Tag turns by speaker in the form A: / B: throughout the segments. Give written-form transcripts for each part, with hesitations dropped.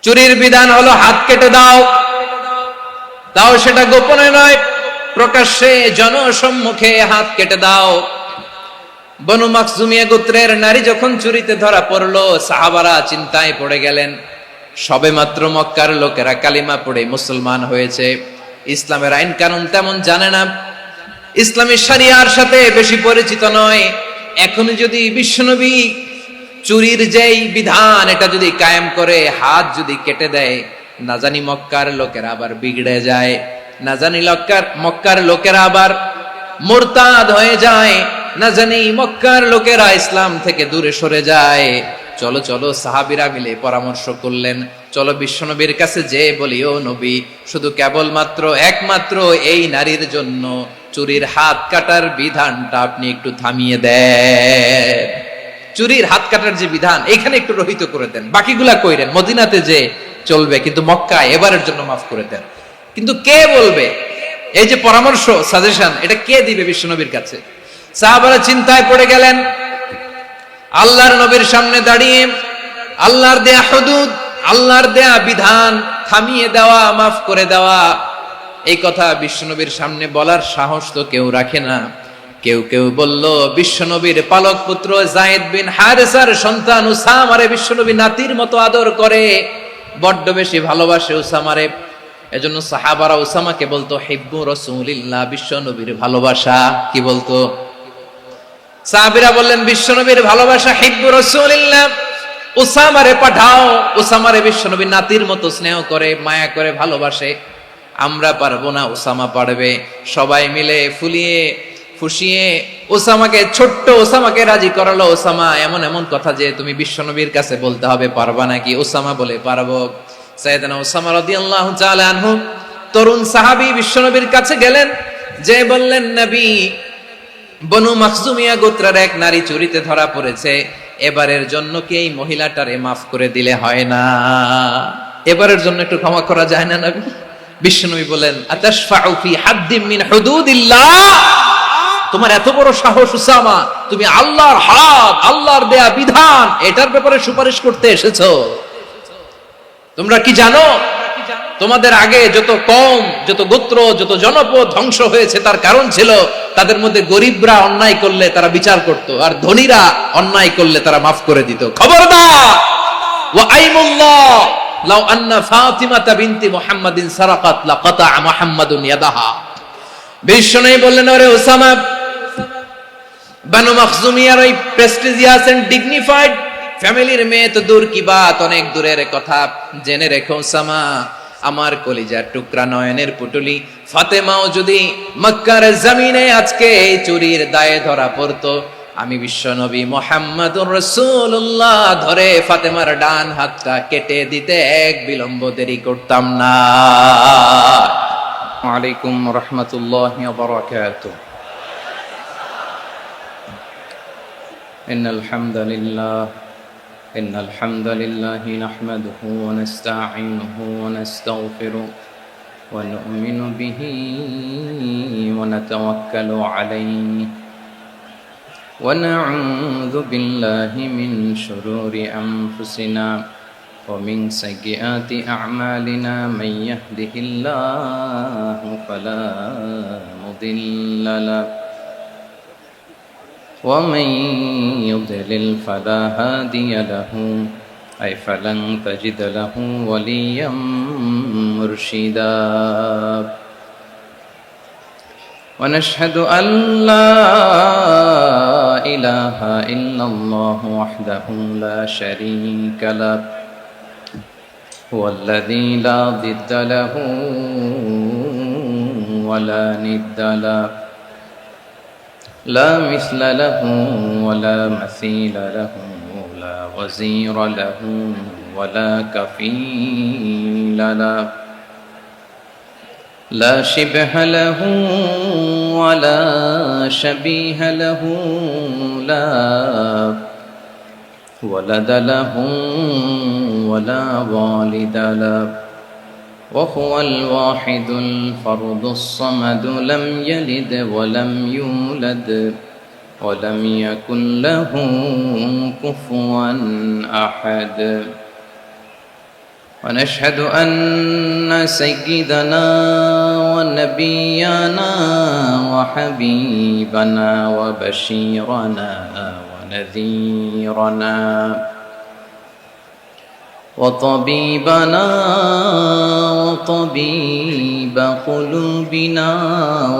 A: চুরির বিধান হলো হাত কেটে দাও, তাও সেটা গোপনে নয়, প্রকাশ্যে জনসম্মুখে হাত কেটে দাও। বনু মাখজুমিয়া গোত্রের নারী যখন চুরিতে ধরা পড়লো, সাহাবারা চিন্তায় পড়ে গেলেন। সবেমাত্র মক্কার লোকেরা কালিমা পড়ে মুসলমান হয়েছে, ইসলামের আইন কানুন তেমন জানে না, ইসলামী শরিয়ার সাথে বেশি পরিচিত নয়। এখন যদি বিশ্বনবী চুরির যেই বিধান এটা যদি কায়েম করে হাত যদি কেটে দেয়, না জানি মক্কার লোকেরা আবার বিগড়ে যায়, না জানি মক্কার লোকেরা আবার মুরতাদ হয়ে যায়, না জানি মক্কার লোকেরা ইসলাম থেকে দূরে সরে যায়। চলো চলো, সাহাবীরা মিলে পরামর্শ করলেন, চলো বিশ্বনবীর কাছে যে বলি, ও নবী, শুধু কেবলমাত্র একমাত্র এই নারীর জন্য চুরির হাত কাটার বিধানটা আপনি একটু থামিয়ে দেন। চুরির হাত কাটার যে বিধান এখানে একটু রহিত করে দেন, বাকিগুলা কইরেন মদিনাতে যে চলবে, কিন্তু মক্কায় এবারের জন্য মাফ করে দেন। কিন্তু কে বলবে? এই যে পরামর্শ, সাজেশন, এটা কে দিবে বিশ্বনবীর কাছে? সাহাবারা চিন্তায় পড়ে গেলেন। আল্লাহর নবীর সামনে দাঁড়িয়ে আল্লাহর দেয়া হুদুদ, আল্লাহর দেয়া বিধান থামিয়ে দেওয়া, মাফ করে দেওয়া, এই কথা বিশ্বনবীর সামনে বলার সাহস তো কেউ রাখে না। কেউ কেউ বলল, বিশ্বনবীর পালক পুত্র যায়েদ বিন হারেসার সন্তান উসামারে বিশ্বনবী নাতির মতো আদর করে, বড্ড বেশি ভালোবাসে উসামারে। এজন্য সাহাবারা উসামাকে বলতো হিব্বু রাসূলিল্লাহ, বিশ্বনবীর ভালোবাসা। কি বলতো? সাহাবীরা বললেন, বিশ্বনবীর ভালোবাসা হিব্বু রাসূলিল্লাহ, উসামারে পাঠাও। উসামারে বিশ্বনবী নাতির মতো স্নেহ করে, মায়া করে, ভালোবাসে। আমরা পারবো না, উসামা পারবে। সবাই মিলে ফুলিয়ে ফুসিয়ে ওসামাকে, ছোট্ট ওসামাকে রাজি করালো। ওসামা এমন এমন কথা যে তুমি বিশ্বনবীর কাছে বলতে হবে, পারবা নাকি? ওসামা বলে, পারবো। সাইয়েদনা ওসামা রাদিয়াল্লাহু তাআলা আনহু তরুণ সাহাবী বিশ্বনবীর কাছে গেলেন, যে বললেন, নবী, বনু মাখজুমিয়া গোত্রের এক নারী চুরিতে ধরা পড়েছে, এবারের জন্য কি এই মহিলাটারে মাফ করে দিলে হয় না? এবারের জন্য একটু ক্ষমা করা যায় না নবী? বিশ্বনবী বলেন, আতাশফাউ ফি হাদ্দিম মিন হুদুদিল্লাহ, তোমার এত বড় সাহস উসামা, তুমি আল্লাহর হাত, আল্লাহর দেয়া বিধান, এটার ব্যাপারে সুপারিশ করতে এসেছো? তোমরা কি জানো তোমাদের আগে যত কওম, যত গোত্র, যত জনপদ ধ্বংস হয়েছে তার কারণ ছিল তাদের মধ্যে গরিবরা অন্যায় করলে তারা বিচার করত, আর ধনীরা অন্যায় করলে তারা মাফ করে দিত। খবরদার! ওয়া আইমুল্লাহ লাউ আন্না ফাতিমাতা বিনতি মুহাম্মাদিন সারাকাত লাকাতা মুহাম্মাদুন ইয়াদাহা। বিশ্বনবী বললেন, ওরে ওসামা, বানু মাখজুমিয়ার ওই প্রেস্টিজিয়াস এন্ড ডিগনিফাইড ফ্যামিলির মেয়ে তো দূর কি বাত, অনেক দূরের কথা। জেনে রেখো ওসামা, আমার কলিজার টুকরা, নয়নের পুটুলি ফাতেমাও যদি মক্কার জমিনে আজকে এই চুরির দায়ে ধরা পড়তো, আমি বিশ্বনবী মুহাম্মাদুর রাসূলুল্লাহ ধরে ফাতেমার ডান হাতটা কেটে দিতে এক বিলম্ব দেরি করতাম না।
B: আলাইকুম রহমতুল্লাহি ওয়া বারাকাতুহু। ইন্নাল হামদালিল্লাহি নাহমাদুহু ওয়া নাস্তাঈনুহু ওয়া নাস্তাগফিরুহু ওয়া নু'মিনু বিহি ওয়া নাতাওয়াক্কালু আলাইহি ওয়া না'উযু বিল্লাহি মিন শুরুরি আনফুসিনা ومن سيئات أعمالنا من يهده الله فلا مضل له ومن يضلل فلا هادي له أي فلن تجد له وليا مرشدا ونشهد أن لا إله إلا الله وحده لا شريك له هو الذي لا ضد له ولا ند له لا مثل له ولا مثيل له لا وزير له ولا كفيل له لا شبه له ولا شبيه له لا ولد له ولا والد له وهو الواحد الفرد الصمد لم يلد ولم يولد ولم يكن له كفوا أحد ونشهد أن سيدنا ونبينا وحبيبنا وبشيرنا ونذيرنا وطبيبنا وطبيب قلوبنا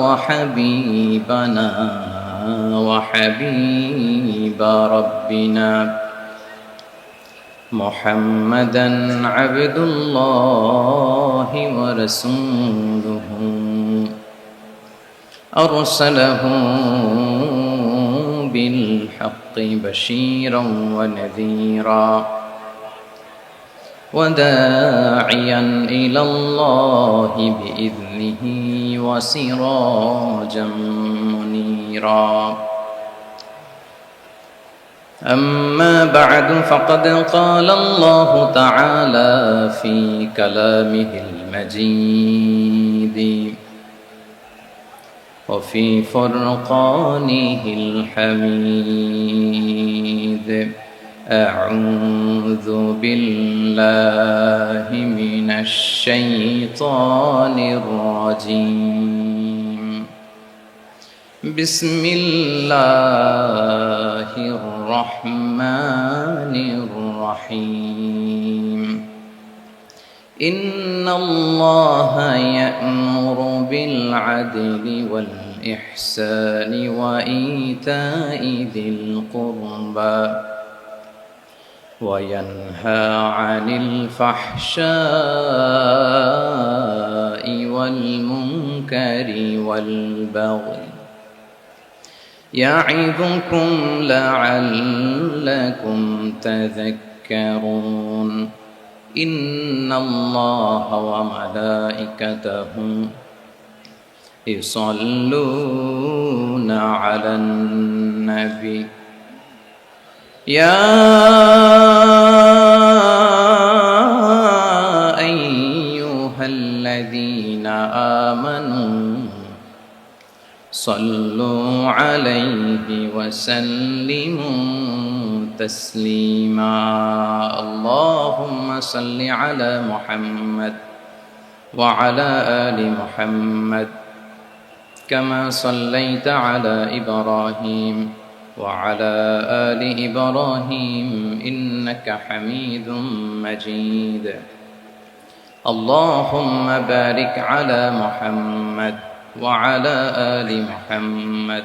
B: وحبيبنا وحبيب ربنا محمدا عبد الله ورسوله أرسله بالحق بشيرا ونذيرا وداعيا إلى الله بإذنه وسراجا منيرا أما بعد فقد قال الله تعالى في كلامه المجيد وفي فرقانه الحميد أعوذ بالله من الشيطان الرجيم بسم الله الرحمن الرحيم إن الله يأمر بالعدل والإحسان وإيتاء ذي القربى وينهى عن الفحشاء والمنكر والبغي يعظكم لعلكم تذكرون إن الله وملائكته يصلون على النبي يا أيها الذين آمنوا صلوا عليه وسلموا تسليما اللهم صل على محمد وعلى آل محمد كما صليت على إبراهيم وعلى آل إبراهيم إنك حميد مجيد اللهم بارك على محمد وعلى آل محمد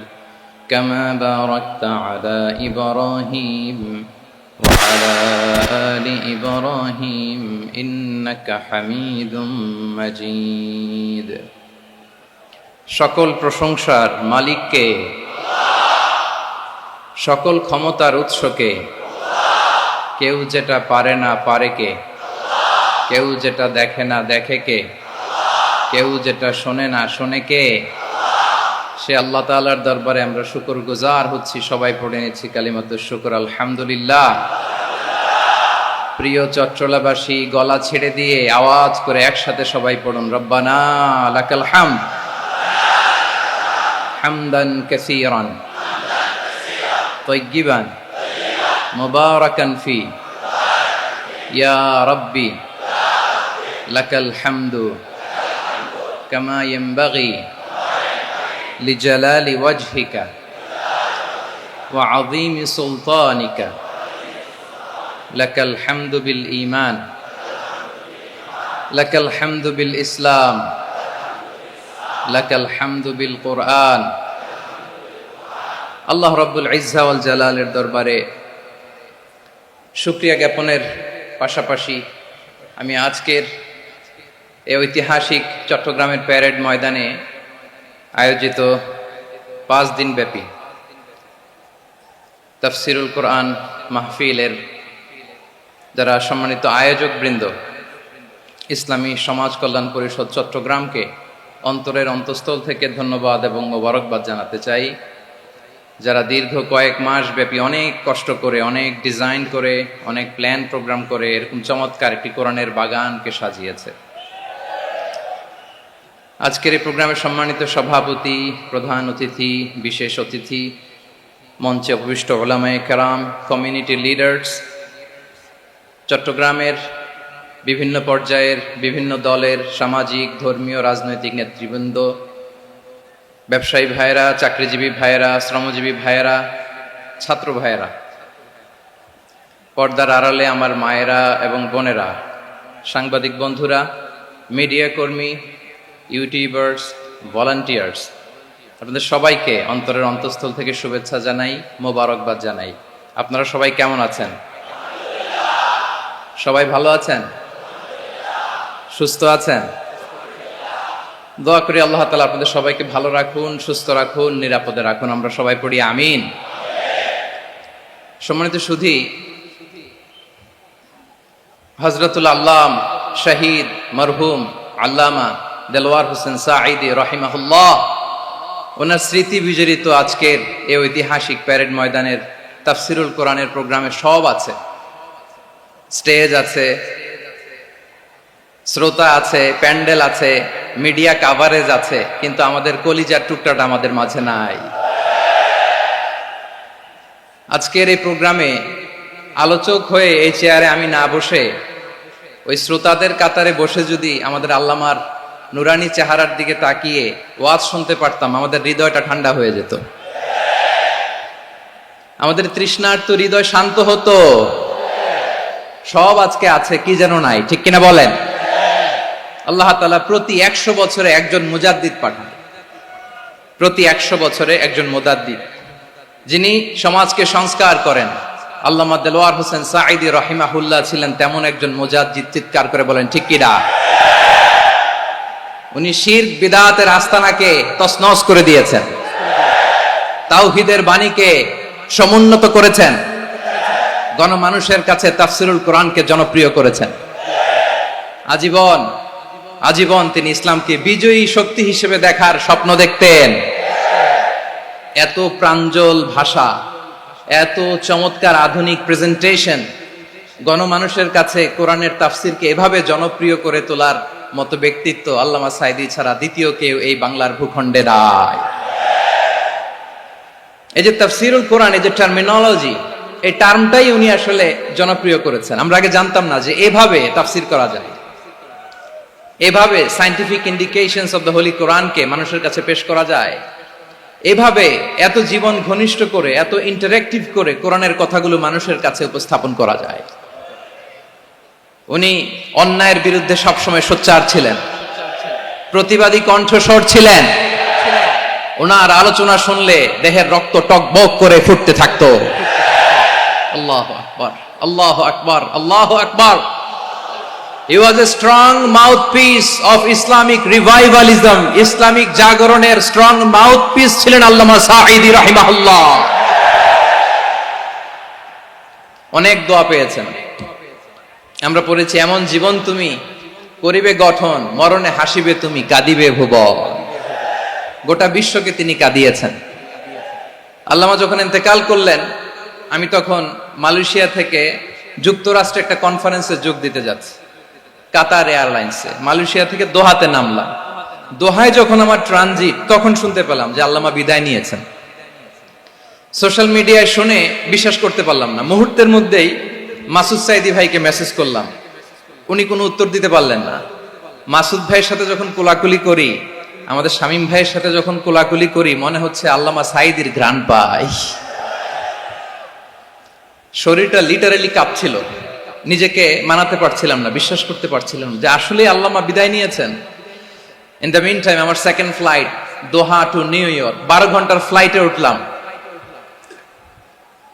B: كما باركت على إبراهيم وعلى آل إبراهيم إنك حميد مجيد সকল প্রশংসার মালিককে সকল ক্ষমতার উৎসকে কেউ যেটা পারে না পারে কে কেউ যেটা দেখে না দেখে কে কেউ যেটা শোনে না শোনে কে সে আল্লাহ তাআলার দরবারে আমরা শুকরগুজার হচ্ছি সবাই পড়ে নিচ্ছি কালিমাতুশ শুকর আলহামদুলিল্লাহ প্রিয় চট্টলাবাসী গলা ছেড়ে দিয়ে আওয়াজ করে একসাথে সবাই পড়ুন রব্বানা লাকাল হামদ হামদান কাসীরান طيبا مباركا فيه يا ربي لك الحمد كما ينبغي لجلال وجهك وعظيم سلطانك لك الحمد بالإيمان لك الحمد بالإسلام لك الحمد بالقرآن আল্লাহ রাব্বুল ইজ্জা ওয়াল জালালের দরবারে শুকরিয়া জ্ঞাপনের পাশাপাশি আমি আজকের এই ঐতিহাসিক চট্টগ্রামের প্যারেড ময়দানে আয়োজিত 5 দিন ব্যাপী তাফসিরুল কোরআন মাহফিলের যারা সম্মানিত আয়োজক বৃন্দ ইসলামী সমাজ কল্যাণ পরিষদ চট্টগ্রামকে অন্তরের অন্তঃস্থল থেকে ধন্যবাদ এবং মোবারকবাদ জানাতে চাই যারা দীর্ঘ কয়েক মাস ব্যাপী অনেক কষ্ট করে অনেক ডিজাইন করে অনেক প্ল্যান প্রোগ্রাম করে এরকম চমৎকার একটি কোরআনের বাগানকে সাজিয়েছে আজকের এই প্রোগ্রামের সম্মানিত সভাপতি প্রধান অতিথি বিশেষ অতিথি মঞ্চে উপবিষ্ট উলামায়ে কেরাম কমিউনিটি লিডার্স চট্টগ্রামের বিভিন্ন পর্যায়ের বিভিন্ন দলের সামাজিক, ধর্মীয়, রাজনৈতিক নেতৃবৃন্দ, ব্যবসায়ী ভাইয়েরা, চাকরিজীবী ভাইয়েরা, শ্রমজীবী ভাইয়েরা, ছাত্র ভাইয়েরা, পর্দার আড়ালে আমার মায়েরা এবং বোনেরা, সাংবাদিক বন্ধুরা, মিডিয়া কর্মী, ইউটিউবার্স, ভলান্টিয়ার্স, আপনাদের সবাইকে অন্তরের অন্তঃস্থল থেকে শুভেচ্ছা জানাই, মোবারকবাদ জানাই। আপনারা সবাই কেমন আছেন? সবাই ভালো আছেন? সুস্থ আছেন? দোয়া করি আল্লাহ তাআলা আপনাদের সবাইকে ভালো রাখুন, সুস্থ রাখুন, নিরাপদে রাখুন। আমরা সবাই পড়ি আমিন। সম্মানিত সুধী, হযরতুল আল্লাম শহীদ মরহুম আল্লামা দেলওয়ার হোসেন সাঈদী রাহিমাহুল্লাহ, ওনার স্মৃতি বিজড়িত আজকের এই ঐতিহাসিক প্যারেড ময়দানের তাফসিরুল কোরআনের প্রোগ্রামে সব আছে। স্টেজ আছে, শ্রোতা আছে, প্যান্ডেল আছে, মিডিয়া কাভারেজ আছে, কিন্তু আমাদের কলিজার টুকটাটা আমাদের মাঝে নাই। আজকের এই প্রোগ্রামে আলোচক হয়ে এই চেয়ারে আমি না বসে ওই শ্রোতাদের কাতারে বসে যদি আমাদের আল্লামার নুরানি চেহারার দিকে তাকিয়ে ওয়াজ শুনতে পারতাম, আমাদের হৃদয়টা ঠান্ডা হয়ে যেত, আমাদের তৃষ্ণার্ত হৃদয় শান্ত হতো। সব আজকে আছে, কি যেন নাই, ঠিক কিনা বলেন? আল্লাহ তাআলা প্রতি 100 বছরে একজন মুজাদ্দিদ পাঠান, প্রতি 100 বছরে একজন মুজাদ্দিদ, যিনি সমাজকে সংস্কার করেন। আল্লামা দেলওয়ার হোসেন সাঈদী রাহিমাহুল্লাহ ছিলেন তেমন একজন মুজাদ্দিদ। চিৎকার করে বলেন ঠিক কিনা? উনি শিরক বিদআতের আস্তানাকে তছনছ করে দিয়েছেন, তাওহীদের বাণীকে সমুন্নত করেছেন, গণমানুষের কাছে তাফসিরুল কোরআনকে জনপ্রিয় করেছেন। আজীবন তিনি ইসলামকে বিজয়ী শক্তি হিসেবে দেখার স্বপ্ন দেখতেন। এত প্রাঞ্জল ভাষা, এত চমৎকার আধুনিক প্রেজেন্টেশন, গণমানুষের কাছে কোরআনের তাফসিরকে এভাবে জনপ্রিয় করে তোলার মতো ব্যক্তিত্ব আল্লামা সাঈদী ছাড়া দ্বিতীয় কেউ এই বাংলার ভূখণ্ডে নাই। এই যে তাফসিরুল কোরআন, এই যে টার্মিনোলজি, এই টার্মটাই উনি আসলে জনপ্রিয় করেছেন। আমরা আগে জানতাম না যে এভাবে তাফসির করা যায়, এভাবে scientific indications of the Holi কোরআনকে মানুষের কাছে পেশ করা যায়, এভাবে এত জীবন ঘনিষ্ঠ করে, এত ইন্টারেক্টিভ করে কোরআনের কথাগুলো মানুষের কাছে উপস্থাপন করা যায়। উনি অন্যায়ের বিরুদ্ধে সবসময় সোচ্চার ছিলেন, প্রতিবাদী কণ্ঠস্বর ছিলেন। ওনার আলোচনা শুনলে দেহের রক্ত টকবক করে ফুটতে থাকতো। আল্লাহু আকবার, আল্লাহু আকবার, আল্লাহু আকবার। He was a strong mouthpiece of Islamic revivalism. Islamic জাগরণের স্ট্রং মাউথপিস ছিলেন আল্লামা সাঈদী রাহিমাহুল্লাহ। অনেক দোয়া পেয়েছেন। আমরা পড়েছি, এমন জীবন তুমি করিবে গঠন, মরণে হাসিবে তুমি, কাঁদিবে ভুবন। গোটা বিশ্বকে তিনি কাঁদিয়েছেন। আল্লামা যখন ইন্তেকাল করলেন, আমি তখন মালয়েশিয়া থেকে যুক্তরাষ্ট্রে একটা কনফারেন্সে যোগ দিতে যাচ্ছি, কাতার এয়ারলাইন্সে। মালয়েশিয়া থেকে দোহাতে নামলাম। দোহায় যখন আমার ট্রানজিট, তখন শুনতে পেলাম যে আল্লামা বিদায় নিয়েছেন। সোশ্যাল মিডিয়ায় শুনে বিশ্বাস করতে পারলাম না। মুহূর্তের মধ্যেই মাসুদ সাঈদী ভাইকে মেসেজ করলাম, উনি কোনো উত্তর দিতে পারলেন না। মাসুদ ভাইয়ের সাথে যখন কোলাকুলি করি, আমাদের শামীম ভাইয়ের সাথে যখন কোলাকুলি করি, মনে হচ্ছে আল্লামা সাঈদীর ঘ্রাণ পাই। শরীরটা লিটারালি কাঁপছিল, নিজেকে মানাতে পারছিলাম না, বিশ্বাস করতে পারছিলাম যে আসলে আল্লামা বিদায় নিয়েছেন। ইন দ্য মিন টাইম আমার সেকেন্ড ফ্লাইট দোহা টু নিউ ইয়র্ক, 12 ঘন্টার ফ্লাইটে উঠলাম।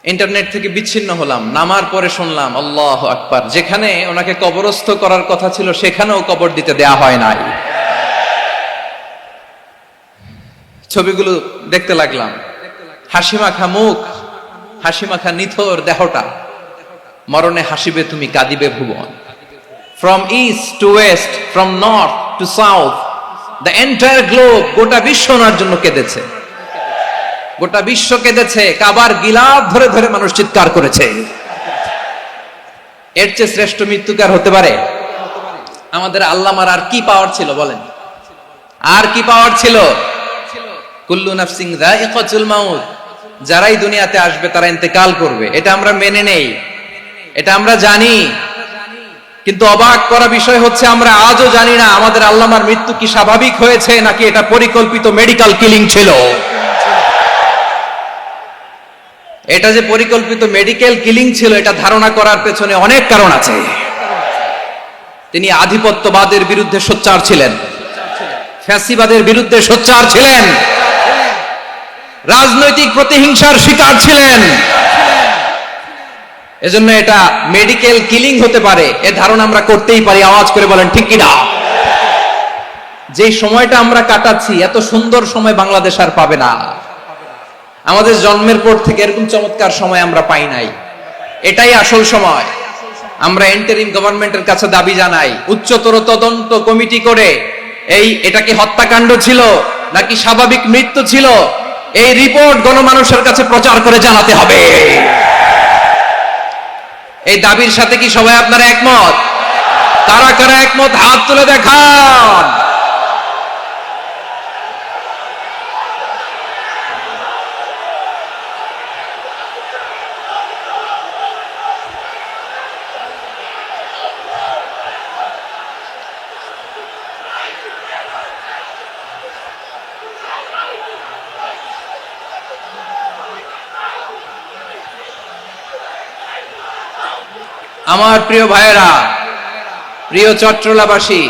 B: ইন্টারনেট থেকে বিচ্ছিন্ন হলাম। নামার পরে শুনলাম আল্লাহু আকবার, যেখানে ওনাকে কবরস্থ করার কথা ছিল সেখানেও কবর দিতে দেয়া হয় নাই। ছবিগুলো দেখতে লাগলাম, হাসিমাখা মুখ, হাসিমাখা নিথর দেহটা, মরণে হাসিবে তুমি, কাঁদিবে ভুবন। From east to west, from north to south, the entire globe, গোটা বিশ্ব ওনার জন্য কেঁদেছে, গোটা বিশ্ব কেঁদেছে। কাবার গিলাফ ধরে ধরে মানুষ চিৎকার করেছে। এর চেয়ে শ্রেষ্ঠ মৃত্যুকার হতে পারে? আমাদের আল্লামার আর কি পাওয়ার ছিল বলেন? আর কি পাওয়ার ছিল? কুল্লু নাফসিন যায়িকাতুল মাউত, যারাই দুনিয়াতে আসবে তারা ইন্তেকাল করবে, এটা আমরা মেনে নেই, এটা আমরা জানি।
A: কিন্তু অবাক করা বিষয় হচ্ছে আমরা আজও জানি না আমাদের আল্লামার মৃত্যু কি স্বাভাবিক হয়েছে নাকি এটা পরিকল্পিত মেডিকেল কিলিং ছিল। এটা যে পরিকল্পিত মেডিকেল কিলিং ছিল এটা ধারণা করার পেছনে অনেক কারণ আছে। তিনি আধিপত্যবাদের বিরুদ্ধে সোচ্চার ছিলেন, ফ্যাসিবাদের বিরুদ্ধে সোচ্চার ছিলেন, রাজনৈতিক প্রতিহিংসার শিকার ছিলেন। এজন্য এটা মেডিকেল কিলিং হতে পারে এ ধারণা আমরা করতেই পারি। আওয়াজ করে বলেন ঠিক কিনা? যে সময়টা আমরা কাটাচ্ছি এত সুন্দর সময় বাংলাদেশ আর পাবে না। আমাদের জন্মের পর থেকে এরকম চমৎকার সময় আমরা পাই নাই। এটাই আসল সময়। আমরা ইন্টারিম গভর্নমেন্টের কাছে দাবি জানাই উচ্চতর তদন্ত কমিটি করে এটা কি হত্যাকাণ্ড ছিল নাকি স্বাভাবিক মৃত্যু ছিল এই রিপোর্ট গণমানুষের কাছে প্রচার করে জানাতে হবে। এই দাবির সাথে কি সবাই আপনারা একমত? কারা কারা একমত হাত তুলে দেখান। আমার প্রিয় ভাইয়েরা, প্রিয় চট্টলাবাসী,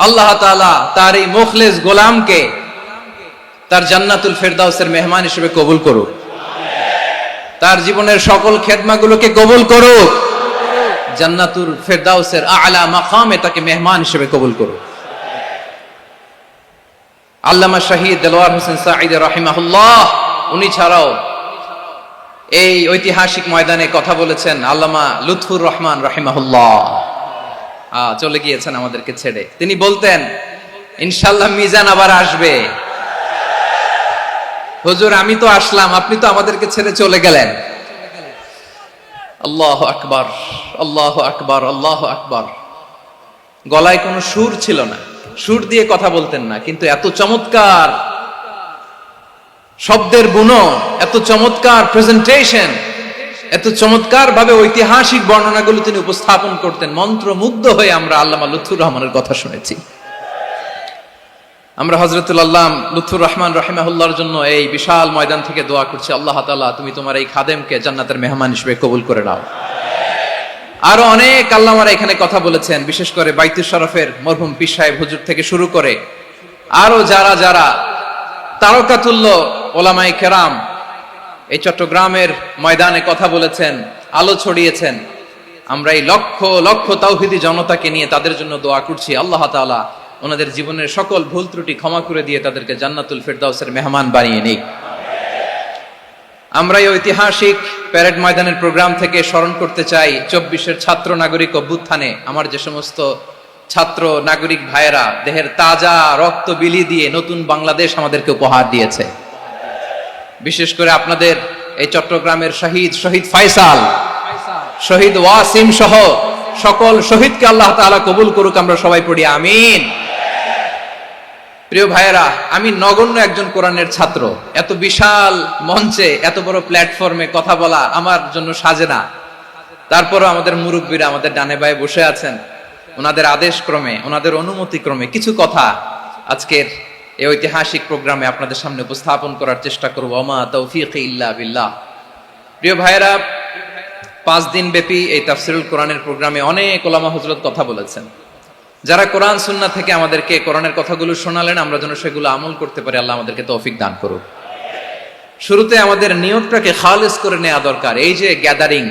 A: আল্লাহ তাআলা তার এই মুখলেস গোলামকে তার জান্নাতুল ফেরদাউসের মেহমান হিসেবে কবুল করুক। তার জীবনের সকল খেদমাগুলোকে কবুল করুক। জান্নাতুল ফেরদাউসের আলা মাকামে তাকে মেহমান হিসেবে কবুল করুক। আল্লামা শহীদ দেলোয়ার হোসেন সাঈদী রাহিমাহুল্লাহ উনি ছাড়াও এই ঐতিহাসিক ময়দানে কথা বলেছেন আল্লামা লুৎফুর রহমান রাহিমাহুল্লাহ। চলে গিয়েছেন আমাদেরকে ছেড়ে। তিনি বলতেন ইনশাআল্লাহ মিজান আবার আসবে। হুজুর আমি তো আসলাম, আপনি তো আমাদেরকে ছেড়ে চলে গেলেন। আল্লাহু আকবার, আল্লাহু আকবার, আল্লাহু আকবার। গলায় কোনো সুর ছিল না, সুর দিয়ে কথা বলতেন না, কিন্তু এত চমৎকার শব্দের বুনন, এত চমৎকার প্রেজেন্টেশন, এত চমৎকার ভাবে ঐতিহাসিক বর্ণনাগুলো তিনি উপস্থাপন করতেন। মন্ত্রমুগ্ধ হয়ে আমরা আল্লামা লুৎফুর রহমানের কথা শুনেছি। আমরা হযরতুল আল্লাম লুৎফুর রহমান রাহিমাহুল্লাহর জন্য এই বিশাল ময়দান থেকে দোয়া করছি, আল্লাহ তাআলা তুমি তোমার এই খাদেমকে জান্নাতের মেহমান হিসেবে কবুল করে নাও। আরো অনেক আল্লামারা এখানে কথা বলেছেন, বিশেষ করে বাইতুল শরফের মরহুম পীর সাহেব হুজুর থেকে শুরু করে আরো যারা যারা তারকাতুল্য ওলামায়ে কেরাম এই চট্টগ্রামের ময়দানে কথা বলেছেন, আলো ছড়িয়েছেন। আমরা এই লক্ষ লক্ষ তাওহীদি জনতাকে নিয়ে তাদের জন্য দোয়া করছি, আল্লাহ তাআলা ওনাদের জীবনের সকল ভুল ত্রুটি ক্ষমা করে দিয়ে তাদেরকে জান্নাতুল ফেরদাউসের মেহমান বানিয়ে নিক। আমরা এই ঐতিহাসিক প্যারেড ময়দানের প্রোগ্রাম থেকে স্মরণ করতে চাই 24-এর ছাত্র নাগরিক অভ্যুত্থানে আমার যে সমস্ত ছাত্র নাগরিক ভাইয়েরা দেহের তাজা রক্ত বিলি দিয়ে নতুন বাংলাদেশ আমাদেরকে উপহার দিয়েছে। বিশেষ করে আপনাদের এই চট্টগ্রামের শহীদ ফাইসাল, শহীদ ওয়াসিম সহ সকল শহীদকে আল্লাহ তাআলা কবুল করুক। আমরা সবাই পড়ি আমিন। প্রিয় ভাইয়েরা, আমি নগণ্য একজন কোরআনের ছাত্র, এত বিশাল মঞ্চে এত বড় প্ল্যাটফর্মে কথা বলা আমার জন্য সাজে না। তারপরও আমাদের মুরব্বীরা আমাদের ডানে বায়ে বসে আছেন, ওনাদের আদেশ ক্রমে, ওনাদের অনুমতি ক্রমে কিছু কথা আজকের এই ঐতিহাসিক প্রোগ্রামে আপনাদের সামনে উপস্থাপন করার চেষ্টা করব। ওমা তাওফীকি ইল্লা বিল্লাহ। প্রিয় ভাইয়েরা, 5 দিন ব্যাপী এই তাফসীরুল কোরআনের প্রোগ্রামে অনেক ওলামা হযরত কথা বলেছেন। যারা কোরআন সুন্নাহ থেকে আমাদেরকে কোরআনের কথাগুলো শোনালেন, আমরা যেন সেগুলো আমল করতে পারি, আল্লাহ আমাদেরকে তৌফিক দান করুক। শুরুতে আমাদের নিয়তটাকে খালেস করে নেওয়া দরকার। এই যে গ্যাদারিং,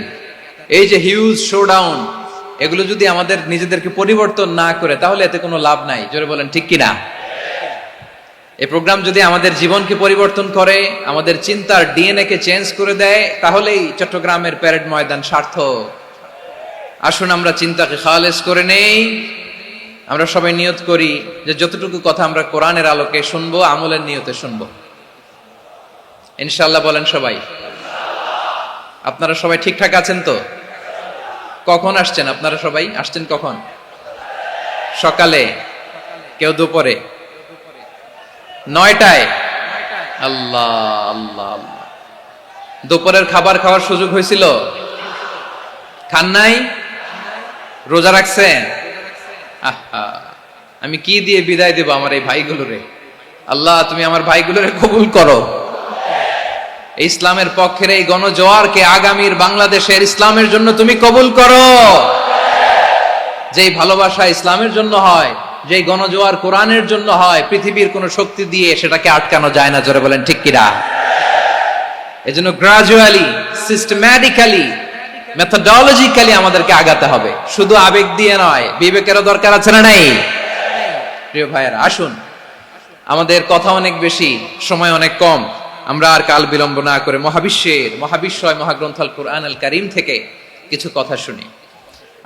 A: এই যে হিউজ শোডাউন, এগুলো যদি আমাদের নিজেদেরকে পরিবর্তন না করে তাহলে এতে কোনো লাভ নাই। জোরে বলেন ঠিক কিনা? এই প্রোগ্রাম যদি আমাদের জীবনকে পরিবর্তন করে, আমাদের চিন্তার ডিএনএ কে চেঞ্জ করে দেয়, তাহলেই চট্টগ্রামের প্যারেড ময়দান সার্থক। আসুন আমরা চিন্তাকে খালেস করে নেই। আমরা সবাই নিয়ত করি যে যতটুকু কথা আমরা কোরআনের আলোকে শুনবো, আমলের নিয়তে শুনবো ইনশাআল্লাহ। বলেন সবাই। আপনারা সবাই ঠিকঠাক আছেন তো? কখন আসছেন আপনারা? সবাই আসছেন কখন? সকালে, কেউ দুপুরে, 9টায়। আল্লাহ আল্লাহ আল্লাহ। দুপুরের খাবার খাওয়ার সুযোগ হয়েছিল? খান নাই?
B: রোজা রাখছেন? আহা, আমি কি দিয়ে বিদায় দেব আমার এই ভাইগুলোরে? আল্লাহ তুমি আমার ভাইগুলোরে কবুল করো। ইসলামের পক্ষের এই গণজোয়ারকে আগামীর বাংলাদেশের ইসলামের জন্য তুমি কবুল করো। যেই ভালোবাসা ইসলামের জন্য হয়, যেই গণজোয়ার কোরআনের জন্য হয়, পৃথিবীর কোন শক্তি দিয়ে সেটাকে আটকানো যায় না। জোরে বলেন ঠিক কিনা? এজন্য গ্রাজুয়ালি, সিস্টেম্যাটিক্যালি, মেথোডোলজিক্যালি আমাদেরকে আগাতে হবে, শুধু আবেগ দিয়ে নয়। বিবেকেরও দরকার আছে না নাই? প্রিয় ভাইয়েরা, আসুন, আমাদের কথা অনেক বেশি, সময় অনেক কম, আমরা আর কাল বিলম্ব না করে মহাবিশ্বয় মহাগ্রন্থ আল কুরআন আল কারীম থেকে কিছু কথা শুনি।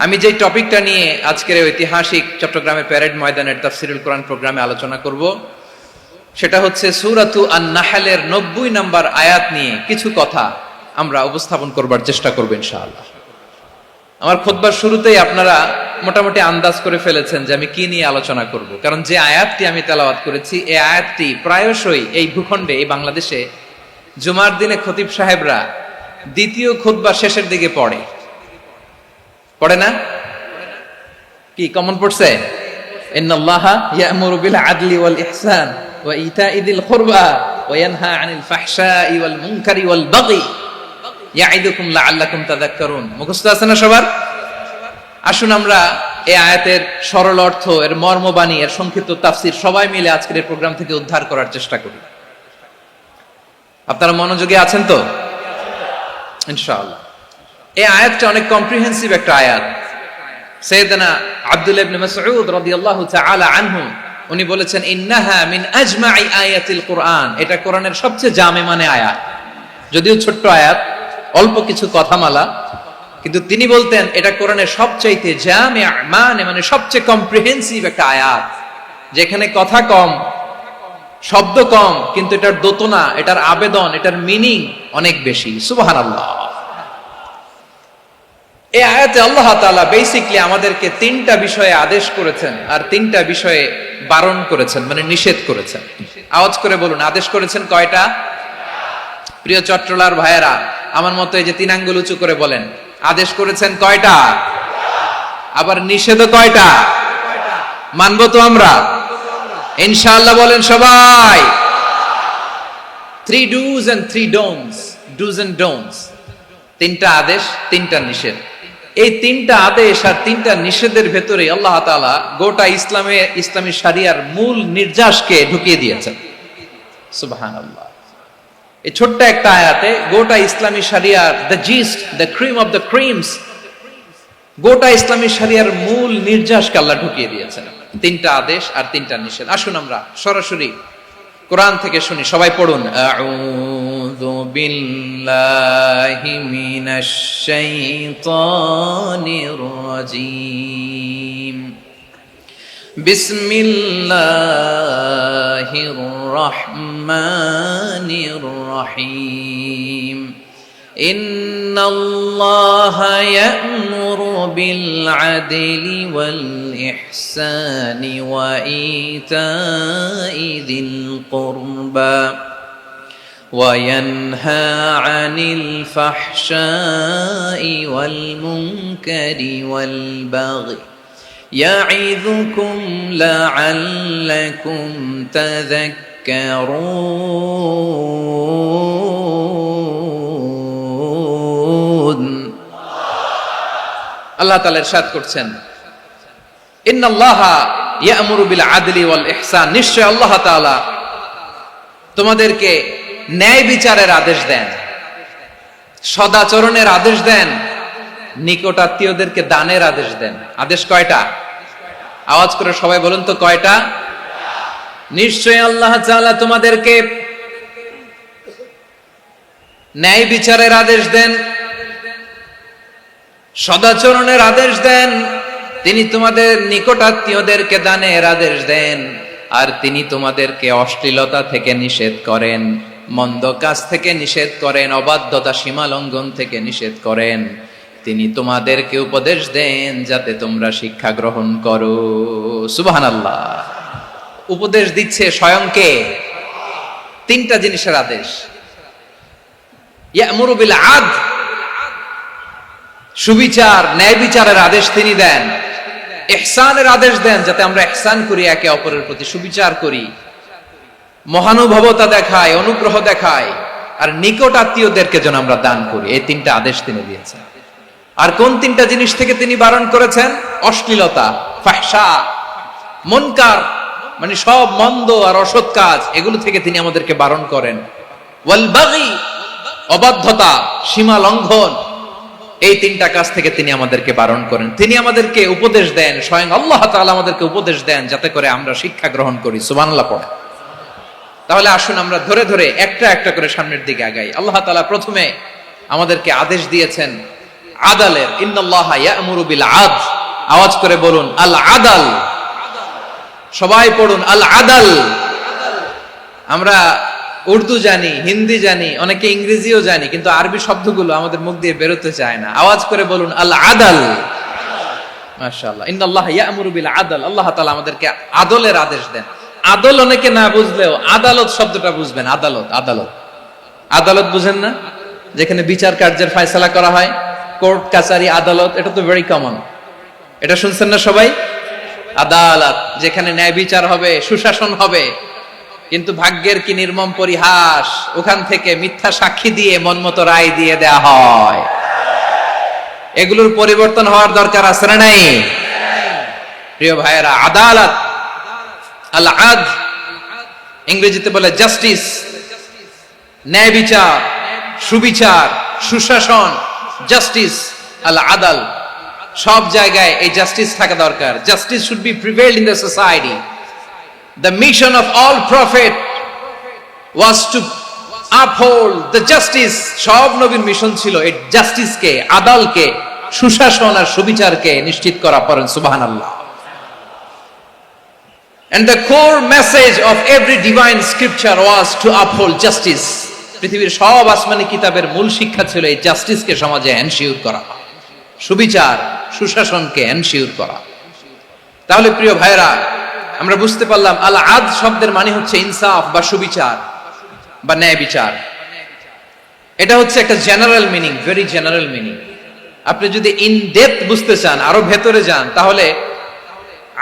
B: আমি যে টপিকটা নিয়ে আজকের ঐতিহাসিক চট্টগ্রামের প্যারেড ময়দানের তাফসিরুল কোরআন প্রোগ্রামে আলোচনা করব, সেটা হচ্ছে সূরাতু আন-নাহলের 90 নম্বর আয়াত নিয়ে কিছু কথা আমরা উপস্থাপন করবার চেষ্টা করব ইনশাআল্লাহ। আমার খুতবার শুরুতেই আপনারা মোটামুটি আন্দাজ করে ফেলেছেন যে আমি কি নিয়ে আলোচনা করব, কারণ যে আয়াতটি আমি তেলাওয়াত করেছি এই আয়াতটি প্রায়শই এই ভূখণ্ডে, এই বাংলাদেশে জুমার দিনে খতিব সাহেবরা দ্বিতীয় খুতবা শেষের দিকে পড়ে না? কি কমন পড়ছে? ইন্নাল্লাহা ইয়া'মুরু বিল আদলি ওয়াল ইহসান ওয়া ইতা'i যিল কুরবা ওয়া ইয়ানহা আনিল ফাহশাই ওয়াল মুনকারি ওয়াল বাগি ইয়া'iদুকুম লাআল্লাকুম তাযাক্কারুন। মুখস্থ আছে না সবার? আসুন আমরা এই আয়াতের সরল অর্থ, এর মর্মবাণী, এর সংক্ষিপ্ত তাফসীর সবাই মিলে আজকের এই প্রোগ্রাম থেকে উদ্ধার করার চেষ্টা করি। আপনারা মনোযোগী আছেন তো? ইনশাআল্লাহ। এই আয়াতটা অনেক কম্প্রিহেন্সিভ একটা আয়াত। সাইয়েদনা আব্দুল্লাহ ইবনে মাসউদ রাদিয়াল্লাহু তাআলা আনহু উনি বলেছেন, ইন্নাহা মিন আজমাই আয়াতিল কুরআন, এটা কোরআনের সবচেয়ে জামে মানে আয়াত। যদিও ছোট্ট আয়াত, অল্প কিছু কথামালা, কিন্তু তিনি বলতেন এটা কোরআনের সবচাইতে জামে মানে সবচেয়ে কম্প্রিহেন্সিভ একটা আয়াত, যেখানে কথা কম, শব্দ কম, কিন্তু এটার দোতনা, এটার আবেদন, এটার মিনিং অনেক বেশি। সুবহানাল্লাহ। এই আয়াতে আল্লাহ তাআলা বেসিক্যালি আমাদেরকে তিনটা বিষয়ে আদেশ করেছেন আর তিনটা বিষয়ে বারণ করেছেন, মানে নিষেধ করেছেন। আওয়াজ করে বলুন, আদেশ করেছেন কয়টা? প্রিয় চট্টলার ভাইয়েরা, আমার মতো এই যে 3 আঙ্গুল উঁচু করে বলেন, আদেশ করেছেন কয়টা? আবার নিষেধও কয়টা? মানবো তো আমরা ইনশাআল্লাহ? বলেন সবাই। 3 do's and 3 don'ts, do's and don'ts, 3টা আদেশ, 3টা নিষেধ। এই 3টা আদেশ আর 3টা নিষেধের ভেতরে আল্লাহ তাআলা গোটা ইসলামী শরিয়ার মূল নির্যাসকে ঢুকিয়ে দিয়েছেন। সুবহানাল্লাহ। এই ছোট্ট একটা আয়াতে গোটা ইসলামী শরিয়ার, the gist, the cream of the creams, গোটা ইসলামী শরিয়ার মূল নির্যাসকে আল্লাহ ঢুকিয়ে দিয়েছেন। 3টা আদেশ আর 3টা নিষেধ। আসুন আমরা সরাসরি কোরআন থেকে শুনি, সবাই পড়ুন। আউযু বিল্লাহি মিনাশ শাইতানির রাজীম। বিসমিল্লাহির রহমানির রহিম। ইন্নাল্লাহা ইয়া'মুরু বিল আদলি ওয়াল ইহসানি ওয়া ইতা'i যিল কুরবা ওয়া ইয়ানহা আনিল ফাহশাই ওয়াল মুনকারি ওয়াল বাগি ইয়া'ইযুকুম লা'আল্লাকুম তাযাক্কারুন। আল্লাহ তাআলা ইরশাদ করছেন, ইন্নাল্লাহা ইয়া'মুরু বিল আদলি ওয়াল ইহসান, নিশ্চয় আল্লাহ তাআলা তোমাদেরকে ন্যায় বিচারের আদেশ দেন, সদাচরণের আদেশ দেন, নিকট আত্মীয়দেরকে দানের আদেশ দেন। আদেশ কয়টা? আওয়াজ করে সবাই বলুন তো কয়টা? নিশ্চয় আল্লাহ তাআলা তোমাদেরকে ন্যায় বিচারের আদেশ দেন, সদাচরণের আদেশ দেন, তিনি তোমাদের নিকট আত্মীয়দেরকে দানের আদেশ দেন, আর তিনি তোমাদেরকে অশ্লীলতা থেকে নিষেধ করেন, মন্দ কাজ থেকে নিষেধ করেন, অবাধ্যতা সীমা লঙ্ঘন থেকে নিষেধ করেন। তিনি তোমাদেরকে উপদেশ দেন যাতে তোমরা শিক্ষা গ্রহণ করো। সুবহানাল্লাহ। উপদেশ দিচ্ছে স্বয়ং কে? 3টা জিনিসের আদেশ। ইয়া'মুরু বিল আদল,
A: সুবিচার, ন্যায় বিচারের আদেশ তিনি দেন, ইহসানের আদেশ দেন, যাতে আমরা ইহসান করি, একে অপরের প্রতি সুবিচার করি, মহানুভবতা দেখায়, অনুগ্রহ দেখায়, আর নিকট আত্মীয়দেরকে যেন আমরা দান করি। এই তিনটা আদেশ তিনি দিয়েছেন। আর কোন তিনটা জিনিস থেকে তিনি বারণ করেছেন? অশ্লীলতা, ফাহশা, মুনকার, মানে সব মন্দ আর অসৎ কাজ, এগুলো থেকে তিনি আমাদেরকে বারণ করেন। ওয়াল বাগি, অবাধ্যতা, সীমা লঙ্ঘন, এই তিনটা কাজ থেকে তিনি আমাদেরকে বারণ করেন। তিনি আমাদেরকে উপদেশ দেন, স্বয়ং আল্লাহ তাআলা আমাদেরকে উপদেশ দেন, যাতে করে আমরা শিক্ষা গ্রহণ করি। সুবহানাল্লাহ পড়ে। তাহলে আসুন আমরা ধরে ধরে একটা একটা করে সামনের দিকে আগাই। আল্লাহ তাআলা প্রথমে আমাদেরকে আদেশ দিয়েছেন আদালের। ইন্নাল্লাহা ইয়া'মুরু বিল আদল। আওয়াজ করে বলুন আল আদাল। সবাই পড়ুন আল আদাল। আমরা উর্দু জানি, হিন্দি জানি, অনেকে ইংরেজিও জানি, কিন্তু আরবি শব্দগুলো আমাদের মুখ দিয়ে বেরোতে চায় না। আওয়াজ করে বলুন আল আদাল। মাশাআল্লাহ। ইন্নাল্লাহা ইয়া'মুরু বিল আদল। আল্লাহ তাআলা আমাদেরকে আদলের আদেশ দেন। আদল অনেকে না বুঝলেও আদালত শব্দটা বুঝবেন। আদালত, আদালত, আদালত বুঝেন না? যেখানে বিচার কার্যের ফয়সালা করা হয়, কোর্ট কাচারি আদালত, এটা তো ভেরি কমন। এটা শুনছেন না সবাই? আদালত, যেখানে ন্যায় বিচার হবে, সুশাসন হবে। কিন্তু ভাগ্যের কি নির্মম পরিহাস, ওখান থেকে মিথ্যা সাক্ষী দিয়ে মনমতো রায় দিয়ে দেয়া হয়। এগুলোর পরিবর্তন হওয়ার দরকার আছে না নাই? প্রিয় ভাইয়েরা, আদালত, আল আদল, ইংরেজিতে বলে জাস্টিস, ন্যায় বিচার, সুবিচার, সুশাসন, জাস্টিস, আল আদল, সব জায়গায় এই জাস্টিস থাকা দরকার। Justice should be prevailed in the society. The mission of all prophet was to uphold the justice. সব নবীর মিশন ছিল এই জাস্টিসকে, আদালকে, সুশাসন আর সুবিচারকে নিশ্চিত করা। পড়েন সুবহানাল্লাহ। And the core message of every divine scripture was to uphold justice. পৃথিবীর সব আসমানি কিতাবের মূল শিক্ষা ছিল এই জাস্টিসকে সমাজে এনশিওর করা, সুবিচার, সুশাসনকে এনশিওর করা। তাহলে প্রিয় ভাইরা, আমরা বুঝতে পারলাম আল আদল শব্দের মানে হচ্ছে ইনসাফ বা সুবিচার বা ন্যায় বিচার। এটা হচ্ছে একটা general meaning, very general meaning. আপনি যদি ইন ডেপথ বুঝতে চান, আরো ভেতরে যান, তাহলে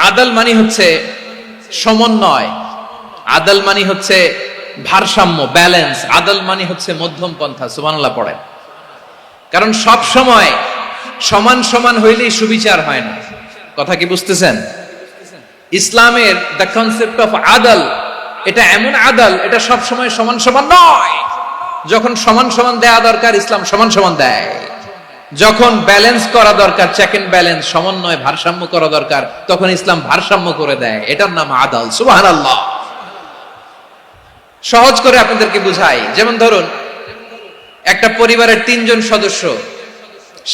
A: আদল মানে হচ্ছে সমন্বয়, আদল মানে হচ্ছে ভারসাম্য, ব্যালেন্স, আদল মানে হচ্ছে মধ্যম পন্থা। সুবহানাল্লাহ পড়েন। কারণ সব সময় সমান সমান হইলেই সুবিচার হয় না। কথা কি বুঝতেছেন? ইসলামের দ্য কনসেপ্ট অফ আদল, এটা এমন আদল, এটা সব সময় সমান সমান নয়। যখন সমান সমান দেয়া দরকার, ইসলাম সমান সমান দেয়। যখন ব্যালেন্স করা দরকার, চেক এন্ড ব্যালেন্স, সমন্বয়, ভারসাম্য করা দরকার, তখন ইসলাম ভারসাম্য করে দেয়। এটার নাম আদল। সুবহানাল্লাহ। সহজ করে আপনাদেরকে বুঝাই। যেমন ধরুন, একটা পরিবারের 3 জন সদস্য,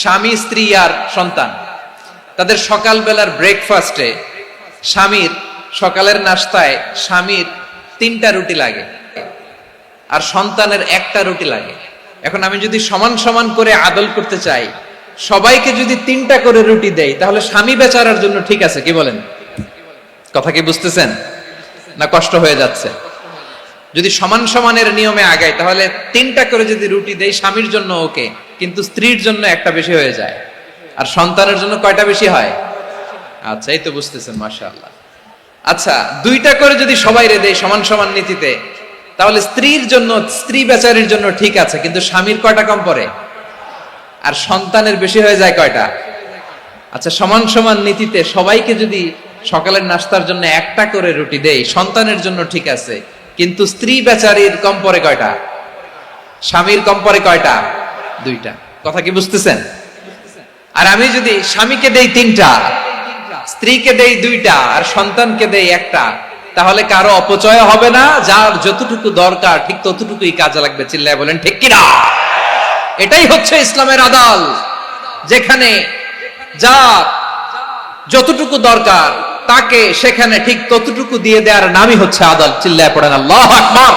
A: স্বামী, স্ত্রী আর সন্তান। তাদের সকালবেলার ব্রেকফাস্টে, স্বামীর সকালের নাস্তায় স্বামীর 3টা রুটি লাগে আর সন্তানের 1টা রুটি লাগে। এখন আমি যদি সমান সমান করে আদল করতে চাই, সবাইকে যদি 3টা করে রুটি দেই, তাহলে স্বামী বেচারার জন্য ঠিক আছে? কি বলেন? কথা কি বুঝতেছেন না কষ্ট হয়ে যাচ্ছে? যদি সমান সমানের নিয়মে আগাই, তাহলে 3টা করে যদি রুটি দেই, স্বামীর জন্য ওকে, কিন্তু স্ত্রীর জন্য 1টা বেশি হয়ে যায়। আর সন্তানের জন্য কয়টা বেশি হয়? আচ্ছা, এই তো বুঝতেছেন, মাশাআল্লাহ। আচ্ছা, 2টা করে যদি সবাই রে দেয় সমান সমান নীতিতে, তাহলে স্ত্রীর জন্য, স্ত্রী বেচারির জন্য ঠিক আছে, কিন্তু স্বামীর কয়টা কম পড়ে? আর সন্তানের বেশি হয়ে যায় কয়টা? আচ্ছা, সমান সমান নীতিতে সবাইকে যদি সকালের নাস্তার জন্য 1টা করে রুটি দেই, সন্তানের জন্য ঠিক আছে, কিন্তু স্ত্রী বেচারির কম পড়ে কয়টা? স্বামীর কম পড়ে কয়টা? 2টা। কথা কি বুঝতেছেন? আর আমি যদি স্বামীকে দেই 3টা, স্ত্রীকে দেই 2টা, আর সন্তানকে দেই 1টা, তাহলে কারো অপচয় হবে না। যার যতটুকু দরকার ঠিক ততটুকুই কাজে লাগবে। চিল্লায় বলেন ঠিক কিনা? এটাই হচ্ছে ইসলামের আদল, যেখানে যা যতটুকু দরকার তাকে সেখানে ঠিক ততটুকু দিয়ে দেওয়ার নামই হচ্ছে আদল। চিল্লায় পড়েন আল্লাহু আকবার।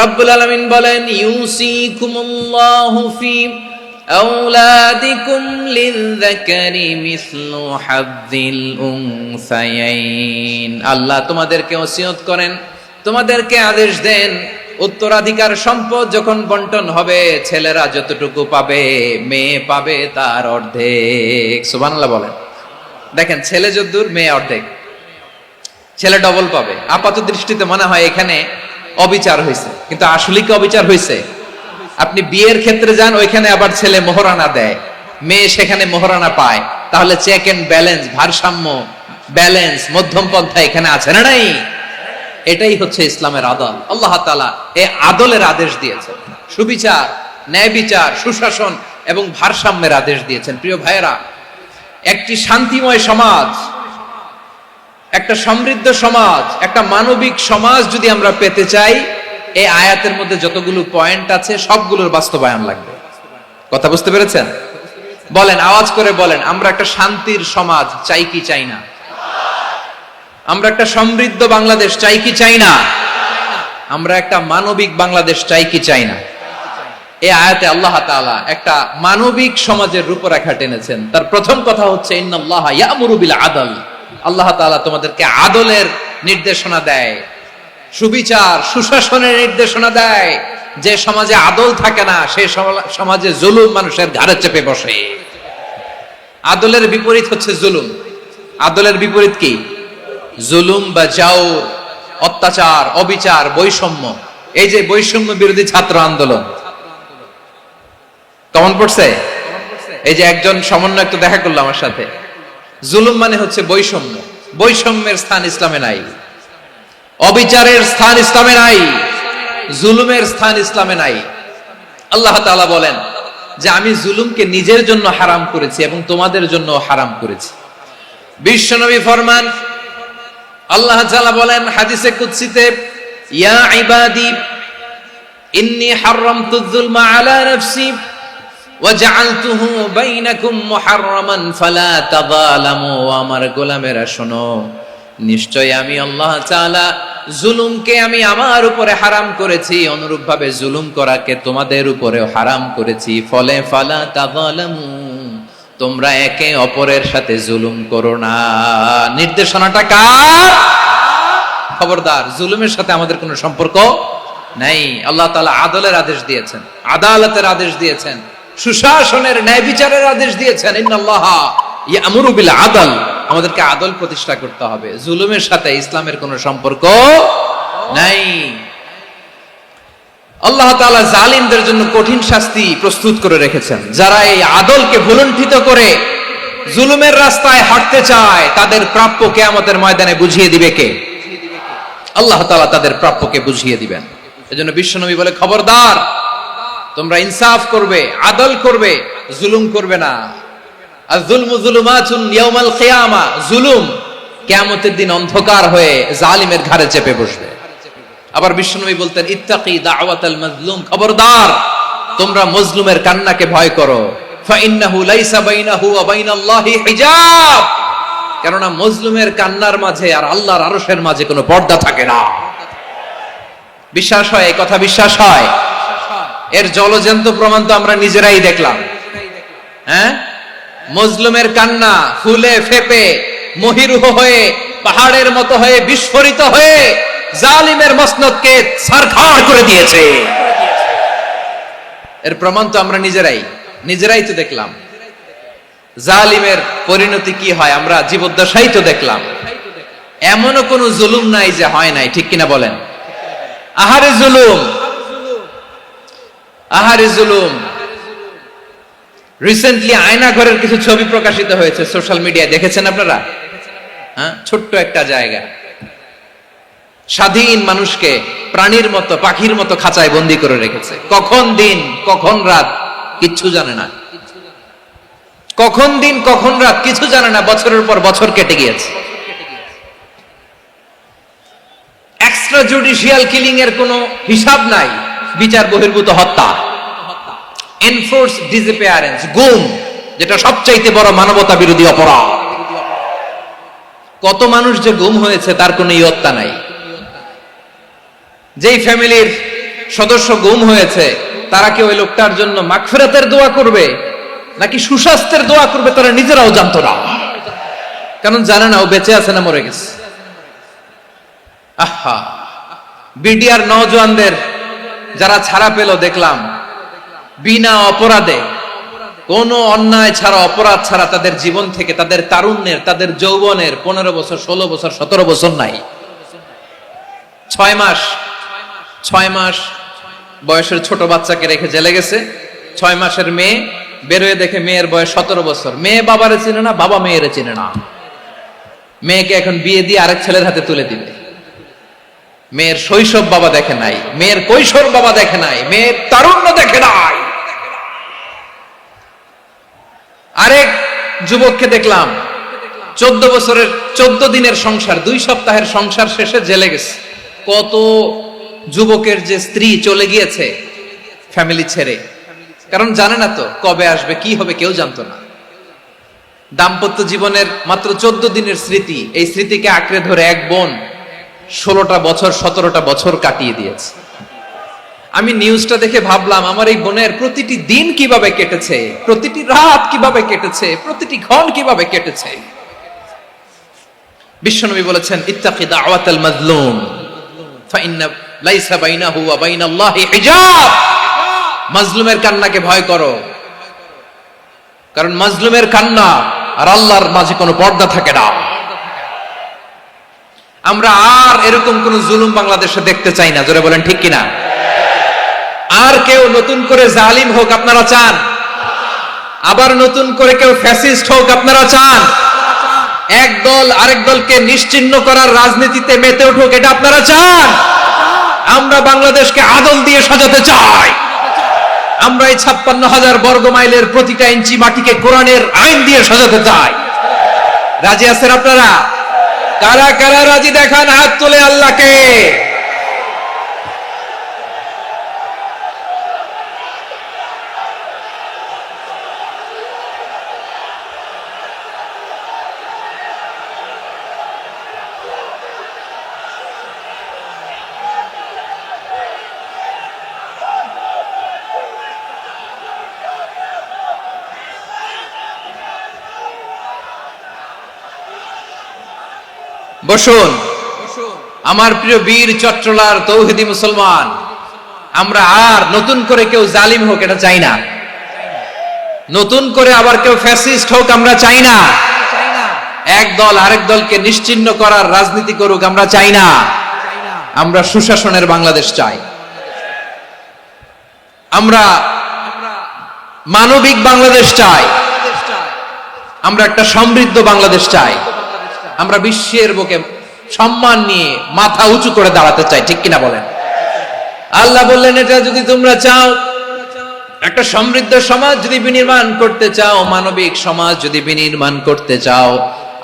A: রব্বুল আলামিন বলেন, ইউসিকুমুল্লাহু ফি আওলাদিকুম লিযযাকারি মিসলু হাযযিল উনসায়াইন। আল্লাহ তোমাদেরকে ওসিয়ত করেন, তোমাদেরকে আদেশ দেন, উত্তরাধিকার সম্পদ যখন বন্টন হবে, ছেলেরা যতটুকু পাবে, মেয়ে পাবে তার অর্ধেক। সুবহানাল্লাহ বলেন। দেখেন, ছেলে যদ্দুর, মেয়ে অর্ধেক, ছেলে ডবল পাবে। আপাত দৃষ্টিতে মনে হয় এখানে অবিচার হয়েছে, কিন্তু আসলে কি অবিচার হয়েছে? আপনি বিয়ের ক্ষেত্রে যান, ওইখানে আবার ছেলে মোহরানা দেয়, মেয়ে সেখানে মোহরানা পায়। তাহলে চেক এন্ড ব্যালেন্স, ভারসাম্য, ব্যালেন্স, মধ্যম পন্থা এখানে আছে না নাই? এটাই হচ্ছে ইসলামের আদল। আল্লাহ তাআলা এই আদলের আদেশ দিয়েছেন, সুবিচার, ন্যায় বিচার, সুশাসন এবং ভারসাম্যের আদেশ দিয়েছেন। প্রিয় ভাইয়েরা, একটি শান্তিময় সমাজ, একটা সমৃদ্ধ সমাজ, একটা মানবিক সমাজ যদি আমরা পেতে চাই, এই আয়াতের মধ্যে যতগুলো পয়েন্ট আছে সবগুলোর বাস্তবায়ন লাগবে। কথা বুঝতে পেরেছেন? বলেন, আওয়াজ করে বলেন, আমরা একটা শান্তির সমাজ চাই কি চাই না? আমরা একটা সমৃদ্ধ বাংলাদেশ চাই কি চাই না? আমরা একটা মানবিক বাংলাদেশ চাই কি চাই না? এই আয়াতে আল্লাহ তাআলা একটা মানবিক সমাজের রূপরেখা টেনেছেন। তার প্রথম কথা হচ্ছে ইন্নাল্লাহা ইয়ামুরু বিল আদল। আল্লাহ তাআলা তোমাদেরকে আদলের নির্দেশনা দেয়, সুবিচার, সুশাসনের নির্দেশনা দেয়। যে সমাজে আদল থাকে না, সেই সমাজে জুলুম মানুষের ঘাড়ে চেপে বসে। আদলের বিপরীত হচ্ছে জুলুম। আদলের বিপরীত কি? জুলুম বা জাওর, অত্যাচার, অবিচার, বৈষম্য। এই যে বৈষম্য বিরোধী ছাত্র আন্দোলন কেমন পড়ছে? এই যে একজন সমন্বয়ক তো দেখা করলো আমার সাথে। জুলুম মানে হচ্ছে বৈষম্য। বৈষম্যের স্থান ইসলামে নাই, অবিচারের স্থান ইসলামে নাই, জুলুমের স্থান ইসলামে নাই। আল্লাহ তাআলা বলেন যে আমি জুলুমকে নিজের জন্য হারাম করেছি এবং তোমাদের জন্য হারাম করেছি। বিশ্বনবী ফরমান, আল্লাহ তাআলা বলেন হাদিসে কুদসিতে, ইয়া ইবাদি ইন্নী হারামতু যুলমা আলা নাফসি ওয়া জাআলতুহু বাইনাকুম মুহাররামান ফালা তাযালামু। আমার গোলামেরা শোনো, নিশ্চয় আমি আল্লাহ তাআলা জুলুমকে আমি আমার উপরে হারাম করেছি, অনুরূপভাবে জুলুম করাকে তোমাদের উপরেও হারাম করেছি। ফলে ফালা তাযালামু, তোমরা একে অপরের সাথে জুলুম করো না। নির্দেশনাটা কার? খবরদার, জুলুমের সাথে আমাদের কোনো সম্পর্ক নাই। আল্লাহ তাআলা আদলের আদেশ দিয়েছেন, আদালতের আদেশ দিয়েছেন, সুশাসনের, ন্যায় বিচারের আদেশ দিয়েছেন। ইন্নাল্লাহা ইয়ামুরু বিল আদল। আমাদেরকে আদল প্রতিষ্ঠা করতে হবে। জুলুমের সাথে ইসলামের কোনো সম্পর্ক নাই। আল্লাহ তাআলা জালিমদের জন্য কঠিন শাস্তি প্রস্তুত করে রেখেছেন। যারা এই আদলকে ভুলুণ্ঠিত করে জুলুমের রাস্তায় হাঁটতে চায়, তাদের প্রাপ্য কিয়ামতের ময়দানে বুঝিয়ে দিবে কে? আল্লাহ তাআলা তাদের প্রাপ্যকে বুঝিয়ে দিবেন। এজন্য বিশ্বনবী বলে, খবরদার, তোমরা ইনসাফ করবে, আদল করবে, জুলুম করবে না। আয-যুলমু যুলুমাতুন ইয়াউমাল কিয়ামা। জুলুম কিয়ামতের দিন অন্ধকার হয়ে জালিমের ঘাড়ে চেপে বসবে। আবার বিশ্বনবী বলতেন, ইত্তাকি দাওয়াতাল মাজলুম। খবরদার, তোমরা মজলুমের কান্নাকে ভয় করো। ফাইন্নাহু লাইসা বাইনাহু ওয়া বাইনাল্লাহি হিজাব। কেননা মজলুমের কান্নার মাঝে আর আল্লাহর আরশের মাঝে কোনো পর্দা থাকে না। বিশ্বাস হয়? এই কথা বিশ্বাস হয়? এর জলজন্ত প্রমাণ তো আমরা নিজেরাই দেখলাম। হ্যাঁ, মজলুমের কান্না ফুলে ফেপে মহিরুহ হয়ে, পাহাড়ের মতো হয়ে, বিস্ফোরিত হয়ে জালিমের মসনদকে ছারখাড় করে দিয়েছে। এর প্রমাণ তো আমরা নিজেরাই তো দেখলাম। জালিমের পরিণতি কি হয় আমরা জীবদ্দশাই তো দেখলাম। এমনও কোন জুলুম নাই যে হয় নাই, ঠিক কিনা বলেন? আহারে জুলুম, আহারে জুলুম। রিসেন্টলি আয়না ঘরের কিছু ছবি প্রকাশিত হয়েছে সোশ্যাল মিডিয়ায়, দেখেছেন আপনারা? হ্যাঁ, ছোট্ট একটা জায়গা, স্বাধীন মানুষকে প্রাণীর মতো, পাখির মতো খাঁচায় বন্দি করে রেখেছে। কখন দিন কখন রাত কিচ্ছু জানে না, কখন দিন কখন রাত কিছু জানে না। বছরের পর বছর কেটে গিয়েছে। এক্সট্রা জুডিশিয়াল কিলিং এর কোনো হিসাব নাই। বিচার বহির্ভূত হত্যা, এনফোর্স ডিসঅ্যাপিয়ারেন্স, গুম, যেটা সবচাইতে বড় মানবতা বিরোধী অপরাধ। কত মানুষ যে গুম হয়েছে তার কোনো ইয়ত্তা নাই। যেই ফ্যামিলির সদস্য গুম হয়েছে, তারা কি ওই লোকটার জন্য মাগফিরাতের দোয়া করবে নাকি সুস্বাস্থ্যের দোয়া করবে তারা নিজেরাও জানতো না। কারণ জানে না ও বেঁচে আছে না মরে গেছে। আহা, বিডিআর নওজওয়ানদের যারা ছাড়া পেল দেখলাম বিনা অপরাধে, কোন অন্যায় ছাড়া, অপরাধ ছাড়া তাদের জীবন থেকে, তাদের তারুণ্যের, তাদের যৌবনের 15 বছর, 16 বছর, 17 বছর নাই। 6 মাস বয়সের ছোট বাচ্চাকে রেখে জেলে গেছে। 6 মাসের মেয়ে বেরোয় দেখে মেয়ের বয়স 17 বছর। মেয়ে বাবারে চিনে না, বাবা মেয়েরে চিনে না। মেয়েকে এখন বিয়ে দিয়ে আরেক ছেলের হাতে তুলে দিবে। মেয়ের শৈশব বাবা দেখে নাই, মেয়ের কৈশোর বাবা দেখে নাই, মেয়ের তারুণ্য দেখে নাই। আরেক যুবককে দেখলাম 14 বছরের 14 দিনের সংসার, 2 সপ্তাহের সংসার শেষে জেলে গেছে। কত যুবকের যে স্ত্রী চলে গিয়েছে ফ্যামিলি ছেড়ে, কারণ জানে না তো কবে আসবে, কি হবে, কেউ জানতো না। দাম্পত্য জীবনের মাত্র 14 দিনের স্মৃতি, এই স্মৃতিকে আঁকড়ে ধরে এক বোন 16টা বছর, 17টা বছর কাটিয়ে দিয়েছে। আমি নিউজটা দেখে ভাবলাম, আমার এই বোনের প্রতিটি দিন কিভাবে কেটেছে, প্রতিটি রাত কিভাবে কেটেছে, প্রতিটি ক্ষণ কিভাবে কেটেছে। বিশ্বনবী বলেছেন, ইত্তাকি দাওয়াতাল মাজলুম ফাইন্না লাইসা বাইনাহু ওয়া বাইনাল্লাহি হিজাব। মাজলুমের কান্নাকে ভয় করো, কারণ মাজলুমের কান্না আর আল্লাহর মাঝে কোনো পর্দা থাকে না। আমরা আর এরকম কোন জুলুম বাংলাদেশে দেখতে চাই না। জোরে বলেন ঠিক কিনা? আর কেউ নতুন করে জালিম হোক আপনারা চান? আবার নতুন করে কেউ ফ্যাসিস্ট হোক আপনারা চান? এক দল আরেক দলকে নিশ্চিহ্ন করার রাজনীতিতে মেতে উঠুক, এটা আপনারা চান? আমরা বাংলাদেশকে আদল দিয়ে সাজাতে চাই। আমরা এই 56,000 বর্গ মাইলের প্রতিটা ইঞ্চি মাটিকে কোরআনের আইন দিয়ে সাজাতে চাই। রাজি আছেন আপনারা? কারা কারা রাজি দেখান হাত তুলে আল্লাহকে। বসুন আমার প্রিয় বীর চট্টলার তৌহিদি মুসলমান, আমরা আর নতুন করে কেউ জালিম হোক এটা চাই না। নতুন করে আবার কেউ ফ্যাসিস্ট হোক আমরা চাই না। এক দল আরেক দলকে নিশ্চিহ্ন করার রাজনীতি করুক আমরা চাই না। আমরা সুশাসনের বাংলাদেশ চাই। আমরা মানবিক বাংলাদেশ চাই। আমরা একটা সমৃদ্ধ বাংলাদেশ চাই। আমরা বিশ্বের বুকে সম্মান নিয়ে মাথা উঁচু করে দাঁড়াতে চাই, ঠিক কিনা বলেন? আল্লাহ বললেন, এটা যদি তোমরা চাও, একটা সমৃদ্ধ সমাজ যদি বিনির্মাণ করতে চাও, মানবিক সমাজ যদি বিনির্মাণ করতে চাও,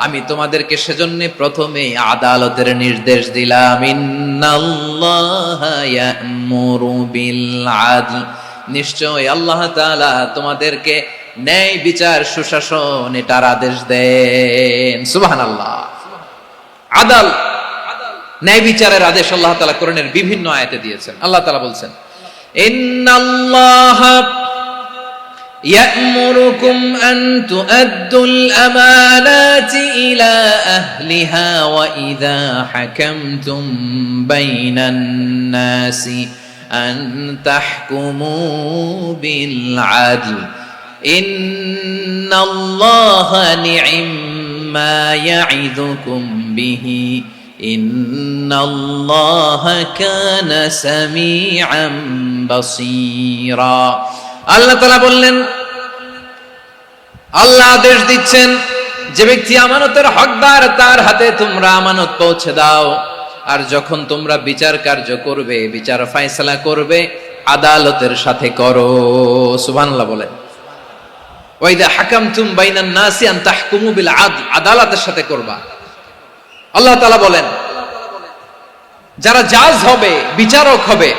A: আমি তোমাদেরকে সেজন্য প্রথমে আদালতের নির্দেশ দিলাম। ইন্নাল্লাহা ইয়া'মুরু বিল আদল, নিশ্চয় আল্লাহ তাআলা তোমাদেরকে ন্যায় বিচার, সুশাসন এটার আদেশ দেন। সুবহানাল্লাহ। আদাল, ন্যায় বিচারের আদেশ আল্লাহ তাআলা কোরআনের বিভিন্ন আয়াতে দিয়েছেন। আল্লাহ তাআলা বলছেন, ইন্নাল্লাহা ইয়া'মুরুকুম আন তুআদ্দুল আমানাতি ইলা আহলিহা ওয়া ইযা হাকামতুম বাইনান নাসি আন তাহকুমু বিল আদল ইন্নাল্লাহা নি'ম্মা ইয়া'iদুকুম বিহি ইন্নাল্লাহা কানা সামিআন বাসীরা। আল্লাহ তাআলা বললেন, আল্লাহ আদেশ দিচ্ছেন, যে ব্যক্তি আমানতের হকদার তার হাতে তোমরা আমানত পৌঁছে দাও। আর যখন তোমরা বিচার কার্য করবে, বিচার ফয়সালা করবে, আদালতের সাথে করো। সুবহানাল্লাহ বলেন। ওয়া ইযা হাকামতুম বাইনান নাসি আন তাহকুমু বিল আদল, আদালতের সাথে করবা। আল্লাহ তাআলা বলেন, যারা জাজ হবে, বিচারক হবে,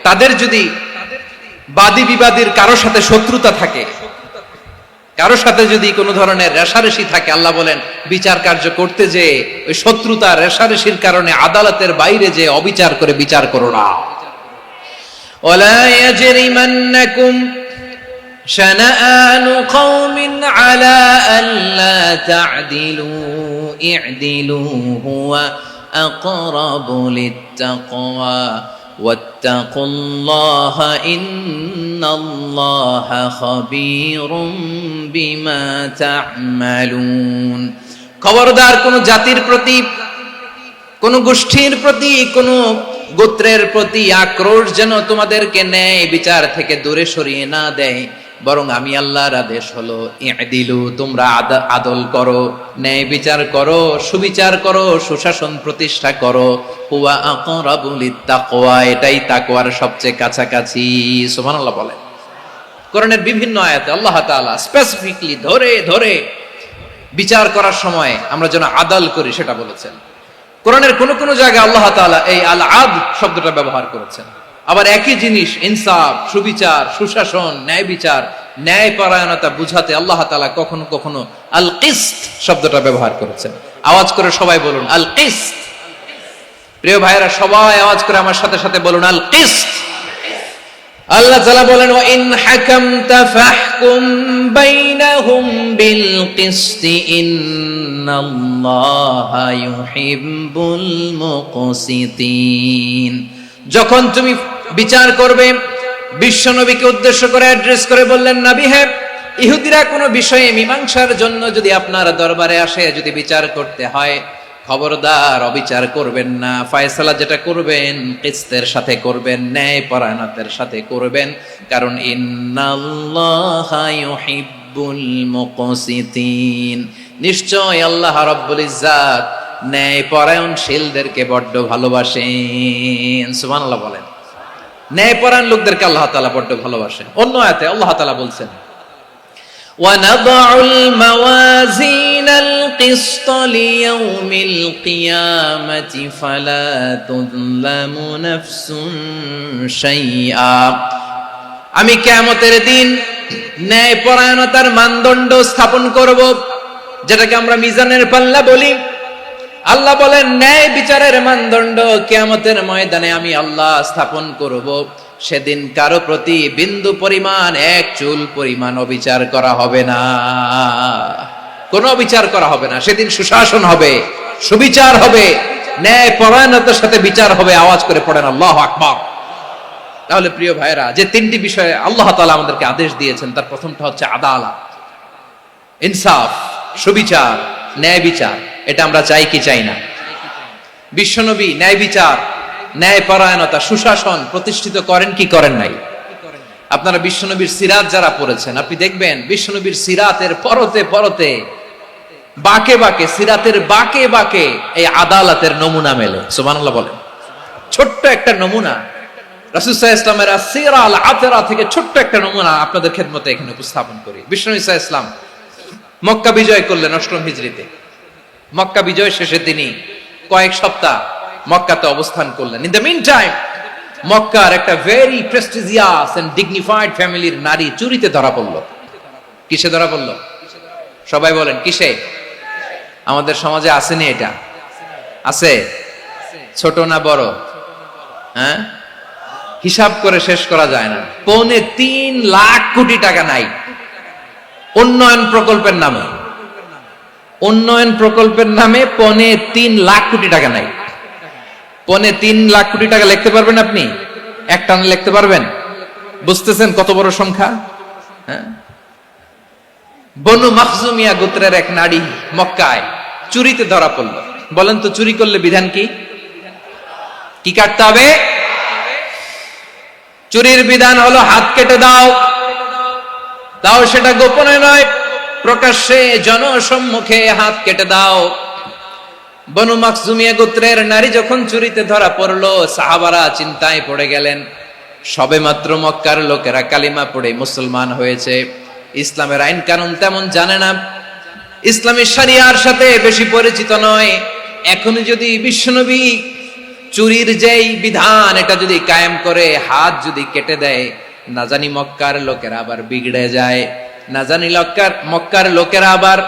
A: তাদের যদি বাদী বিবাদীর কারো সাথে শত্রুতা থাকে, কারো সাথে যদি কোনো ধরনের রেষারেষি থাকে, আল্লাহ বলেন বিচার কার্য করতে যে ওই শত্রুতা রেষারেষির কারণে আদালতের বাইরে যে অবিচার করে বিচার করো না। ওয়ালা ইয়াজরিমান্নাকুম শানাআনু কওমিন আলা আল্লা তা'দিলু ই'দিলু হুয়া আকরাবু লিত্তাকওয়া
B: ওয়াত্তাকুল্লাহা ইন্নাল্লাহা খাবীরুম বিমা তা'মালুন।
A: খবরদার কোন জাতির প্রতি, কোন গোষ্ঠীর প্রতি, কোন গোত্রের প্রতি আক্রোশ যেন তোমাদেরকে ন্যায় বিচার থেকে দূরে সরিয়ে না দেয়, বরং আমি আল্লাহর আদেশ হলো ইদিলু, তোমরা আদল করো, ন্যায় বিচার করো, সুবিচার করো, সুশাসন প্রতিষ্ঠা করো। হুয়া আকরাবু লিত্তাকওয়া, এটাই তাকওয়ার সবচেয়ে কাছাকাছি। সুবহানাল্লাহ বলেন। কোরআনের বিভিন্ন আয়াতে আল্লাহ তাআলা স্পেসিফিকলি ধরে ধরে বিচার করার সময় আমরা যেন আদল করি সেটা বলেছেন। কোরআনের কোন কোন জায়গায় আল্লাহ তাআলা এই আল আদল শব্দটা ব্যবহার করেছেন। আবার একই জিনিস ইনসাফ, সুবিচার, সুশাসন, ন্যায় বিচার, ন্যায় পরায়ণতা বুঝাতে আল্লাহ তাআলা কখনো কখনো আল কিসত শব্দটা ব্যবহার করেছেন। আওয়াজ করে সবাই বলুন আল কিসত। প্রিয় ভাইরা, সবাই আওয়াজ করে আমার সাথে সাথে বলুন আল কিসত। আল্লাহ তাআলা বলেন ওয়া ইন হাকামতা ফাহকুম বাইনাহুম বিল কিসতি ইন্নাল্লাহা ইউহিব্বুল মুকসিতিন। যখন তুমি বিচার করবে, বিশ্বনবীকে উদ্দেশ্য করে অ্যাড্রেস করে বললেন, নবী হে, ইহুদিরা কোনো বিষয়ে মীমাংসার জন্য যদি আপনার দরবারে আসে, যদি বিচার করতে হয়, খবরদার অবিচার করবেন না। ফয়সালা যেটা করবেন কিসতের সাথে করবেন, ন্যায় পরায়ণতার সাথে করবেন, কারণ ইন্নাল্লাহা ইউহিব্বুল মুকসিতিন, নিশ্চয় আল্লাহ রাব্বুল ইজ্জাত ন্যায় পরায়ণশীলদেরকে বড্ড ভালোবাসেন। সুবহানাল্লাহ বলেন। ন্যায় পরায়ণ লোকদেরকে আল্লাহ তাআলা বড্ড ভালোবাসেন। অন্য আয়াতে আল্লাহ তাআলা বলছেন وَنَضَعُ الْمَوَازِينَ الْقِسْطَ لِيَوْمِ الْقِيَامَةِ فَلَا تُظْلَمُ نَفْسٌ شَيْئًا। আমি কিয়ামতের দিন ন্যায় পরায়ণতার মানদণ্ড স্থাপন করব, যেটাকে আমরা মিজানের পাল্লা বলি। আল্লাহ বলেন ন্যায় বিচারের মানদণ্ড কিয়ামতের ময়দানে আমি আল্লাহ স্থাপন করব। সেদিন কারো প্রতি বিন্দু পরিমাণ, এক চুল পরিমাণ অবিচার করা হবে না, কোনো অবিচার করা হবে না। সেদিন সুশাসন হবে, সুবিচার হবে, ন্যায় পরায়ণতার সাথে বিচার হবে। আওয়াজ করে পড়েন আল্লাহু আকবার। তাহলে প্রিয় ভাইরা, যে তিনটি বিষয়ে আল্লাহ তাআলা আমাদেরকে আদেশ দিয়েছেন, তার প্রথমটা হচ্ছে আদালত, ইনসাফ, সুবিচার, ন্যায় বিচার। এটা আমরা চাই কি চাই না? বিশ্বনবী ন্যায় বিচার, ন্যায় পরায়ণতা, সুশাসন প্রতিষ্ঠিত করেন কি করেন নাই? আপনারা বিশ্বনবীর সিরাত যারা পড়েছেন, আপনি দেখবেন বিশ্বনবীর সিরাতের পরতে পরতে, বাঁকে বাঁকে, সিরাতের বাঁকে বাঁকে এই আদালতের নমুনা মেলে। সুবহানাল্লাহ বলেন। ছোট্ট একটা নমুনা রাসূল সাল্লাল্লাহু আলাইহি ওয়াসাল্লামের আসিরা আল আতরা থেকে ছোট্ট একটা নমুনা আপনাদের খেদমতে এখানে উপস্থাপন করি। বিশ্বনবী সাল্লাল্লাহু আলাইহি ওয়াসাল্লাম মক্কা বিজয় করলেন ৮ম হিজরিতে। মক্কা বিজয় শেষে তিনি কয়েক সপ্তাহ মক্কাতে অবস্থান করলেন। ইন দ্য মিন টাইম মক্কার একটা ভেরি প্রেস্টিজিয়াস এন্ড ডিগনিফাইড ফ্যামিলির নারী চুরিতে ধরা পড়ল। কিসে ধরা পড়ল? সবাই বলেন কিসে? আমাদের সমাজে আসেনি এটা? আছে? ছোট না বড়? হ্যাঁ, হিসাব করে শেষ করা যায় না। ৩.৫ লাখ কোটি টাকা নাই উন্নয়ন প্রকল্পের নামে। উন্নয়ন প্রকল্পের নামে ৩.৫ লাখ কোটি টাকা নাই। ৩.৫ লাখ কোটি টাকা লিখতে পারবেন আপনি? একটা লিখতে পারবেন? বুঝতেছেন কত বড় সংখ্যা? হ্যাঁ, বনু মাখজুমিয়া গোত্রের এক নারী মক্কায় চুরিতে ধরা পড়ল। বলেন তো চুরি করলে বিধান কি? কি কাটতে হবে? চুরির বিধান হলো হাত কেটে দাও। তাও সেটা গোপনে নয়, প্রকাশ্যে জনসম্মুখে হাত কেটে দাও। বনু মাখজুমিয়া গোত্রের নারী যখন চুরিতে ধরা পড়লো, সাহাবারা চিন্তায় পড়ে গেলেন। সবেমাত্র মক্কার লোকেরা কালিমা পড়ে মুসলমান হয়েছে, ইসলামের আইন কানুন তেমন জানে না, ইসলামী শরিয়ার সাথে বেশি পরিচিত নয়। এখনই যদি বিশ্বনবী চুরির যেই বিধান এটা যদি কায়েম করে হাত যদি কেটে দেয়, না জানি মক্কার লোকেরা আবার বিগড়ে যায়, না জানি মক্কার লোকেরা আবার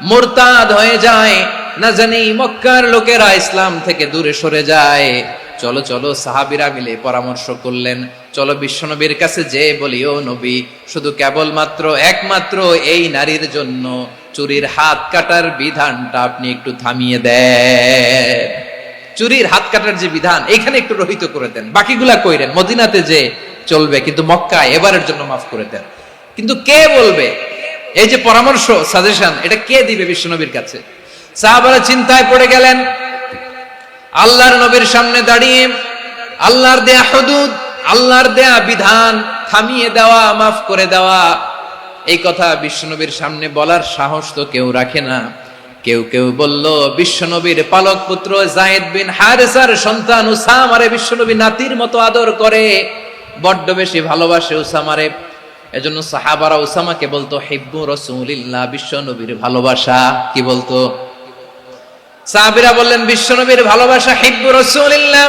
A: মুরতাদ হয়ে যায়, না জানি মক্কার লোকেরা ইসলাম থেকে দূরে সরে যায়। চলো চলো, সাহাবীরা মিলে পরামর্শ করলেন, চলো বিশ্বনবীর কাছে যে বলি, ও নবী, শুধু কেবলমাত্র একমাত্র এই নারীর জন্য চুরির হাত কাটার বিধানটা আপনি একটু থামিয়ে দেন। চুরির হাত কাটার যে বিধান এখানে একটু রহিত করে দেন, বাকিগুলা কইরেন, মদিনাতে যে চলবে, কিন্তু মক্কায় এবারের জন্য মাফ করে দেন। কিন্তু কে বলবে? এই যে পরামর্শ, সাজেশন, এটা কে দিবে বিশ্বনবীর কাছে? সাহাবারা চিন্তায় পড়ে গেলেন। আল্লাহর নবীর সামনে দাঁড়িয়ে আল্লাহর দেয়া হুদুদ, আল্লাহর দেয়া বিধান থামিয়ে দেওয়া, মাফ করে দেওয়া, এই কথা বিশ্বনবীর সামনে বলার সাহস তো কেউ রাখে না। কেউ কেউ বলল, বিশ্বনবীর পালক পুত্র যায়েদ বিন হারেসার সন্তান উসামারে বিশ্বনবী নাতির মতো আদর করে, বড্ড বেশি ভালোবাসে উসামারে। এজন্য সাহাবারা উসামাকে বলতো হিব্বু রাসূলিল্লাহ, বিশ্বনবীর ভালোবাসা। কি বলতো? সাহাবীরা বললেন, বিশ্বনবীর ভালোবাসা হিব্বু রাসূলিল্লাহ,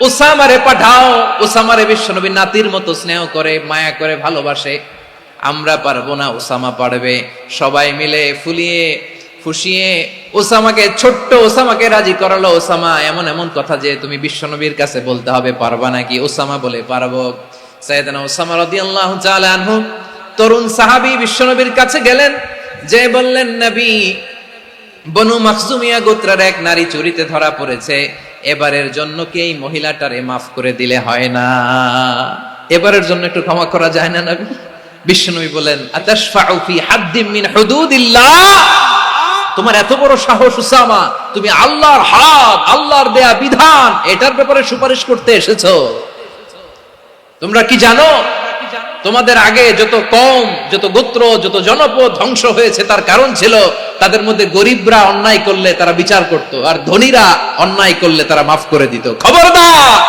A: উসামারে পাঠাও। উসামারে বিশ্বনবী নাতির মতো স্নেহ করে, মায়া করে, ভালোবাসে। আমরা পারবো না, উসামা পারবে। সবাই মিলে ফুলিয়ে ফুসিয়ে ওসামাকে, ছোট্ট ওসামাকে রাজি করালো। ওসামা, এমন এমন কথা যে তুমি বিশ্বনবীর কাছে বলতে হবে, পারবা নাকি? ওসামা বলে, পারবো। সাইয়েদনা ওসামা রাদিয়াল্লাহু তাআলা আনহু তরুণ সাহাবী বিশ্বনবীর কাছে গেলেন, যে বললেন, নবী, বনু মাখজুমিয়া গোত্রের এক নারী চুরিতে ধরা পড়েছে, এবারের জন্য কি এই মহিলাটারে মাফ করে দিলে হয় না? এবারের জন্য একটু ক্ষমা করা যায় না নবী? বিশ্বনবী বলেন, আতাশফাউ ফি হাদ্দিম মিন হুদুদিল্লাহ, তোমার এত বড় সাহস উসামা, তুমি আল্লাহর হাদ, আল্লাহর দেয়া বিধান, এটার ব্যাপারে সুপারিশ করতে এসেছো? তোমরা কি জানো, তোমাদের আগে যত কওম, যত গোত্র, যত জনপদ ধ্বংস হয়েছে, তার কারণ ছিল তাদের মধ্যে গরিবরা অন্যায় করলে তারা বিচার করত, আর ধনীরা অন্যায় করলে তারা মাফ করে দিত। খবরদার!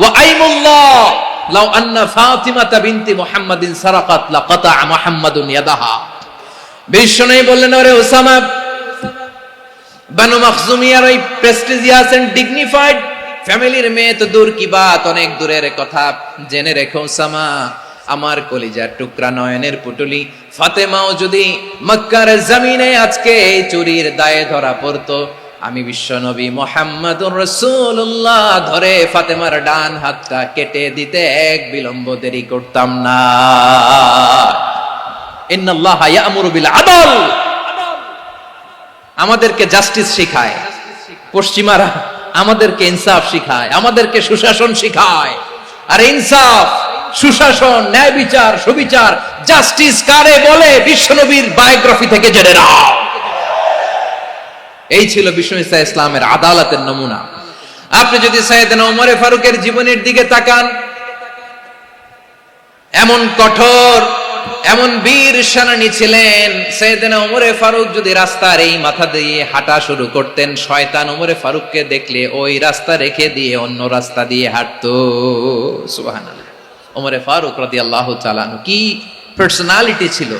A: ওয়া আইমুল্লাহ লাউ আন্না ফাতিমাতা বিনতি মুহাম্মাদিন সারাকাত লাকাতা মুহাম্মাদুন ইয়াদাহা। বিশ্বনবী বললেন, ওরে ওসামা, বানু মাখজুমিয়ার ওই প্রেস্টিজিয়াস এন্ড ডিগনিফাইড ফ্যামিলির মেয়ে তো দূর কি বাত, অনেক দূরের কথা। জেনে রেখো ওসামা, আমার কলিজার টুকরা, নয়নের পুটুলি ফাতেমাও যদি মক্কার জমিনে আজকে এই চুরির দায়ে ধরা পড়তো, আমি বিশ্বনবী মুহাম্মাদুর রাসূলুল্লাহ ধরে ফাতেমার ডান হাতটা কেটে দিতে এক বিলম্ব দেরি করতাম না। ইন্নাল্লাহা ইয়া'মুরু বিল আদল, আমাদেরকে জাস্টিস শিখায়। পশ্চিমারা আমাদেরকে ইনসাফ শিখায়, আমাদেরকে সুশাসন শিখায়। আর ইনসাফ, সুশাসন, ন্যায় বিচার, সুবিচার, জাস্টিস কারে বলে বিশ্বনবীর বায়োগ্রাফি থেকে জেনে নাও। এই ছিল বিশ্বনবী সাল্লাল্লাহু আলাইহি ইসলামের আদালতের নমুনা। আপনি যদি সাইয়েদনা ওমর ফারুকের জীবনের দিকে তাকান, এমন কঠোর, এমন বীর সেনানী ছিলেন। সাইয়েদনা ওমর ফারুক যদি রাস্তার এই মাথা দিয়ে হাঁটা শুরু করতেন, শয়তান ওমর ফারুককে দেখলে ওই রাস্তা রেখে দিয়ে অন্য রাস্তা দিয়ে হাঁটতো। সুবহানাল্লাহ। ওমর ফারুক রাদিয়াল্লাহু তাআলা আনহু কি পার্সোনালিটি ছিল,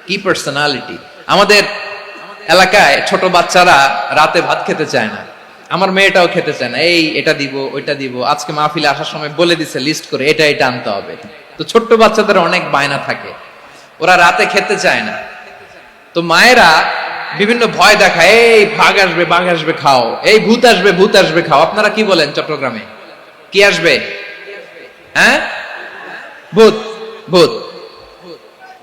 A: কি পার্সোনালিটি! আমাদের এলাকায় ছোট বাচ্চারা রাতে ভাত খেতে চায় না, আমার মেয়েটাও খেতে চায় না। এই এটা দিব, ওইটা দিব, আজকে মাহফিলে আসার সময় বলে দিছে লিস্ট করে, এটা এটা আনতে হবে। তো ছোট্ট বাচ্চাদের অনেক বায়না থাকে, ওরা রাতে খেতে চায় না। তো মায়েরা বিভিন্ন ভয় দেখায়, এই বাঘ আসবে, বাঘ আসবে খাও, এই ভূত আসবে, ভূত আসবে খাও। আপনারা কি বলেন চট্টগ্রামে? কি আসবে? হ্যাঁ, ভূত, ভূত,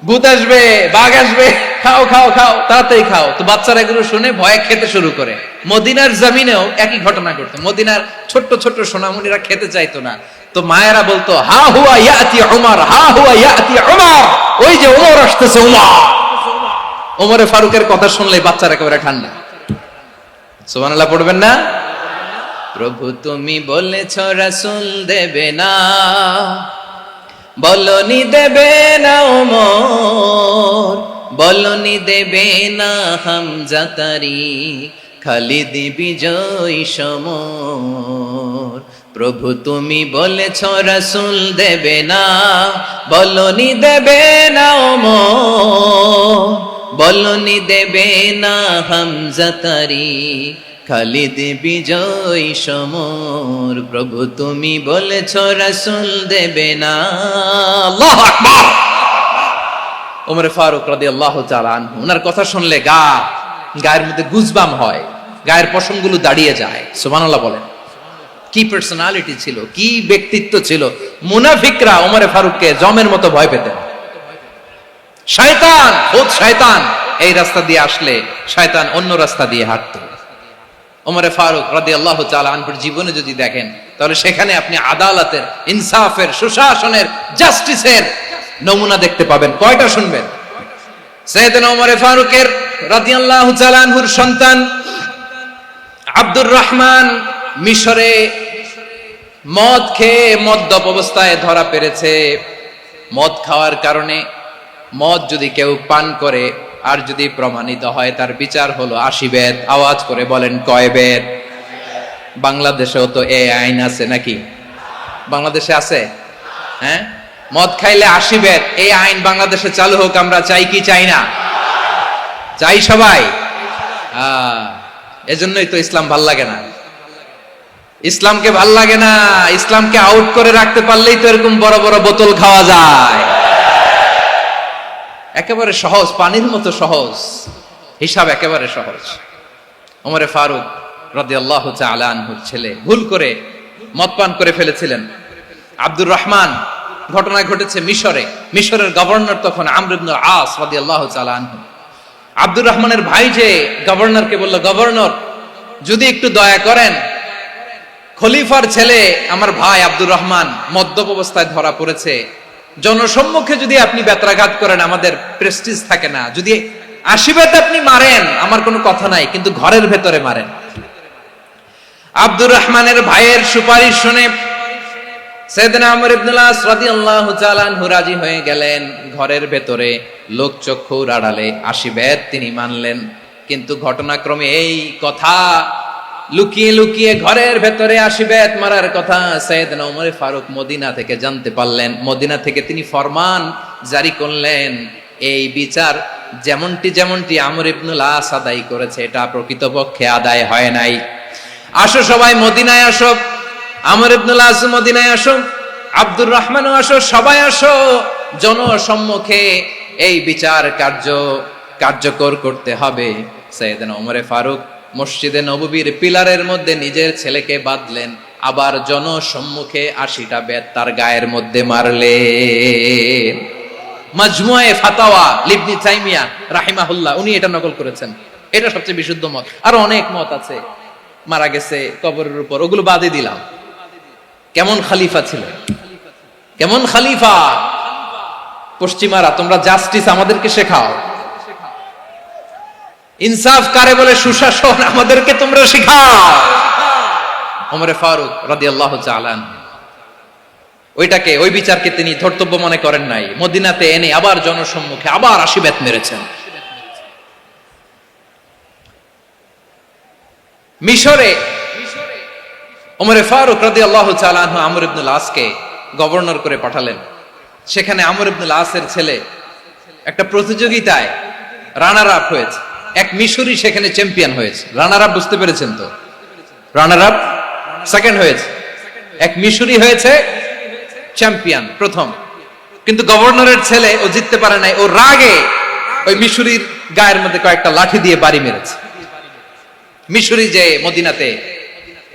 A: ভূত আসবে, বাঘ আসবে, খাও খাও খাও, তাড়াতাড়ি খাও। তো বাচ্চারা এগুলো শুনে ভয়ে খেতে শুরু করে। মদিনার জমিনেও একই ঘটনা ঘটতো। মদিনার ছোট্ট ছোট্ট সোনামণিরা খেতে চাইতো না। তো মায়েরা বলতো, হা হুয়া ইয়াতি উমর, হা হুয়া ইয়াতি উমর, ওই যে ওমর আসতেছে, উমর। ওমরে ফারুকের কথা শুনলে বাচ্চারা একেবারে ঠান্ডা। সুবহানাল্লাহ পড়বেন না? প্রভু তুমি বলেছ রাসূল দেবে না, বলনি দেবে না ওমর, বলনি দেবে না হামজা তারিক, খালিদ বিজয় সমর। প্রভু তুমি বলেছ রাসূল দেবে না, বলনি দেবে না ওমর, বলনি দেবে না হামজা তারিক, খালিদ বিজয় সমর। প্রভু তুমি বলেছ রাসূল দেবে না। আল্লাহু আকবার। ওমর ফারুক রাদিয়াল্লাহু তাআলা আনহু, ওনার কথা শুনলে গায়ের মধ্যে গুজবাম হয়, গায়ের পশমগুলো দাঁড়িয়ে যায়। সুবহানাল্লাহ বলেন। কি পার্সোনালিটি ছিল, কি ব্যক্তিত্ব ছিল! মুনাফিকরা ওমর ফারুককে জমের মতো ভয় পেতেন। শয়তান, ভূত শয়তান এই রাস্তা দিয়ে আসলে শয়তান অন্য রাস্তা দিয়ে হাঁটতো। ওমরে ফারুক রাদিয়াল্লাহু তাআলা আনহুর জীবনে যদি দেখেন, তাহলে সেখানে আপনি আদালতের, ইনসাফের, সুশাসনের, জাস্টিসের নমুনা দেখতে পাবেন। কয়টা শুনবেন? সাইয়েদনা ওমরে ফারুকের রাদিয়াল্লাহু তাআলা আনহুর সন্তান আব্দুর রহমান মিশরে মদ খেয়ে মদ্যপ অবস্থায় ধরা পড়েছে। মদ খাওয়ার কারণে, মদ যদি কেউ পান করে আর যদি প্রমাণিত হয়, তার বিচার হলো 80 বেত। আওয়াজ করে বলেন কয় বেত? বাংলাদেশেও তো এই আইন আছে নাকি? বাংলাদেশে আছে? হ্যাঁ, মদ খাইলে 80 বেত, এই আইন বাংলাদেশে চালু হোক। আমরা চাই কি চাই না? চাই সবাই। এজন্যই তো ইসলাম ভাল লাগে না। ইসলামকে ভাল লাগে না। ইসলামকে আউট করে রাখতে পারলেই তো এরকম বড় বড় বোতল খাওয়া যায়। একেবারে সহজ, পানির মতো সহজ হিসাব, একেবারে সহজ। ওমরে ফারুক রাদিয়াল্লাহু তাআলা আনহুর ছেলে ভুল করে মদ পান করে ফেলেছিলেন। আব্দুর রহমান, ঘটনা ঘটেছে মিশরে। মিশরের গভর্নর তখন আমর ইবনে আস রাদিয়াল্লাহু তাআলা আনহু। আব্দুর রহমানের ভাই যে গভর্নরকে বলল, গভর্নর যদি একটু দয়া করেন, খলিফার ছেলে আমার ভাই আব্দুর রহমান মদ্যপ অবস্থায় ধরা পড়েছে, জনসম্মুখে যদি আপনি বেত্রাঘাত করেন আমাদের প্রেস্টিজ থাকে না, যদি 80 বেত আপনি মারেন আমার কোনো কথা নাই, কিন্তু ঘরের ভেতরে মারেন। আব্দুর রহমানের ভাইয়ের সুপারিশ শুনে সাইয়েদনা আমর ইবনে আস রাদিয়াল্লাহু তাআলা আনহু রাজি হয়ে গেলেন। ঘরের ভেতরে লোকচক্ষুর আড়ালে 80 বেত তিনি মানলেন। কিন্তু ঘটনাক্রমে এই কথা লুকিয়ে লুকিয়ে ঘরের ভেতরে 80 বেত মারার কথা সাইয়েদনা ওমর ফারুক মদিনা থেকে জানতে পারলেন। মদিনা থেকে তিনি ফরমান জারি করলেন, এই বিচার যেমনটি আমর ইবনে আস আদায় করেছে, এটা প্রকৃতপক্ষে আদায় হয় নাই। আসো সবাই মদিনায় আসো, আমর ইবনে আস মদিনায় আসো, আব্দুর রহমানও আসো, সবাই আসো, জনসম্মুখে এই বিচার কার্যকর করতে হবে। সাইয়েদনা ওমর ফারুক মসজিদে নববীর পিলারের মধ্যে নিজের ছেলেকে বাঁধলেন, আবার জনসম্মুখে 80টা বেত তার গায়ের মধ্যে মারলেন। মাজমুয়ে ফাতাওয়া ইবনে তাইমিয়া রাহিমাহুল্লাহ উনি এটা নকল করেছেন। এটা সবচেয়ে বিশুদ্ধ মত। আরো অনেক মত আছে, মারা গেছে কবরের উপর, ওগুলো বাদই দিলাম। কেমন খলিফা ছিলেন, কেমন খলিফা! পশ্চিমারা তোমরা জাস্টিস আমাদেরকে শেখাও, ইনসাফ কারে বলে, সুশাসন আমাদেরকে তোমরা শেখাও। ওমরে ফারুক রাদিয়াল্লাহু তাআলা ওই বিচারকে তিনি ধর্তব্য মনে করেন নাই। মদিনাতে এনে আবার জনসম্মুখে আবার 80 বেত মেরেছেন। মিশরে ওমরে ফারুক রাদিয়াল্লাহু তাআলা আনহু আমর ইবনে আসকে গভর্নর করে পাঠালেন। সেখানে আমর ইবনে আসের ছেলে একটা প্রতিযোগিতায় রানার আপ হয়েছে। এক মিশরি সেখানে চ্যাম্পিয়ন হয়েছে। রানার আপ বুঝতে পেরেছেন তো? রানার আপ সেকেন্ড হয়েছে, এক মিশরি হয়েছে চ্যাম্পিয়ন প্রথম। কিন্তু গভর্নরের ছেলে ও জিততে পারে নাই। ও রাগে ওই মিশরির গায়ের মধ্যে কয়েকটা লাঠি দিয়ে বাড়ি মেরেছে। মিশরি যে মদিনাতে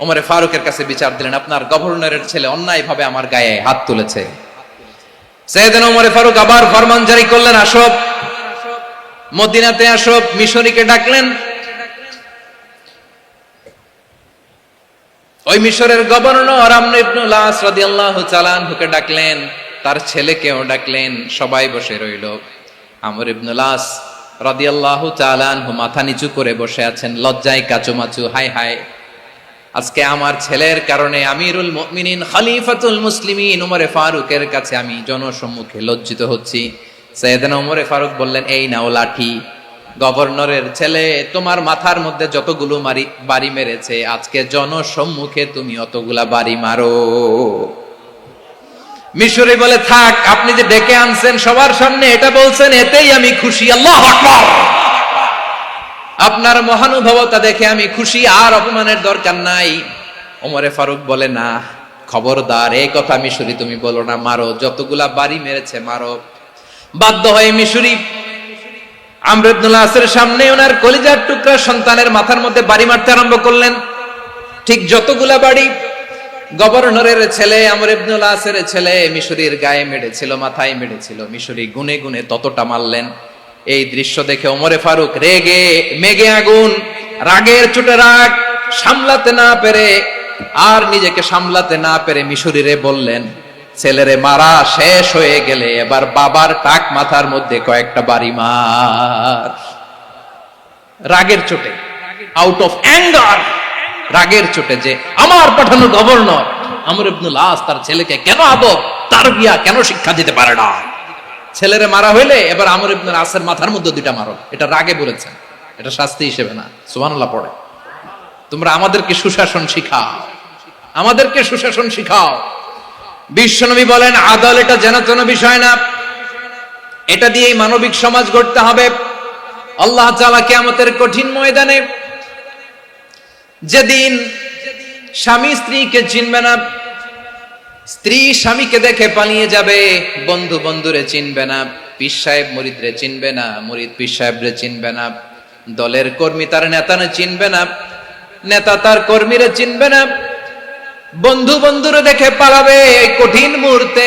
A: ওমরে ফারুকের কাছে বিচার দিলেন, আপনার গভর্নরের ছেলে অন্যায় ভাবে আমার গায়ে হাত তুলেছে। সাইয়েদনা ওমরে ফারুক আবার ফরমান জারি করলেন, আসো মদিনাতে আসো। মিশরীকে ডাকলেন। ওই মিশরের গভর্নর আমর ইবনে আস রাদিয়াল্লাহু তাআলা আনহুকে ডাকলেন, তার ছেলেকেও ডাকলেন। সবাই বসে রইল। আমর ইবনে আস রাদিয়াল্লাহু তাআলা আনহু মাথা নিচু করে বসে আছেন, লজ্জায় কাচুমাচু। হায় হায়, আজকে আমার ছেলের কারণে আমিরুল মুমিনিন খলিফাতুল মুসলিমিন ওমরে ফারুকের কাছে আমি জনসম্মুখে লজ্জিত হচ্ছি। সাইয়েদনা ওমরে ফারুক বললেন, এই নাও লাঠি, গভর্নরের ছেলে তোমার মাথার মধ্যে যতগুলো বাড়ি মেরেছে, আজকে জনসম্মুখে তুমি অতগুলা বাড়ি মারো। মিশরি বলে, থাক, আপনি যে ডেকে আনছেন সবার সামনে এটা বলছেন, এতেই আমি খুশি। আল্লাহু আকবার! আপনার মহানুভবতা দেখে আমি খুশি, আর অপমানের দরকার নাই। ওমরে ফারুক বলে, না, খবরদার, এই কথা মিশরি তুমি বলো না, মারো, যতগুলা বাড়ি মেরেছে মারো। বাধ্য হয়ে মিশরি আমর ইবনে আসের সামনে ওনার কলিজার টুকরা সন্তানের মাথার মধ্যে বাড়ি মারতে আরম্ভ করলেন। ঠিক যতগুলা বাড়ি গভর্নরের ছেলে আমর ইবনে আসের ছেলে মিশরির গায়ে মেরেছিল, মাথায় মেরেছিল, মিশরি গুনে গুনে ততটা মারলেন। এই দৃশ্য দেখে ওমরে ফারুক রেগে মেগে আগুন, রাগের চোটে রাগ, সামলাতে না পেরে আর নিজেকে সামলাতে না পেরে মিশরীরে বললেন, ছেলেরে মারা শেষ হয়ে গেলে এবার বাবার টাক মাথার মধ্যে কয়েকটা বাড়ি মার। রাগের চোটে, আউট অফ অ্যাঙ্গার, রাগের চোটে, যে আমার পাঠানো গভর্নর আমর ইবনুল আস তার ছেলেকে কেন তারবিয়া কেন শিক্ষা দিতে পারে না। ছেলেরে মারা হইলে এবার আমর ইবনুল আসের মাথার মধ্যে দুইটা মারো। এটা রাগে বলেছেন, এটা শাস্তি হিসেবে না। সুবহানাল্লাহ পড়ে। তোমরা আমাদেরকে সুশাসন শিখাও, আমাদেরকে সুশাসন শিখাও। বিশ্বনবী বলেন, আদল এটা যেন বিষয় না, এটা দিয়েই মানবিক সমাজ গড়তে হবে। আল্লাহ তাআলা কিয়ামতের কঠিন ময়দানে, যেদিন স্বামী স্ত্রীকে চিনবে না, স্ত্রী স্বামীকে দেখে পালিয়ে যাবে, বন্ধু বন্ধুরে চিনবে না, পীর সাহেব মুরিদরে চিনবে না, মুরিদ পীর সাহেবরে চিনবে না, দলের কর্মী তার নেতারে চিনবে না, নেতা তার কর্মীরে চিনবে না, বন্ধু বন্ধুরে দেখে পালাবে। এই কঠিন মুহূর্তে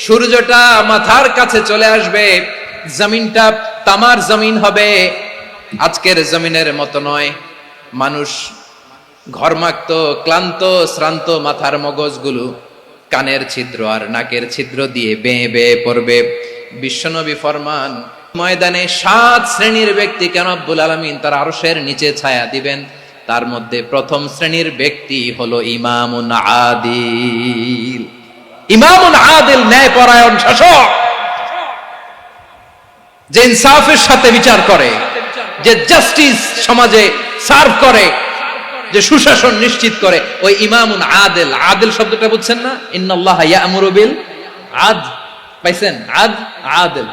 A: সূর্যটা মাথার কাছে চলে আসবে, জমিনটা তামার জমিন হবে, আজকের জমিনের মতো নয়। মানুষ ঘর্মাক্ত, ক্লান্ত, শ্রান্ত মাথার মগজগুলো কানের ছিদ্র আর নাকের ছিদ্র দিয়ে বেয়ে বেয়ে পড়বে। বিশ্বনবী ফরমান, ময়দানে 7 শ্রেণীর ব্যক্তিকে রব্বুল আলামিন তার আরশের নিচে ছায়া দিবেন। তার মধ্যে প্রথম শ্রেণীর ব্যক্তি হলো ইমামুন আদিল। ইমামুন আদিল, ন্যায়পরায়ণ শাসক, যে ইনসাফের সাথে বিচার করে, যে জাস্টিস সমাজে সার্ভ করে, যে সুশাসন নিশ্চিত করে, ওই ইমামুন আদিল। আদিল শব্দটা বুঝছেন না? ইন্নাল্লাহা ইয়া'মুরু বিল আদল, পাইছেন? আদিল।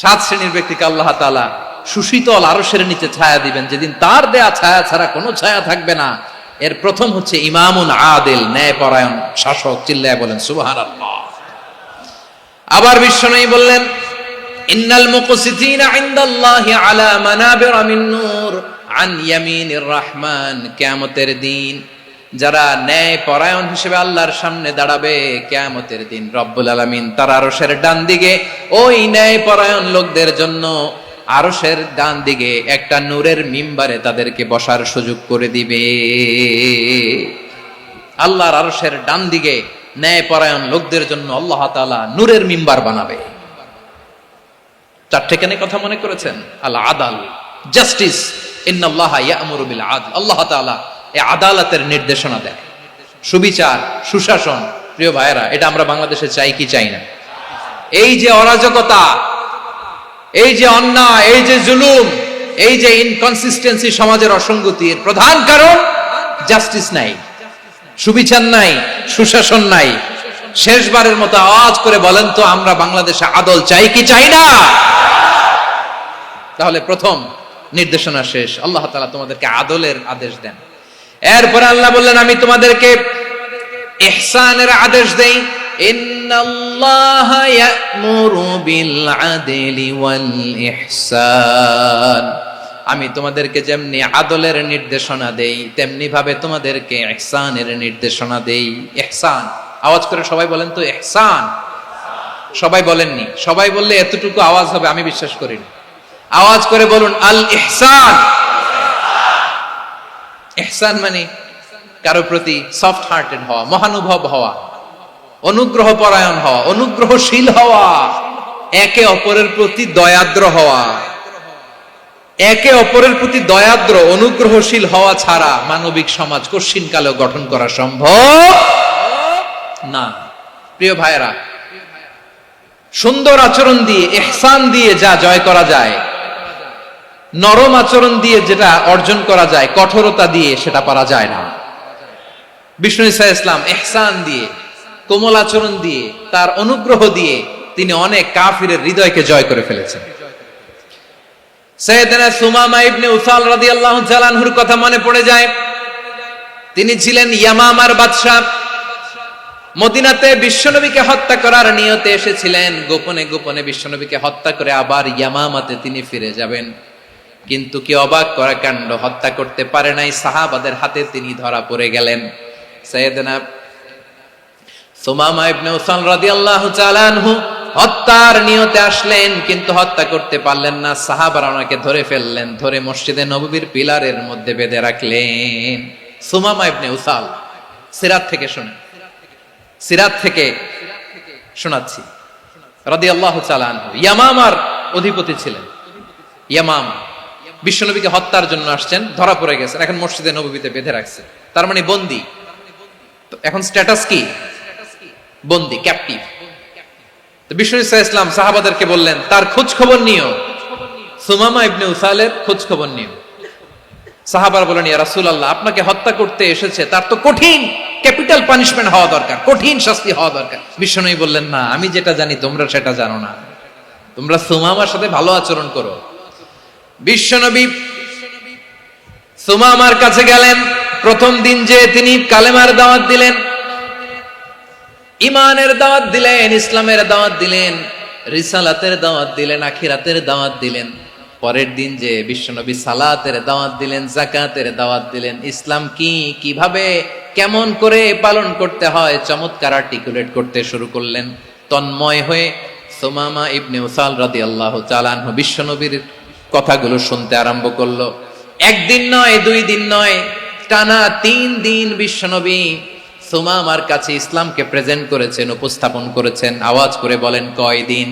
A: 7 শ্রেণীর ব্যক্তিকে আল্লাহ তাআলা সুশীতল আরশের নিচে ছায়া দিবেন, যেদিন তার দেয়া ছায়া ছাড়া কোনো ছায়া থাকবে না। এর প্রথম হচ্ছে ইমামুন আদিল, ন্যায়পরায়ণ শাসক। চিল্লায় বলেন সুবহানাল্লাহ। আবার বিশ্বনবী বললেন, ইন্নাল মুকসিতিনা ইনদাল্লাহি আলা মানাবিরা মিন নূর আন ইয়ামিনির রহমান। কিয়ামতের দিন যারা ন্যায়পরায়ণ হিসেবে আল্লাহর সামনে দাঁড়াবে, কিয়ামতের দিন রব্বুল আলামিন তার আরশের ডান দিকে ওই ন্যায়পরায়ণ লোকদের জন্য আরশের ডান দিকে একটা নূরের মিম্বারে তাদেরকে বসার সুযোগ করে দিবে। আল্লাহর আরশের ডান দিকে ন্যায়পরায়ণ লোকদের জন্য আল্লাহ তাআলা নূরের মিম্বার বানাবে। 4টে কেন কথা মনে করেছেন? আল আদাল, জাস্টিস। ইন্নাল্লাহা ইয়া'মুরু বিল আদল। আল্লাহ তাআলা এই আদালতের নির্দেশনা দেন, সুবিচার, সুশাসন। প্রিয় ভাইয়েরা, এটা আমরা বাংলাদেশে চাই কি চাই না? এই যে অরাজকতা, এই যে অন্যায়, এই যে জুলুম, এই যে ইনকনসিস্টেন্সি, সমাজের অসঙ্গতির প্রধান কারণ জাস্টিস নাই, সুবিচার নাই, সুশাসন নাই। শেষবারের মতো আওয়াজ করে বলেন তো, আমরা বাংলাদেশে আদল চাই কি চাই না? তাহলে প্রথম নির্দেশনা শেষ। আল্লাহ তাআলা তোমাদেরকে আদলের আদেশ দেন। এরপরে আল্লাহ বললেন, আমি তোমাদেরকে ইহসানের আদেশ দেই। ইন্নাল্লাহা ইয়া'মুরু বিল আদলি ওয়াল ইহসান। আমি তোমাদেরকে যেমনি আদলের নির্দেশনা দেই, তেমনি ভাবে তোমাদেরকে ইহসানের নির্দেশনা দেই। ইহসান, আওয়াজ করে সবাই বলেন তো ইহসান। সবাই বলেননি, সবাই বললে এতটুকু আওয়াজ হবে আমি বিশ্বাস করি না। আওয়াজ করে বলুন আল ইহসান। ইহসান মানে কারো প্রতি সফট হার্টেড হওয়া, মহানুভব হওয়া, অনুগ্রহ পরায়ণ হওয়া, অনুগ্রহশীল হওয়া, একে অপরের প্রতি দয়াদ্র হওয়া। একে অপরের প্রতি দয়াদ্র, অনুগ্রহশীল হওয়া ছাড়া মানবিক সমাজ কশিনকালেও গঠন করা সম্ভব না। প্রিয় ভাইয়েরা, সুন্দর আচরণ দিয়ে, ইহসান দিয়ে যা জয় করা যায়, নরম আচরণ দিয়ে যেটা অর্জন করা যায়, কঠোরতা দিয়ে সেটা পারা যায় না। বিষ্ণু ঈসা ইসলাম ইহসান দিয়ে, কোমল আচরণ দিয়ে, তার অনুগ্রহ দিয়ে তিনি অনেক কাফিরের হৃদয়কে জয় করে ফেলেছেন। সাইয়েদনা সুমামা ইবনে উসাল রাদিয়াল্লাহু তাআলা আনহুর কথা মনে পড়ে যায়। তিনি ছিলেন ইয়ামামার বাদশা। মদিনাতে বিশ্বনবীকে হত্যা করার নিয়তে এসেছিলেন। গোপনে গোপনে বিশ্বনবীকে হত্যা করে আবার ইয়ামামাতে তিনি ফিরে যাবেন। কিন্তু কি অবাক করা কাণ্ড, হত্যা করতে পারে নাই, সাহাবাদের হাতে তিনি ধরা পড়ে গেলেন। সাইয়েদনা সুমামা ইবনে উসাল রাদিয়াল্লাহু তাআলা আনহু হত্যার নিয়তে আসলেন, কিন্তু হত্যা করতে পারলেন না। সাহাবারা ওনাকে ধরে ফেললেন, ধরে মসজিদে নববীর পিলারের মধ্যে বেঁধে রাখলেন। সুমামা ইবনে উসাল, সিরাত থেকে শোনেন, সিরাত থেকে শোনাচ্ছি। রাদিয়াল্লাহু তাআলা আনহু ইয়ামামার অধিপতি ছিলেন। ইয়ামামা বিশ্বনবীকে হত্যার জন্য আসছেন, ধরা পড়ে গেছেন, এখন মসজিদে নববীতে বেঁধে রাখছে, তার মানে বন্দী। তো এখন স্ট্যাটাস কি? বন্দী, ক্যাপটিভ। তো বিষ্ণু ইসলাম সাহাবাদেরকে বললেন তার খোঁজ খবর নিও, সুমামা ইবনে উসালের খোঁজ খবর নিও। সাহাবারা বলেন, ইয়া রাসূলুল্লাহ, আপনাকে হত্যা করতে এসেছে, তার তো কঠিন ক্যাপিটাল পানিশমেন্ট হওয়া দরকার, কঠিন শাস্তি হওয়া দরকার। বিশ্বনবী বললেন, না, আমি যেটা জানি তোমরা সেটা জানো না, তোমরা সুমামার সাথে ভালো আচরণ করো। বিশ্বনবী সুমামার কাছে গেলেন। প্রথম দিন যে তিনি কালেমার দাওয়াত দিলেন, ইমানের দাওয়াত দিলেন, ইসলামের দাওয়াত দিলেন, রিসালাতের দাওয়াত দিলেন, আখিরাতের দাওয়াত দিলেন। পরের দিন যে বিশ্বনবী সালাতের দাওয়াত দিলেন, যাকাতের দাওয়াত দিলেন, ইসলাম কি, কিভাবে, কেমন করে পালন করতে হয় চমৎকার আর্টিকুলেট করতে শুরু করলেন। তন্ময় হয়ে সুমামা ইবনে উসাল রাদিয়াল্লাহু তাআলা আনহু বিশ্বনবীর কথাগুলো শুনতে আরম্ভ করলো। একদিন নয়, 2 দিন নয়, টানা 3 দিন বিশ্বনবী সুমামার কাছে ইসলামকে প্রেজেন্ট করেছেন, উপস্থাপন করেছেন। আওয়াজ করে বলেন, কয় দিন?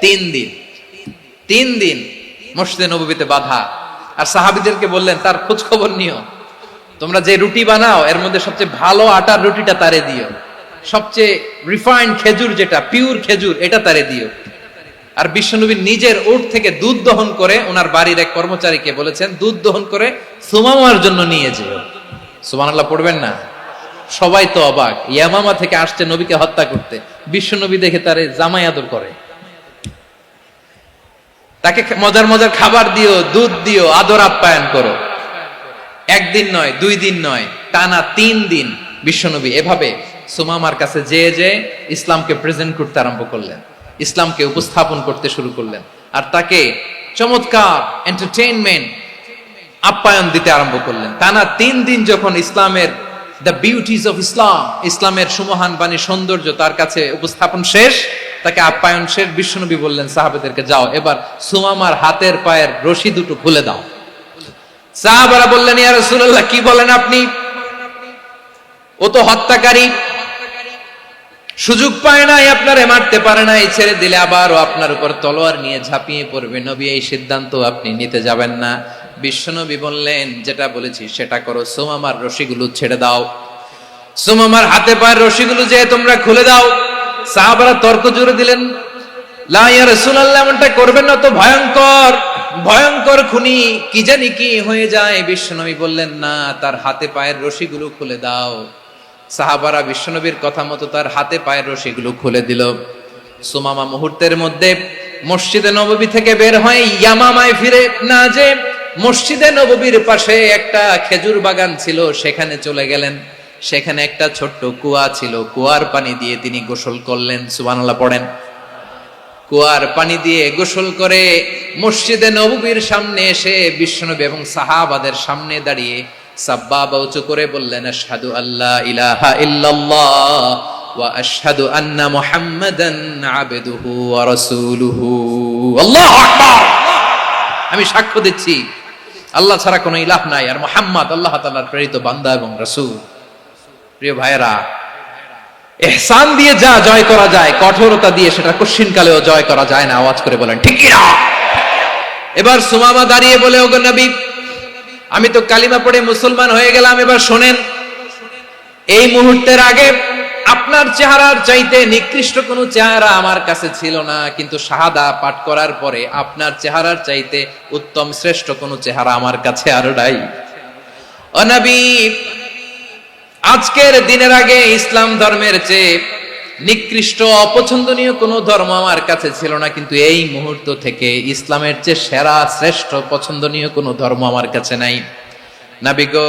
A: 3 দিন। 3 দিন মসজিদে নববীতে বাঁধা। আর সাহাবীদেরকে বললেন তার খোঁজ খবর নিও, তোমরা যে রুটি বানাও এর মধ্যে সবচেয়ে ভালো আটার রুটিটা তারে দিও, সবচেয়ে রিফাইন্ড খেজুর, যেটা পিওর খেজুর, এটা তারে দিও। আর বিশ্বনবী নিজের উট থেকে দুধ দহন করে ওনার বাড়ির এক কর্মচারীকে বলেছেন, দুধ দহন করে সুমামার জন্য নিয়ে যেও। সুবহানাল্লাহ পড়বেন না? সবাই তো অবাক, ইয়ামামা থেকে আসছে নবীকে হত্যা করতে, বিশ্বনবী দেখে তারে জামাই আদর করে, তাকে মজার মজার খাবার দিও, দুধ দিও, আদর আপ্যায়ন করো। একদিন নয়, 2 দিন নয়, টানা 3 দিন বিশ্বনবী এভাবে সুমামার কাছে যে ইসলামকে প্রেজেন্ট করতে আরম্ভ করলেন, ইসলামকে উপস্থাপন করতে শুরু করলেন। আর তাকে চমৎকার এন্টারটেইনমেন্ট, আপ্যায়ন দিতে আরম্ভ করলেন। টানা 3 দিন যখন ইসলামের দ্য বিউটিজ অফ ইসলাম, ইসলামের সুমহান বাণী, সৌন্দর্য তার কাছে উপস্থাপন শেষ, তাকে আপ্যায়ন শেষ, বিশ্বনবী বললেন সাহাবাদেরকে, যাও এবার সুমামার হাতের পায়ের রশি দুটো খুলে দাও। সাহাবারা বললেন, ইয়া রাসূলুল্লাহ, কি বলেন আপনি? ও তো হত্যাকারী, সুযোগ পায় নাই, আপনারে মারতে পারে নাই, ছেড়ে দিলে আবার ও আপনার উপর তলোয়ার নিয়ে ঝাঁপিয়ে পড়বে। নবী, এই সিদ্ধান্ত আপনি নিতে যাবেন না। বিশ্বনবী বললেন, যেটা বলেছি সেটা করো, সুমামার রশিগুলো ছেড়ে দাও, সুমামার হাতে পায়ের রশিগুলো যে তোমরা খুলে দাও। সাহাবারা তর্ক জুড়ে দিলেন, লা ইয়া রাসূলুল্লাহ, এমনটা করবেন না, তো ভয়ঙ্কর, ভয়ঙ্কর খুনি, কি জানি কি হয়ে যায়। বিশ্বনবী বললেন, না, তার হাতে পায়ের রশিগুলো খুলে দাও। সাহাবারা বিশ্বনবীর কথা মতো তার হাতে পায়ের রশিগুলো খুলে দিল। সুমামা মুহূর্তের মধ্যে মসজিদে নববী থেকে বের হয়ে ইয়ামামায় ফিরে না যে মসজিদে নববীর পাশে একটা খেজুর বাগান ছিল, সেখানে চলে গেলেন। সেখানে একটা ছোট্ট কুয়া ছিল, কুয়ার পানি দিয়ে তিনি গোসল করলেন। সুবহানাল্লাহ পড়েন। কুয়ার পানি দিয়ে গোসল করে মসজিদে নববীর সামনে এসে বিশ্বনবী এবং সাহাবাদের সামনে দাঁড়িয়ে সাব্বাবা উঁচু করে বললেন, আশহাদু আল্লা ইলাহা ইল্লাল্লাহ ওয়া আশহাদু আন্না মুহাম্মাদান আবদুহু ওয়া রাসূলুহু। আল্লাহু আকবার। আমি সাক্ষ্য দিচ্ছি আল্লাহ ছাড়া কোনো ইলাহ নাই, আর মুহাম্মদ আল্লাহ তাআলার প্রেরিত বান্দা এবং রাসূল। প্রিয় ভাইয়েরা, ইহসান দিয়ে যা জয় করা যায়, কঠোরতা দিয়ে সেটা কঠিনকালেও জয় করা যায় না। আওয়াজ করে বলেন ঠিক কি না? এবার সুমামা দাঁড়িয়ে বলে, ওগো নবী, আমি তো কালিমা পড়ে মুসলমান হয়ে গেলাম, এবার শোনেন, এই মুহূর্তের আগে আপনার চেহারার চাইতে নিকৃষ্ট কোনো চেহারা আমার কাছে ছিল না, কিন্তু শাহাদা পাঠ করার পরে আপনার চেহারার চাইতে উত্তম শ্রেষ্ঠ কোনো চেহারা আমার কাছে আর নাই। ও নবী, আজকের দিনের আগে ইসলাম ধর্মের চেয়ে নিকৃষ্ট অপছন্দনীয় কোনো ধর্ম আমার কাছে ছিল না, কিন্তু এই মুহূর্ত থেকে ইসলামের চেয়ে সেরা শ্রেষ্ঠ পছন্দনীয় কোনো ধর্ম আমার কাছে নাই। নবী গো,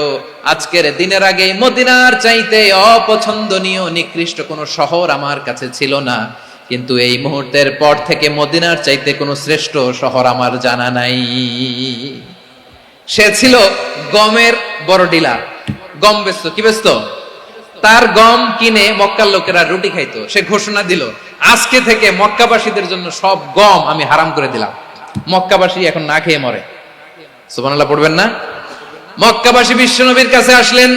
A: আজকের দিনের আগে মদিনার চাইতে অপছন্দনীয় নিকৃষ্ট কোনো শহর আমার কাছে ছিল না, কিন্তু এই মুহূর্তের পর থেকে মদিনার চাইতে কোনো শ্রেষ্ঠ শহর আমার জানা নাই। সে ছিল গমের বড় ডিলার, গম বেচতো। কি বেচতো? তার গম কিনে মক্কার লোকেরা রুটি খাইতো। সে ঘোষণা দিল, আজকে থেকে মক্কাবাসীদের জন্য সব গম আমি হারাম করে দিলাম, মক্কাবাসী এখন না খেয়ে মরে। সুবহানাল্লাহ পড়বেন না? মক্কাবাসী বিশ্বনবীর কাছে আসলেন,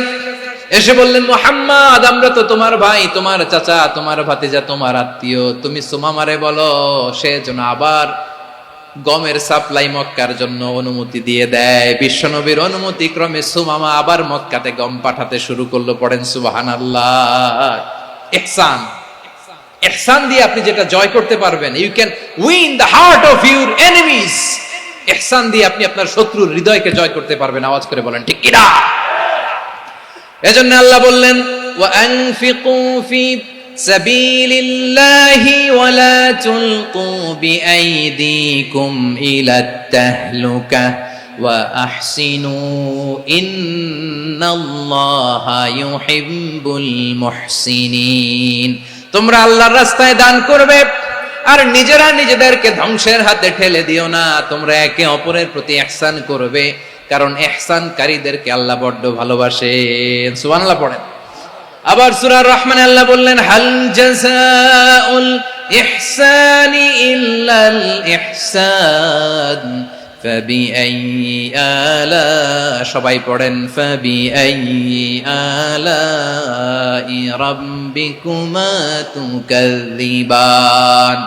A: এসে বললেন, মুহাম্মদ, আমরা তো তোমার ভাই, তোমার চাচা, তোমার ভাতিজা, তোমার আত্মীয়, তুমি সুমামারে বলো সে যেন আবার গমের সাপ্লাই মক্কার জন্য অনুমতি দিয়ে দেয়। বিশ্বনবীর অনুমতি ক্রমে সুমামা আবার মক্কাতে গম পাঠাতে শুরু করলো। পড়েন সুবহানাল্লাহ। ইহসান, ইহসান দিয়ে আপনি যেটা জয় করতে পারবেন, you can win the heart of your enemies. ইহসান দিয়ে আপনি আপনার শত্রুর হৃদয়কে জয় করতে পারবেন। আওয়াজ করে বলেন ঠিক কিনা? এজন্য আল্লাহ বললেন, ওয়া আনফিকু ফি সাবিলিল্লাহি ওয়া লা তুলকু বিআইদিকুম ইলাত তাহলুকা ওয়া আহসিনু ইন্নাল্লাহা ইউহিব্বুল মুহসিনিন। তোমরা আল্লাহর রাস্তায় দান করবে আর নিজেরা নিজেদেরকে ধ্বংসের হাতে ঠেলে দিও না। তোমরা একে অপরের প্রতি ইহসান করবে, কারণ ইহসানকারীদেরকে আল্লাহ বড্ড ভালোবাসেন। সুবহানাল্লাহ পড়েন। আবার সূরা রহমানে আল্লাহ বললেন, হাল জাযাউল ইহসানি ইল্লাল ইহসান ফাবিআইয়ি আলা, সবাই পড়েন, ফাবিআইয়ি আলাই রাব্বিকুমা তুকাযযিবান।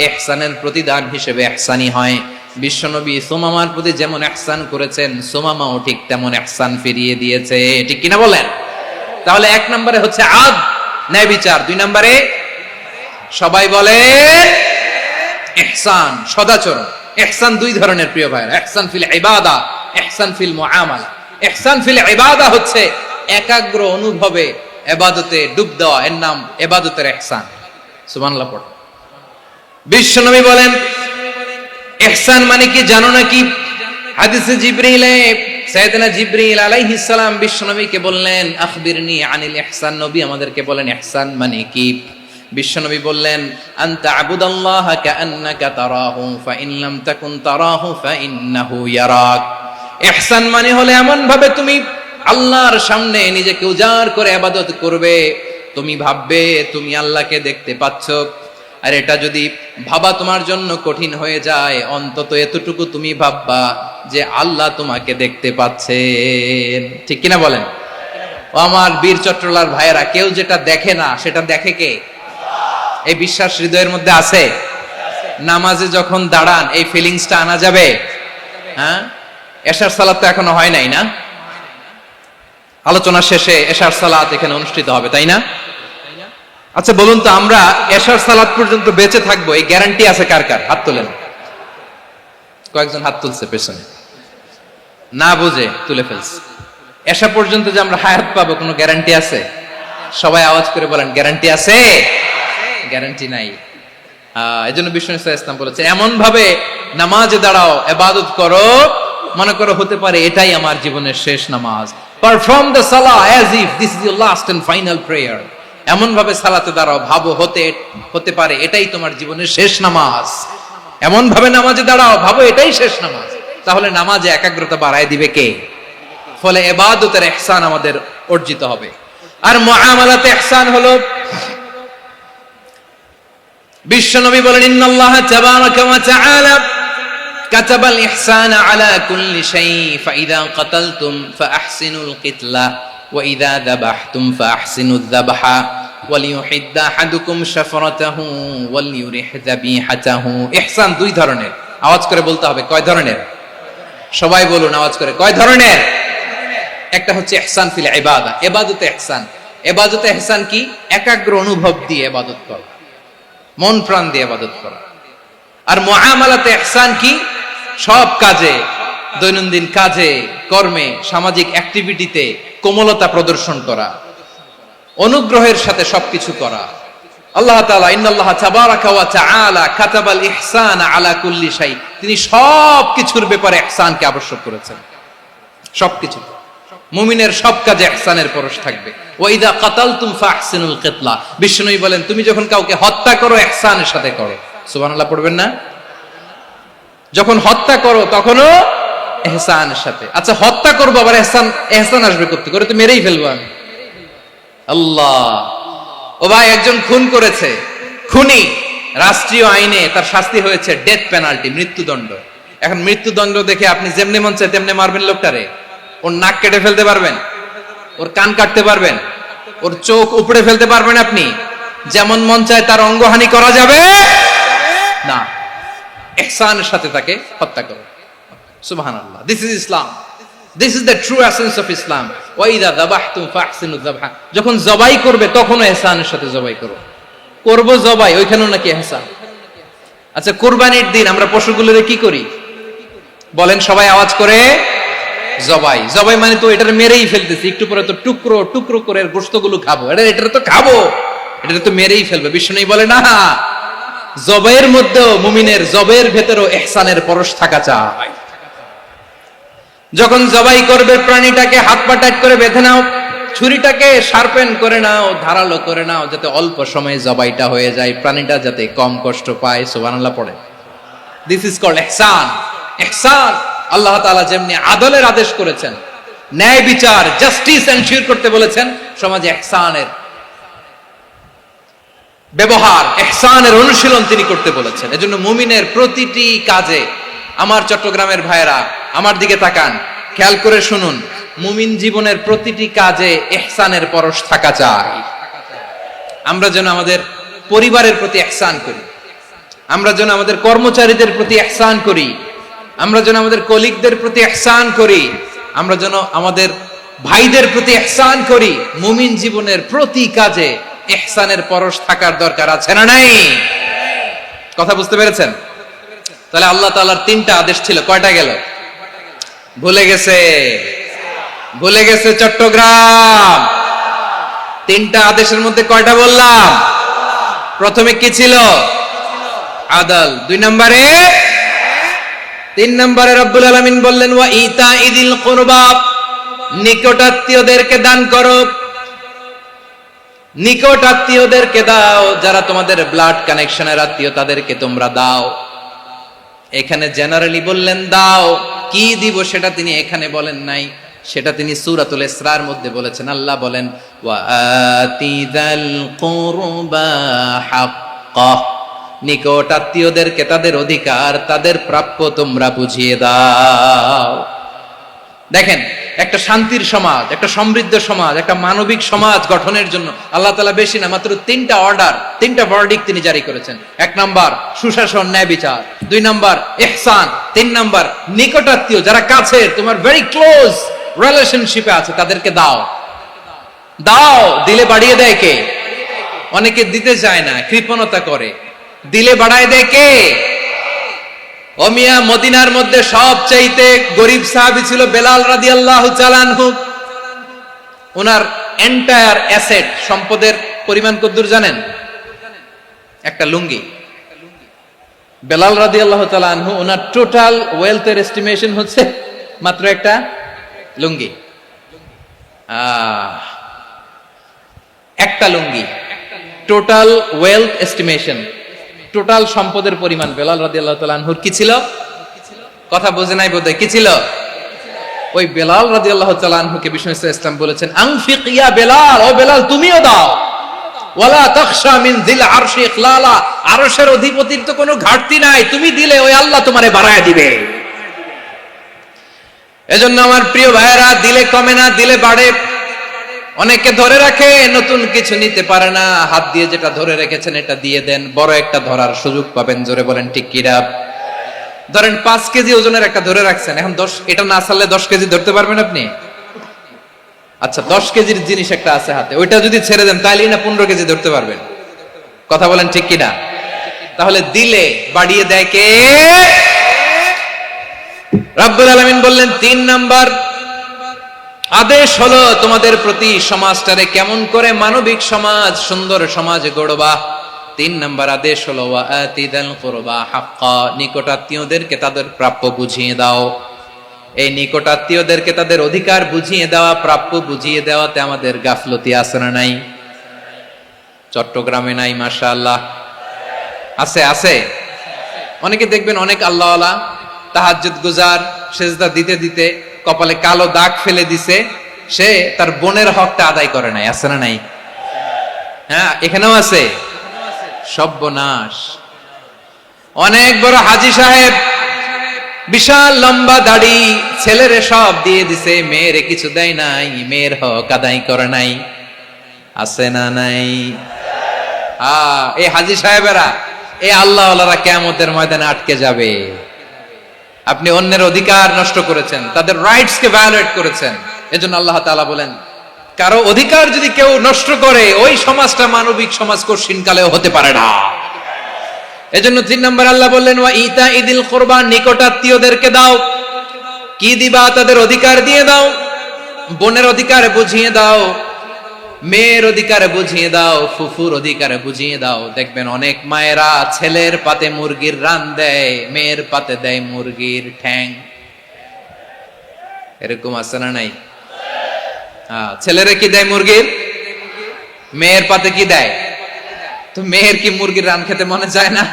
A: ইহসানের প্রতিদান হিসেবে ইহসানি হয়। বিশ্বনবী সুমামার প্রতি যেমন ইহসান করেছেন, সুমামাও ঠিক তেমন ইহসান ফিরিয়ে দিয়েছে। ঠিক কিনা বলেন? তাহলে এক নম্বরে হচ্ছে আদ, ন্যায় বিচার। দুই নম্বরে সবাই বলে ইহসান, সদাচরণ। ইহসান দুই ধরনের প্রিয় ভাইরা, ইহসান ফিল ইবাদা, ইহসান ফিল মুআমালা। ইহসান ফিল ইবাদা হচ্ছে একাগ্র অনুভবে ইবাদতে ডুব দেওয়া, এর নাম ইবাদতের ইহসান। সুবহানাল্লাহ পড়ো। বিশ্বনবী বলেন, ইহসান মানে কি জানো নাকি? হাদিসে জিবরিলে সাইয়েদনা জিবরিল আলাইহিস সালাম বিশ্বনবীকে বললেন, আখবিরনি আনিল ইহসান। নবী আমাদেরকে বলেন ইহসান মানে কি? বিশ্বনবী বললেন, আনতা আবুদাল্লাহ কাআন্নাকা তারাহু ফাইন লাম তাকুন তারাহু ফাইন্নাহু ইয়ারাক। ইহসান মানে হলো এমন ভাবে তুমি আল্লাহর সামনে নিজেকে উজাড় করে ইবাদত করবে, তুমি ভাববে তুমি আল্লাহকে দেখতে পাচ্ছ। আর এটা যদি ভাবা তোমার জন্য কঠিন হয়ে যায়, অন্তত এতটুকু তুমি ভাববা যে আল্লাহ তোমাকে দেখতে পাচ্ছেন। ঠিক কিনা বলেন? ও আমার বীর চট্টলার ভাইয়েরা, কেউ যেটা দেখে না সেটা দেখে কে? এই বিশ্বাস হৃদয়ের মধ্যে আছে? নামাজে যখন দাঁড়ান এই ফিলিংসটা আনা যাবে? হ্যাঁ, এশার সালাত তো এখনো হয় নাই না? আলোচনা শেষে এশার সালাত এখানে অনুষ্ঠিত হবে, তাই না? আচ্ছা বলুন তো, আমরা এশার সালাত পর্যন্ত বেঁচে থাকবো এই গ্যারান্টি আছে কার কার? হাত তোলেন। কয়েকজন হাত তুলছে পেছনে, না বুঝে তুলে ফেলছে। এশা পর্যন্ত যে আমরা হায়াত পাবো কোনো গ্যারান্টি আছে? সবাই আওয়াজ করে বলেন, গ্যারান্টি আছে? গ্যারান্টি নাই। এজন্য বিষ্ণু ইসলাম বলেছে, এমন ভাবে নামাজে দাঁড়াও, ইবাদত করো, মনে করো হতে পারে এটাই আমার জীবনের শেষ নামাজ। Perform the salah as if this is your last and final prayer. এমন ভাবে সালাতে দাঁড়াও, ভাবো হতে পারে এটাই তোমার জীবনের শেষ নামাজ। এমন ভাবে নামাজে দাঁড়াও, ভাবো এটাই শেষ নামাজ। তাহলে নামাজে একাগ্রতা বাড়ায় দিবে কে? ফলে ইবাদতের ইহসান আমাদের অর্জিত হবে। আর মুআমালাতে ইহসান হলো, বিশ্বনবী বলেন, ইন্নাল্লাহা তাবারাকা ওয়া তাআলা কাতাবাল ইহসানা আলা কুল্লি শাই ফাইদা কাতালতুম ফাআহসিনুল কিতলা ওয়া ইযা যাবাহতুম ফাআহসিনুয যাবহা ওয়ালিয়ুহিদ্দা আহাদুকুম শাফরাতাহু ওয়ালিয়ুরিহ যাবিহাতাহু। ইহসান দুই ধরনের। আওয়াজ করে বলতে হবে, কয় ধরনের? সবাই বলুন আওয়াজ করে, কয় ধরনের? একটা হচ্ছে ইহসান ফিল ইবাদা, ইবাদতে ইহসান। ইবাদতে ইহসান কি? একাগ্র অনুভব দিয়ে ইবাদত করা, মন প্রাণ দিয়ে ইবাদত করা। আর মুআমালাতে ইহসান কি? সব কাজে, দৈনন্দিন কাজে, কর্মে, সামাজিক অ্যাক্টিভিটিতে কোমলতা প্রদর্শন করা, অনুগ্রহের সাথে সবকিছু করা। আল্লাহ তাআলা ইন্নাল্লাহা তাবারাকা ওয়া তাআলা কাতাবাল ইহসানা আলা কুল্লি শাই, তিনি সবকিছুর ব্যাপারে ইহসানকে আবশ্যক করেছেন। সবকিছু, মুমিনের সব কাজে ইহসানের পরশ থাকবে। ওয়া ইযা কাতালতুম ফাহসিনুল কিতলা, বিষ্ণুই বলেন তুমি যখন কাউকে হত্যা করো ইহসানের সাথে করো। সুবহানাল্লাহ পড়বেন না? যখন হত্যা করো তখনও ইহসানের সাথে। আচ্ছা হত্যা করবো আবার ইহসান আসবে করতে করে, তো মেরেই ফেলবো আমি, আল্লাহ, ও ভাই একজন খুন করেছে, খুনি, রাষ্ট্রীয় আইনে তার শাস্তি হয়েছে ডেথ পেনাল্টি, মৃত্যুদণ্ড। এখন মৃত্যুদণ্ড দেখে আপনি যেমনি মন চায় তেমনি মারবেন লোকটারে? ওর নাক কেটে ফেলতে পারবেন? ওর কান কাটতে পারবেন? ওর চোখ উপড়ে ফেলতে পারবেন আপনি? যেমন মন চায় তার অঙ্গহানি করা যাবে না। ইহসানের সাথে তাকে হত্যা করো। সুবহানাল্লাহ, this is Islam, this is the true essence of Islam. ওয়া ইযা যাবাহতুম ফাহসিনু যাবহা, যখন জবাই করবে তখনও ইহসানের সাথে জবাই করো। করব জবাই, ওইখানেও নাকি ইহসান। আচ্ছা, কুরবানির দিন আমরা পশুগুলোরে কি করি বলেন সবাই আওয়াজ করে? জবাই। জবাই মানে তো এটার মেরেই ফেলতেছি, একটু পরে তো টুকরো টুকরো করে গোশতগুলো খাবো, এটা তো খাবো, এটা তো মেরেই ফেলবে। বিষ্ণু বলে না, জবাইয়ের মধ্যেও মুমিনের জবাইয়ের ভেতরেও ইহসানের পরশ থাকা চাই। যখন জবাই করবে প্রাণীটাকে হাত পা টাইট করে বেঁধে নাও, ছুরিটাকে শার্পেন করে নাও, ধারালো করে নাও, যাতে অল্প সময়ে জবাইটা হয়ে যায়, প্রাণীটা যাতে কম কষ্ট পায়। সুবহানাল্লাহ পড়ে। দিস ইজ কল্ড ইহসান। ইহসান আল্লাহ তাআলা যেমনি আদলের আদেশ করেছেন, ন্যায় বিচার, জাস্টিস এনশিওর করতে বলেছেন, সমাজে ইহসানের ব্যবহার, ইহসানের অনুশীলন তিনি করতে বলেছেন। এজন্য মুমিনের প্রতিটি কাজে, আমার চট্টগ্রামের ভাইয়েরা আমার দিকে তাকান, খেয়াল করে শুনুন, মুমিন জীবনের প্রতিটি কাজে ইহসানের পরশ থাকা চাই। আমরা যেন আমাদের পরিবারের প্রতি ইহসান করি, আমরা যেন আমাদের কর্মচারীদের প্রতি ইহসান করি, আমরা যেন আমাদের কলিগদের প্রতি ইহসান করি, আমরা যেন আমাদের ভাইদের প্রতি ইহসান করি। মুমিন জীবনের প্রতি কাজে ইহসানের পরশ থাকার দরকার আছে না নাই? কথা বুঝতে পেরেছেন? তাহলে আল্লাহ তাআলার তিনটা আদেশ ছিল, কয়টা গেল? ভুলে গেছে, ভুলে গেছে চট্টগ্রাম। তিনটা আদেশের মধ্যে কয়টা বললাম? প্রথমে কি ছিল? আদল। 2 নম্বরে, 3 নম্বরে রব্বুল আলামিন বললেন ওয়া ইতাইদিল কুরবা, নিকটাত্মীয়দেরকে দান করো, নিকটাত্মীয়দেরকে দাও, যারা তোমাদের ব্লাড কানেকশনের আত্মীয় তাদেরকে তোমরা দাও। এখানে জেনারেলি বললেন দাও, কি দিব সেটা তিনি এখানে বলেন নাই, সেটা তিনি সূরাতুল ইসরার মধ্যে বলেছেন। আল্লাহ বলেন ওয়া আতিযাল কুরবা হাক্কাহ, নিকট আত্মীয়দেরকে তাদের অধিকার, তাদের প্রাপ্য তোমরা বুঝিয়ে দাও। দেখেন, একটা শান্তির সমাজ, একটা সমৃদ্ধ সমাজ, একটা মানবিক সমাজ গঠনের জন্য আল্লাহ তাআলা বেশি না, মাত্র 3টা অর্ডার, 3টা ভার্ডিক্ট তিনি জারি করেছেন। 1 নাম্বার সুশাসন, ন্যায় বিচার। 2 নাম্বার ইহসান। 3 নাম্বার নিকটাত্মীয়, যারা কাছের, তোমার ভেরি ক্লোজ রিলেশনশিপে আছে, তাদেরকে দাও। দাও, দিলে বাড়িয়ে দেয় কে? অনেকে দিতে চায় না, কৃপণতা করে। দিলে বাড়ায় দেয় কে? ও মিয়া, মদিনার মধ্যে সবচাইতে গরিব সাহাবী ছিল বেলাল রাদিয়াল্লাহু তাআলা আনহু। ওনার এন্টায়ার অ্যাসেট, সম্পদের পরিমাণ কতদূর জানেন? একটা লুঙ্গি। বেলাল রাদিয়াল্লাহু তাআলা আনহু, ওনার টোটাল ওয়েলথের এস্টিমেশন হচ্ছে মাত্র একটা লুঙ্গি। একটা লুঙ্গি, টোটাল ওয়েলথ এস্টিমেশন, টোটাল সম্পদের পরিমাণ বেলাল রাদিয়াল্লাহু তাআলা আনহুর কি ছিল? কথা বোঝে নাই বোধহয়। কি ছিল? ওই বেলাল রাদিয়াল্লাহু তাআলা আনহুকে বিষ্ণু ইসলাম বলেছেন আনফিক ইয়া বেলাল, ও বেলাল তুমিও দাও। ওয়ালা তাখশা মিন যিল আরশি ইখলালা, আরশের অধিপতির তো কোনো ঘাটতি নাই, তুমি দিলে ওই আল্লাহ তোমারে বাড়ায় দিবে। এজন্য আমার প্রিয় ভাইয়েরা, দিলে কমে না, দিলে বাড়ে। অনেকে ধরে রাখে, নতুন কিছু নিতে পারে না, হাত দিয়ে যেটা ধরে রেখেছেন এটা দিয়ে দেন, বড় একটা ধরার সুযোগ পাবেন। জোরে বলেন ঠিক কিনা? ধরেন 5 কেজি ওজনের একটা ধরে রাখছেন, এখন 10, এটা না ছাড়লে 10 কেজি ধরতে পারবেন আপনি? আচ্ছা, 10 কেজির জিনিস একটা আছে হাতে, ওইটা যদি ছেড়ে দেন তাহলেই না 15 কেজি ধরতে পারবেন। কথা বলেন ঠিক কিনা? তাহলে দিলে বাড়িয়ে দেয় কে? রব্বুল আলামিন বললেন 3 নাম্বার আদেশ হলো তোমাদের প্রতি সমাজটারে কেমন করে মানবিক সমাজ, সুন্দর সমাজ গড়বা। 3 নাম্বার আদেশ হলো ওয়া আতিদাল কুরবা হাক্কা, নিকটাত্মীয়দেরকে তাদের প্রাপ্য বুঝিয়ে দাও। এই নিকটাত্মীয়দেরকে তাদের অধিকার বুঝিয়ে দেওয়া, প্রাপ্য বুঝিয়ে দেওয়াতে আমাদের গাফলতি আছে না নাই? চট্টগ্রামে নাই? মাশাআল্লাহ আছে, আছে। অনেকে দেখবেন অনেক আল্লাহওয়ালা, তাহাজ্জুদ গুজার, সেজদা দিতে দিতে কপালে কালো দাগ ফেলে দিছে, সে তার বোনের হকটা আদায় করে নাই। আছে না নাই? হ্যাঁ, এখানেও আছে। সর্বনাশ। অনেক বড় হাজী সাহেব, বিশাল লম্বা দাড়ি, ছেলেরে সব দিয়ে দিছে, মেয়েরে কিছু দেয় নাই, মেয়ের হক আদায় করে নাই। আছে না নাই? এই হাজী সাহেবেরা, এই আল্লাহ ওয়ালারা কিয়ামতের ময়দানে আটকে যাবে। আপনি অন্যের অধিকার নষ্ট করেছেন, তাদের রাইটস কে ভায়োলেট করেছেন। এজন্য আল্লাহ তাআলা বলেন, কারো অধিকার যদি কেউ নষ্ট করে, ওই সমাজটা মানবিক সমাজ কঠিনকালেও হতে পারে না। এজন্য 3 নম্বর আল্লাহ বললেন, ওয়া ইতা ইদিল কুরবা, নিকটাত্মীয়দেরকে দাও। কি দিবা? তাদের অধিকার দিয়ে দাও। বোনের অধিকার বুঝিয়ে দাও, মেয়ের অধিকার বুঝিয়ে দাও, ফুফুর অধিকার বুঝিয়ে দাও। দেখবেন অনেক মায়েরা ছেলের পাতে মুরগির রান দেয়, মেয়ের পাতে দেয় মুরগির ঠ্যাং। এরকম আছে না নাই? ছেলেরা কি দেয়? মুরগির। মেয়ের পাতে কি দেয়? তো মেয়ের কি মুরগির রান খেতে মনে চায় না?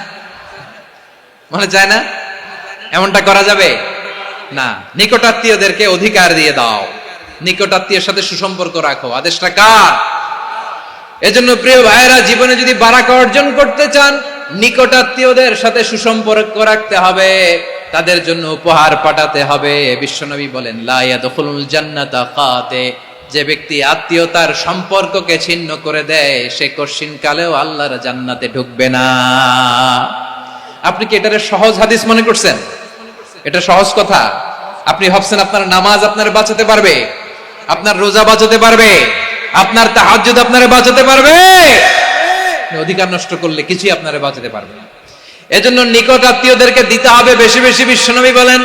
A: মনে চায় না? এমনটা করা যাবে না। নিকটাত্মীয়দেরকে অধিকার দিয়ে দাও, নিকটাত্মীয়ের সাথে সুসম্পর্ক রাখো। আদেশটা কার? এজন্য প্রিয় ভাইয়েরা, জীবনে যদি বারাকা অর্জন করতে চান, নিকটাত্মীয়দের সাথে সুসম্পর্ক রাখতে হবে, তাদের জন্য উপহার পাঠাতে হবে। বিশ্বনবী বলেন, লা ইয়াদখুলুল জান্নাতা কাতে, যে ব্যক্তি আত্মীয়তার সম্পর্ককে ছিন্ন করে দেয়, সে কশিনকালেও আল্লাহর জান্নাতে ঢুকবে না। আপনি কি এটারে সহজ হাদিস মনে করছেন? এটা সহজ কথা? আপনি ভাবছেন আপনার নামাজ আপনার বাঁচাতে পারবে, আপনার রোজা বাঁচাতে পারবে, আপনার তাহাজ্জুদ আপনারে বাঁচাতে পারবে? অধিকার নষ্ট করলে কিছুই আপনারে বাঁচাতে পারবে না। এজন্য নিকট আত্মীয়দেরকে দিতে হবে বেশি বেশি। বিশ্বনবী বলেন,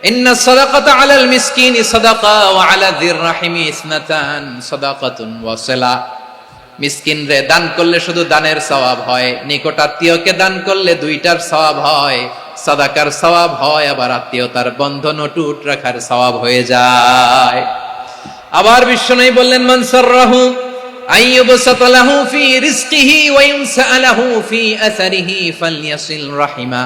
A: ইন্না সাদাকাতা আলাল মিসকিনি সাদাকা ওয়া আলা যির রাহিমি ইসনাতান সাদাকাতুন ওয়া সিলা। মিসকিনরে দান করলে শুধু দানের সওয়াব হয়, নিকট আত্মীয়কে দান করলে দুইটার সওয়াব হয়। সাদাকার সওয়াব হয়, আবার আত্মীয়তার বন্ধন অটুট রাখার সওয়াব হয়ে যায়। আবার বিশ্বনবী বললেন, মান সাররাহু আইয়ুবসাতা লাহু ফি রিজকিহি ওয়া ইউনসা লাহু ফি আসারিহি ফালইয়াসিল রাহিমা।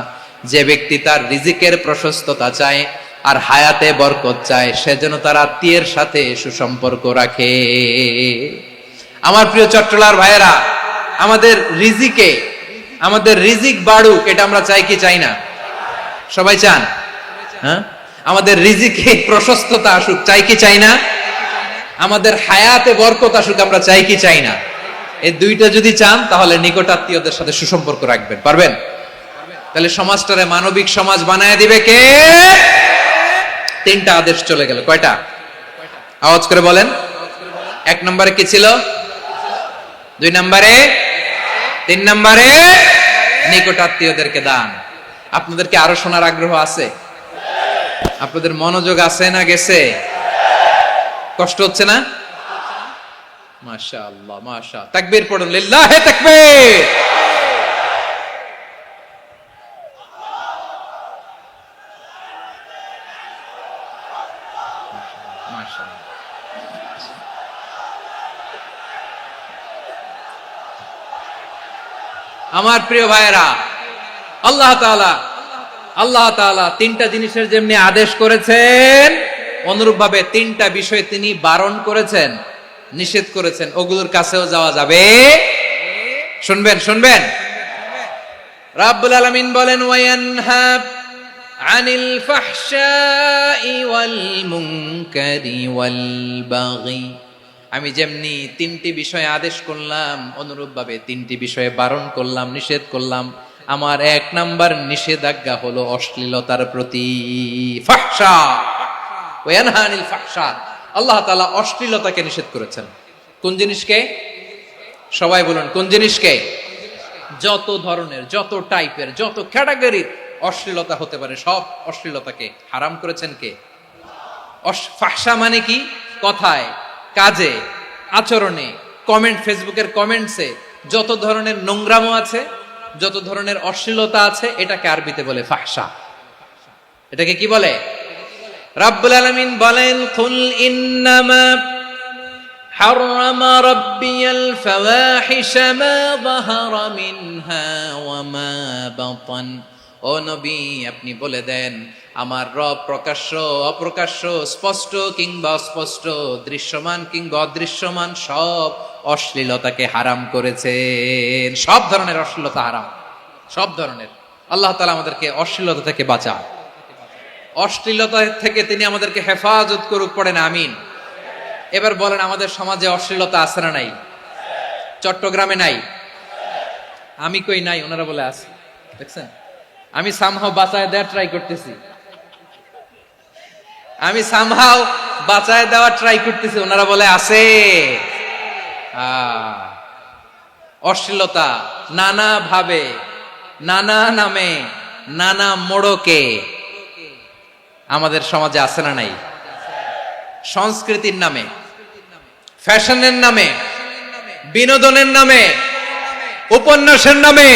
A: যে ব্যক্তি তার রিজিকের প্রশস্ততা চায় আর হায়াতে বরকত চায়, সে যেন তার আত্মীয়ের সাথে সুসম্পর্ক রাখে। আমার প্রিয় চট্টলার ভাইয়েরা, আমাদের রিজিক বাড়ুক, এটা আমরা চাই কি চাই না? সবাই চান? হ্যাঁ, আমাদের রিজিকে প্রশস্ততা আসুক, চাই কি চাই না? আমাদের হায়াতে বরকত আসুক, আমরা চাই কি চাই না? এই দুইটা যদি চান, তাহলে নিকট আত্মীয়দের সাথে সুসম্পর্ক রাখবেন। পারবেন? তাহলে সমাজটারে মানবিক সমাজ বানায় দিবে কে? 3টা আদেশ চলে গেল। কয়টা? আওয়াজ করে বলেন। 1 নম্বরে কি ছিল? 2 নম্বরে, 3 নম্বরে নিকট আত্মীয়দেরকে দান। আপনাদেরকে আরো শোনার আগ্রহ আছে? আপনাদের মনোযোগ আছে না গেছে? কষ্ট হচ্ছে না? মাশাআল্লাহ, মাশাআল্লাহ। তাকবীর পড়ুন, লিল্লাহি তাকবীর। আমার প্রিয় ভাইয়েরা, আল্লাহ তাআলা 3টা জিনিসের যেমনি আদেশ করেছেন, অনুরূপ ভাবে 3টা বিষয় তিনি বারণ করেছেন, নিষেধ করেছেন। ওগুলোর কাছেও যাওয়া যাবে। শুনবেন। রাব্বুল আলামিন বলেন, ওয়ায়ানহা আনিল ফাহশাই ওয়াল মুনকারি ওয়াল বাগি। আমি যেমনি 3টি বিষয়ে আদেশ করলাম, অনুরূপ ভাবে 3টি বিষয়ে বারণ করলাম, নিষেধ করলাম। আমার 1 নাম্বার নিষেধাজ্ঞা হলো অশ্লীলতার প্রতি। ফাহশা, ওয়ায়ানহা আনিল ফাহশা। আল্লাহ তাআলা অশ্লীলতাকে নিষেধ করেছেন। কোন জিনিসকে? সবাই বলুন, কোন জিনিসকে? যত ধরনের, যত টাইপের, যত ক্যাটাগরির অশ্লীলতা হতে পারে, সব অশ্লীলতাকে হারাম করেছেন কে? ফাহশা মানে কি? কথায়, কাজে, আচরণে, কমেন্ট, ফেসবুকের কমেন্টসে যত ধরনের নোংরামো আছে, যত ধরনের অশ্লীলতা আছে, এটাকে আরবিতে বলে ফাহশা। এটাকে কি বলে? রাব্বুল আলামিন বলেন, কুল ইন্নামা হারামা রাব্বিয়াল ফাওয়াহিশা মা যাহারা মিনহা ওয়া মা বাতান ও নবী, আপনি বলে দেন আমার রব প্রকাশ্য অপ্রকাশ্য, স্পষ্ট কিংবা অস্পষ্ট, দৃশ্যমান কিংবা অদৃশ্যমান সব অশ্লীলতাকে হারাম করেছেন। সব ধরনের অশ্লীলতা হারাম, সব ধরনের। আল্লাহ তাআলা আমাদেরকে অশ্লীলতা থেকে বাঁচান, অশ্লীলতা থেকে তিনি আমাদেরকে হেফাজত করুক, পড়েন আমিন। এবার বলেন, আমাদের সমাজে অশ্লীলতা আছে না নাই? চট্টগ্রামে নাই? আমি কই নাই, ওনারা বলে আছে। দেখছেন, আমি সামহাও বাঁচায় দেওয়ার ট্রাই করতেছি, আমি সামহাও বাঁচায় দেওয়ার ট্রাই করতেছি, ওনারা বলে আছে। অশ্লীলতা নানা ভাবে, নানা নামে, নানা মোড়কে আমাদের সমাজে আছে না নাই? সংস্কৃতির নামে, ফ্যাশনের নামে, বিনোদনের নামে, উপন্যাসের নামে,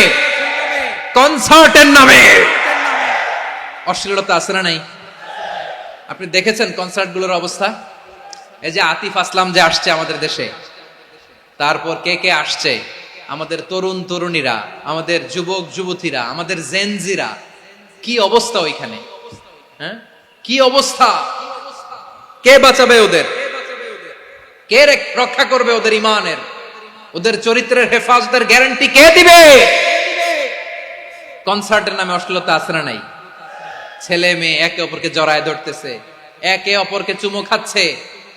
A: কনসার্টের নামে অশ্লীলতা আছে না নাই? আপনি দেখেছেন কনসার্ট গুলোর অবস্থা? এই যে আতিফ আসলাম যে আসছে আমাদের দেশে, তারপর কে কে আসছে, আমাদের তরুণ তরুণীরা, আমাদের যুবক যুবতীরা, আমাদের জেনজিরা, কি অবস্থা ওইখানে? হ্যাঁ, কি অবস্থা? কে বাঁচাবে ওদের? কে রক্ষা করবে ওদের ইমানের, ওদের চরিত্রের হেফাজতের গ্যারান্টি কে দিবে? কনসার্টের নামে অশ্লীলতা আছে না নাই? ছেলে মেয়ে একে অপরকে জড়ায় ধরতেছে, একে অপরকে চুমো খাচ্ছে,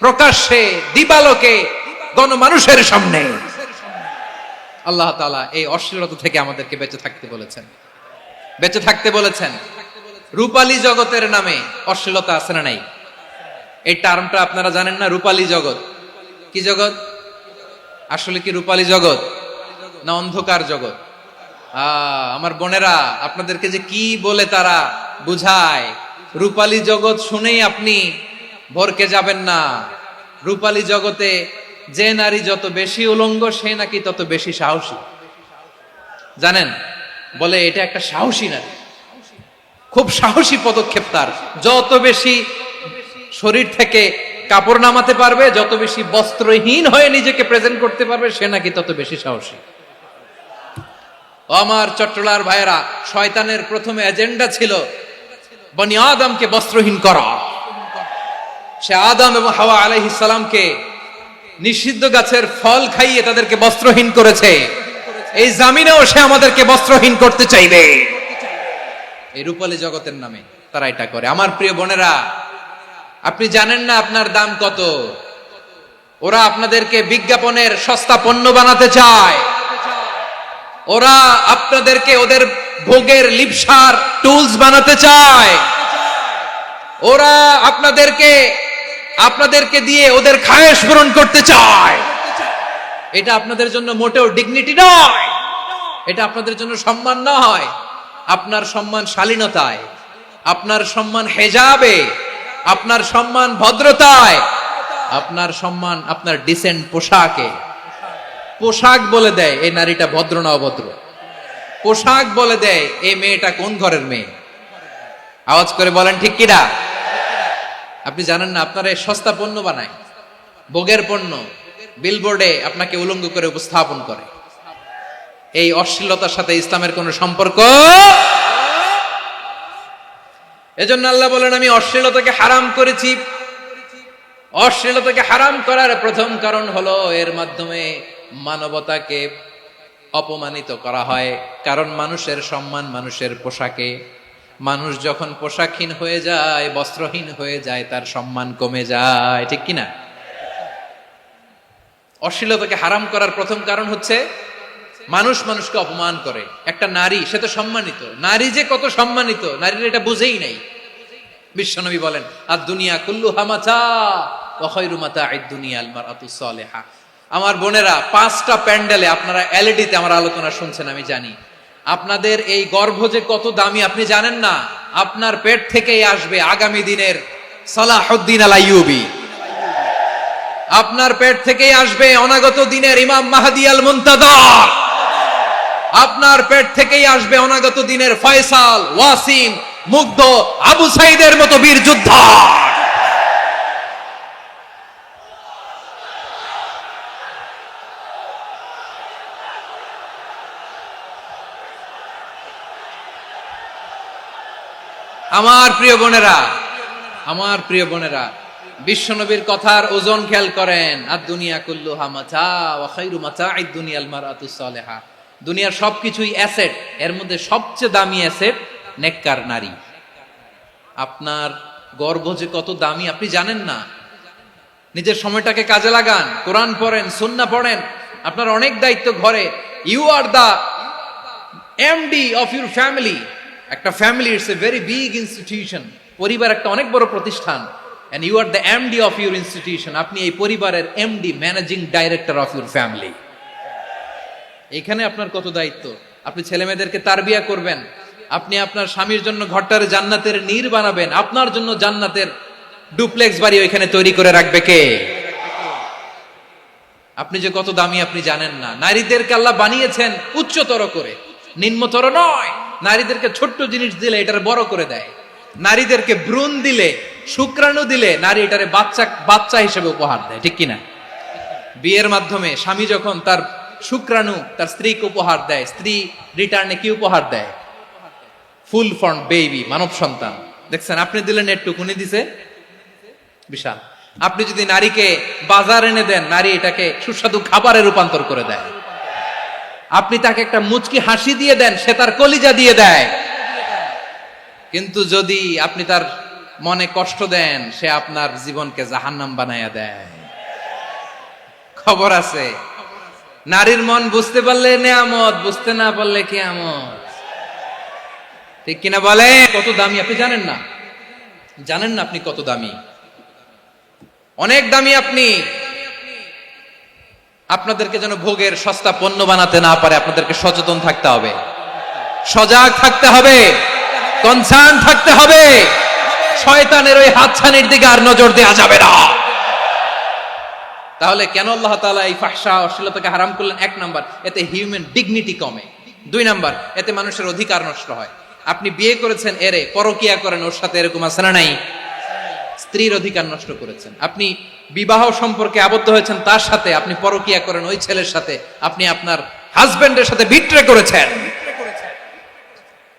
A: প্রকাশ্যে দিবালোকে গণমানুষের সামনে। আল্লাহ তাআলা এই অশ্লীলতা থেকে আমাদেরকে বেঁচে থাকতে বলেছেন, বেঁচে থাকতে বলেছেন। রূপালী জগতের নামে অশ্লীলতা আছে না নাই? এই টার্মটা আপনারা জানেন না? রূপালী জগৎ কি জগৎ? আসলে কি রূপালী জগৎ না অন্ধকার জগৎ? আমার বোনেরা, আপনাদেরকে যে কি বলে তারা বুঝায়, রূপালী জগৎ শুনেই আপনি ভরকে যাবেন না। রূপালী জগতে যে নারী যত বেশি উলঙ্গ, সে নাকি তত বেশি সাহসী। জানেন, বলে এটা একটা সাহসী নারী, খুব সাহসী পদক্ষেপ তার। যত বেশি শরীর থেকে কাপড় নামাতে পারবে, যত বেশি বস্ত্রহীন হয়ে নিজেকে প্রেজেন্ট করতে পারবে, সে নাকি তত বেশি সাহসী। আমার চট্টলার ভাইয়েরা, শয়তানের প্রথম এজেন্ডা ছিল বনি আদমকে বস্ত্রহীন করা। সে আদম এবং হাওয়া আলাইহিস সালামকে নিষিদ্ধ গাছের ফল খাইয়ে তাদেরকে বস্ত্রহীন করেছে। এই জামিনেও সে আমাদেরকে বস্ত্রহীন করতে চাইবে। এই রূপালী জগতের নামে তারা এটা করে। আমার প্রিয় বোনেরা, আপনি জানেন না আপনার দাম কত। ওরা আপনাদেরকে বিজ্ঞাপনের সস্তা পণ্য বানাতে চায়। ওরা আপনাদেরকে ওদের ভোগের লিপসার টুলস বানাতে চায়। ওরা আপনাদেরকে দিয়ে ওদের খায়েশ পূরণ করতে চায়। এটা আপনাদের জন্য মোটেও ডিগনিটি নয়, এটা আপনাদের জন্য সম্মান নয়। আপনার সম্মান শালীনতায়, আপনার সম্মান হেজাবে, আপনার সম্মান ভদ্রতায়, আপনার সম্মান আপনার ডিসেন্ট পোশাকে। পোশাক বলে দেয় এই নারীটা ভদ্র না অভদ্র। পোশাক বলে দেয় এই মেয়েটা কোন ঘরের মেয়ে। আওয়াজ করে বলেন ঠিক কিনা? আপনি জানেন না, আপনারা সস্তা পণ্য বানায়, ভোগের পণ্য, বিলবোর্ডে আপনাকে উলঙ্গ করে উপস্থাপন করে। এই অশ্লীলতার সাথে ইসলামের কোনো সম্পর্ক। এজন্য আল্লাহ বলেন, আমি অশ্লীলতাকে হারাম করেছি। অশ্লীলতাকে হারাম করার প্রথম কারণ হলো এর মাধ্যমে মানবতাকে অপমানিত করা হয়। কারণ মানুষের সম্মান মানুষের পোশাকে। মানুষ যখন পোশাকহীন হয়ে যায়, বস্ত্রহীন হয়ে যায়, তার সম্মান কমে যায়, ঠিক কিনা? অশ্লীলতাকে হারাম করার প্রথম কারণ হচ্ছে মানুষ মানুষকে অপমান করে। একটা নারী, সে তো সম্মানিত, নারী যে কত সম্মানিত নারীর এটা বুঝেই নাই। বিশ্বনবী বলেন, আর দুনিয়া কুল্লুহা মাতা ওয়া খায়রু মাতা'আদ দুনিয়া আল মারআতুস সালিহা। আমার বোনেরা, 5টা প্যান্ডেলে আপনারা এলইডিতে আমার আলোচনা শুনছেন, আমি জানি। আপনাদের এই গর্ভ যে কত দামি আপনি জানেন না। আপনার পেট থেকেই আসবে আগামী দিনের সালাহুদ্দিন আল আইয়ুবী। আপনার পেট থেকেই আসবে অনাগত দিনের ইমাম মাহদী আল মুনতাযর। আপনার পেট থেকেই আসবে অনাগত দিনের ফয়সাল, ওয়াসিম, মুগ্ধ, আবু সাইদের মতো বীর যোদ্ধা। আমার প্রিয় বোনেরা, আমার প্রিয় বোনেরা, বিশ্বনবীর কথার ওজন খেয়াল করেন। আর দুনিয়া কুল্লুহা মাতা ওয়া খায়রু মাতা'আদ দুনিয়াল মারআতুস সালিহা। দুনিয়ার সবকিছুই অ্যাসেট, এর মধ্যে সবচেয়ে দামি অ্যাসেট নেককার নারী। আপনার গর্ভ যে কত দামি আপনি জানেন না। নিজের সময়টাকে কাজে লাগান, কোরআন পড়েন, সুন্নাহ পড়েন। আপনার অনেক দায়িত্ব ঘরে। You are the MD of your family. একটা family it's a very big institution. পরিবার একটা অনেক বড় প্রতিষ্ঠান। And you are the MD of your institution. আপনি এই পরিবারের MD, managing director of your family. এখানে আপনার কত দায়িত্ব। আপনি ছেলে মেয়েদেরকে তারবিয়া করবেন, আপনি আপনার স্বামীর জন্য ঘরটার জান্নাতের নীর বানাবেন, আপনার জন্য জান্নাতের ডুপ্লেক্স বাড়ি ওইখানে তৈরি করে রাখবে কে? আপনি যে কত দামি আপনি জানেন না। নারীদেরকে আল্লাহ বানিয়েছেন উচ্চতর করে, নিম্নতর নয়। নারীদেরকে ছোট্ট জিনিস দিলে এটারে বড় করে দেয়। নারীদেরকে ভ্রূণ দিলে, শুক্রাণু দিলে নারী এটারে বাচ্চা হিসেবে উপহার দেয়, ঠিক কিনা? বিয়ের মাধ্যমে স্বামী যখন তার শুক্রাণু তার স্ত্রীকে উপহার দেয়, স্ত্রী রিটার্নে কি উপহার দেয়? ফুল ফর্ম বেবি, মানব সন্তান। দেখছেন, আপনি দিলেন একটু, উনি দিছে বিশাল। আপনি যদি নারীকে বাজার এনে দেন, নারী এটাকে সুস্বাদু খাবারে রূপান্তর করে দেয়। আপনি তাকে একটা মুচকি হাসি দিয়ে দেন, সে তার কলিজা দিয়ে দেয়। কিন্তু যদি আপনি তার মনে কষ্ট দেন, সে আপনার জীবনকে জাহান্নাম বানায়া দেয়। খবর আছে। নারীর মন বুঝতে পারলে নেয়ামত, বুঝতে না পারলে কিয়ামত, ঠিক কিনা বলে? কত দামি আপনি জানেন না। জানেন না আপনি কত দামি, অনেক দামি আপনি। আপনাদেরকে যেন ভোগের সস্তা পণ্য বানাতে না পারে, আপনাদেরকে সচেতন থাকতে হবে, সজাগ থাকতে হবে, কনসার্ন থাকতে হবে। শয়তানের ওই হাতছানির দিকে আর নজর দেওয়া যাবে না। তাহলে কেন আল্লাহ তাআলা এই ফাহশা, অশ্লীলতাকে হারাম করলেন? এক নাম্বার, এতে হিউম্যান ডিগনিটি কমে। দুই নাম্বার, এতে মানুষের অধিকার নষ্ট হয়। আপনি বিয়ে করেছেন, এরে পরকিয়া করেন, ওর সাথে এরকম আছে না নাই? স্ত্রীর অধিকার নষ্ট করেছেন। আপনি বিবাহ সম্পর্কে আবদ্ধ হয়েছেন তার সাথে, আপনি পরকিয়া করেন ওই ছেলের সাথে, আপনি আপনার হাজবেন্ডের সাথে বিট্রে করেছেন।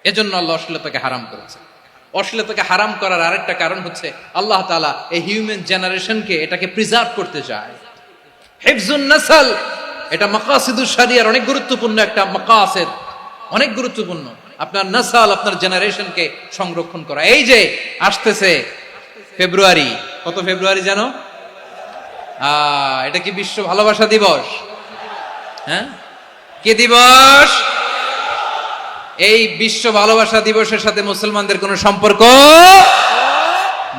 A: এজন্য আল্লাহ অশ্লীলতাকে হারাম করেছেন। অশ্লীলতাকে হারাম করার আরেকটা কারণ হচ্ছে আল্লাহ তাআলা এই হিউম্যান জেনারেশনকে, এটাকে প্রিজার্ভ করতে চায়। হিফজুন নাসল, এটা মাকাসিদুশ শরিয়ার অনেক গুরুত্বপূর্ণ একটা মাকাসিদ, অনেক গুরুত্বপূর্ণ। আপনার নাসল, আপনার জেনারেশনকে সংরক্ষণ করা। এই যে আসতেছে ফেব্রুয়ারি, কত ফেব্রুয়ারি জানো? এটা কি বিশ্ব ভালোবাসা দিবস? হ্যাঁ, কি দিবস? এই বিশ্ব ভালোবাসা দিবসের সাথে মুসলমানদের কোনো সম্পর্ক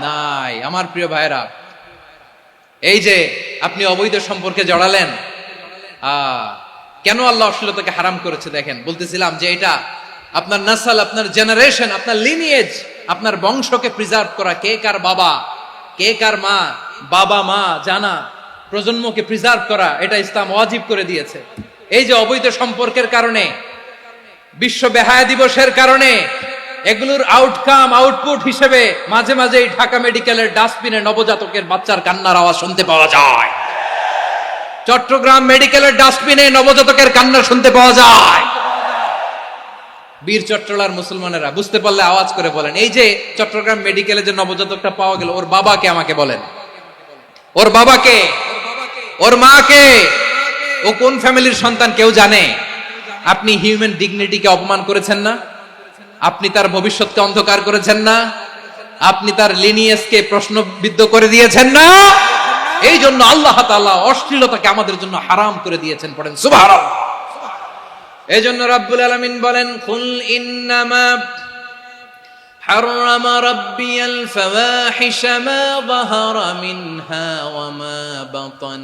A: নাই। আমার প্রিয় ভাইরা, এই যে আপনি অবৈধ সম্পর্কে জড়ালেন, কেন আল্লাহ অশ্লীলতাকে হারাম করেছে দেখেন। বলতেছিলাম যে এটা আপনার নাসল, আপনার জেনারেশন, আপনার লিনিয়েজ, আপনার বংশকে প্রিজার্ভ করা। কে কার বাবা, কে কার মা, বাবা মা জানা, প্রজন্মকে প্রিজার্ভ করা, এটা ইসলাম ওয়াজিব করে দিয়েছে। এই যে অবৈধ সম্পর্কের কারণে, বিশ্ব বেহায়া দিবসের কারণে, এগুলোর আউটকাম, আউটপুট হিসেবে মাঝে মাঝে ঢাকা মেডিকেলের ডাস্টবিনে নবজাতকের বাচ্চার কান্নার আওয়াজ শুনতে পাওয়া যায়। চট্টগ্রাম মেডিকেলের ডাস্টবিনে নবজাতকের কান্না শুনতে পাওয়া যায়। বীর চট্টলার মুসলমানেরা বুঝতে পারলে আওয়াজ করে বলেন, এই যে চট্টগ্রাম মেডিকেলে যে নবজাতকটা পাওয়া গেল, ওর বাবাকে আমাকে বলেন, ওর বাবাকে, ওর মাকে, ও কোন ফ্যামিলির সন্তান কেউ জানে? আপনি হিউম্যান ডিগনিটিকে অপমান করেছেন না? আপনি তার ভবিষ্যৎকে অন্ধকার করেছেন না? আপনি তার লিনিয়েজকে প্রশ্নবিদ্ধ করে দিয়েছেন না? এই জন্য আল্লাহ তাআলা অশ্লীলতাকে আমাদের জন্য হারাম করে দিয়েছেন। পড়েন সুবহানাল্লাহ। এই জন্য রাব্বুল আলামিন বলেন, কুল ইন্নামা হারামা রাব্বিয়াল ফাওয়াহিশা মা যাহারা মিনহা ওয়া মা বাতান।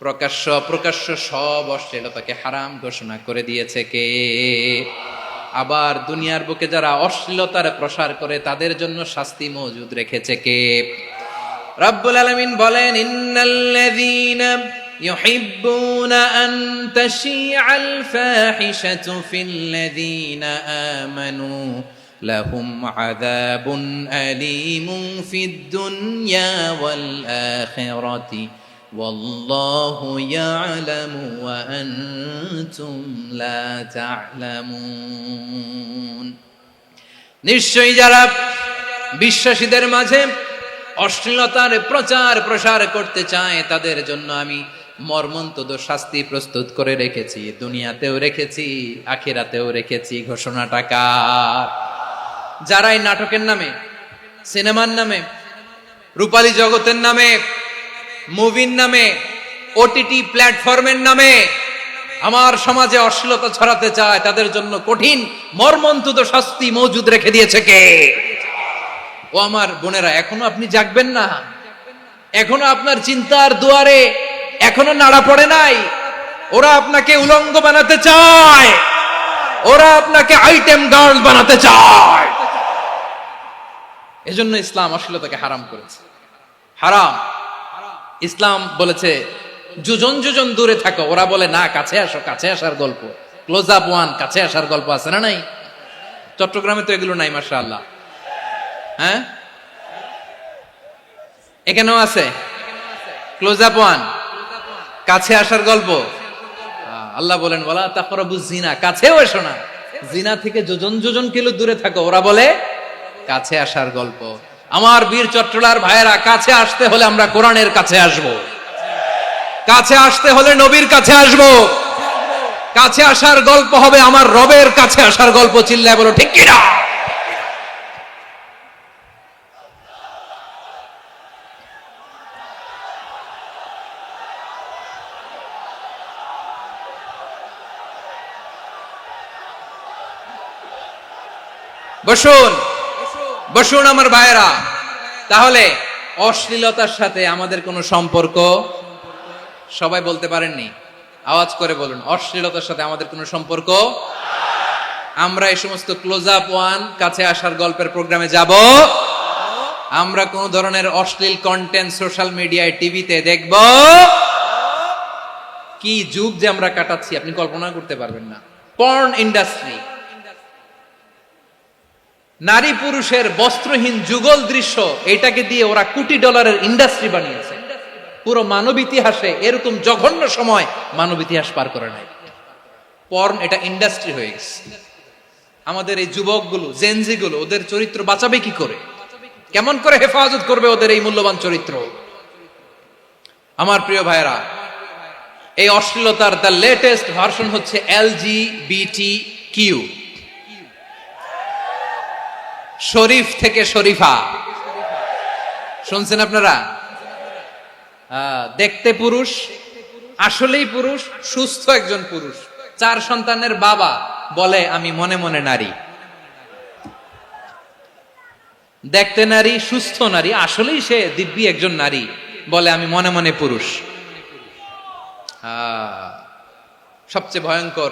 A: প্রকাশ্য অপ্রকাশ্য সব অশ্লীলতাকে হারাম ঘোষণা করে দিয়েছে কে? আবার দুনিয়ার বুকে যারা অশ্লীলতার প্রসার করে তাদের জন্য শাস্তি মজুদ রেখেছে কে? রাব্বুল আলামিন বলেন, ইন্নাল্লাযীনা ইউহিব্বুনা আন তাশিআল ফাহিশাতু ফিল্লাযীনা আমানু লাহুম আযাবুন আলীমুন ফিদ দুনিয়া ওয়াল আখিরাতি ওয়াল্লাহু ইয়ালামু ওয়া আনতুম লা তা'লামুন। নিশ্চয়ই যারা বিশ্বাসীদের মাঝে অশ্লীলতার প্রচার প্রসার করতে চায় তাদের জন্য আমি মর্মন্তুদ শাস্তি প্রস্তুত করে রেখেছি, দুনিয়াতেও রেখেছি, আখিরাতেও রেখেছি। ঘোষণাটা কার? যারা এই নাটকের নামে, সিনেমার নামে, রূপালী জগতের নামে, মুভির নামে, ওটিটি প্ল্যাটফর্মের নামে আমার সমাজে অশ্লীলতা ছড়াতে চায়, তাদের জন্য কঠিন মর্মন্তুদ শাস্তি মজুদ রেখে দিয়েছে কে? ও আমার বোনেরা, এখনো আপনি জাগবেন না? এখনো আপনার চিন্তার দুয়ারে এখনো নাড়া পড়ে নাই? ওরা আপনাকে উলঙ্গ বানাতে চায়, ওরা আপনাকে আইটেম গার্ল বানাতে চায়। এজন্য ইসলাম অশ্লীলতাকে হারাম করেছে। হারাম। ইসলাম বলেছে যোজন যোজন দূরে থাকো, ওরা বলে না কাছে আসো, কাছে আসার গল্প, ক্লোজ আপ ওয়ান, কাছে আসার গল্প আছে না নাই? চট্টগ্রামে তো এগুলো নাই মাশাআল্লাহ। হ্যাঁ, এখানেও আছে ক্লোজ আপ ওয়ান, কাছে আসার গল্প। আল্লাহ বলেন ওয়ালা তাকরাবুজ জিনা, কাছেও এসো না, জিনা থেকে যোজন যোজন কিলো দূরে থাকো, ওরা বলে কাছে আসার গল্প। আমার বীর চট্টলার ভাইয়েরা, কাছে আসতে হলে আমরা কোরআনের কাছে আসব, কাছে আসতে হলে নবীর কাছে আসব, কাছে আসার গল্প হবে আমার রবের কাছে আসার গল্প। চিল্লায় বলো ঠিক কিনা? বসুন বসুন আমার ভাইয়েরা। তাহলে অশ্লীলতার সাথে আমাদের কোনো সম্পর্ক? সবাই বলতে পারেননি, আওয়াজ করে বলুন, অশ্লীলতার সাথে আমাদের কোনো সম্পর্ক? আমরা এই সমস্ত ক্লোজ আপ ওয়ান, কাছে আসার গল্পের প্রোগ্রামে যাব? আমরা কোন ধরনের অশ্লীল কন্টেন্ট সোশ্যাল মিডিয়ায়, টিভিতে দেখব? কি যুগ যে আমরা কাটাচ্ছি আপনি কল্পনা করতে পারবেন না। পর্ন ইন্ডাস্ট্রি, নারী পুরুষের বস্ত্রহীন যুগল দৃশ্য, এটাকে দিয়ে ওরা কোটি ডলারের ইন্ডাস্ট্রি বানিয়েছে। পুরো মানব ইতিহাসে এরকম জঘন্য সময় মানব ইতিহাস পার করে নাই। পর্ন এটা ইন্ডাস্ট্রি হয়ে গেছে। আমাদের এই যুবকগুলো, জেনজি গুলো, ওদের চরিত্র বাঁচাবে কি করে? কেমন করে হেফাজত করবে ওদের এই মূল্যবান চরিত্র? আমার প্রিয় ভাইরা, এই অশ্লীলতার দ্য লেটেস্ট ভার্সন হচ্ছে LGBTQ, শরীফ থেকে শরীফা। শুনছেন আপনারা? দেখতে পুরুষ, আসলেই পুরুষ, সুস্থ একজন পুরুষ, 4 সন্তানের বাবা, বলে আমি মনে মনে নারী। দেখতে নারী, সুস্থ নারী, আসলেই সে দিব্যি একজন নারী, বলে আমি মনে মনে পুরুষ। সবচেয়ে ভয়ঙ্কর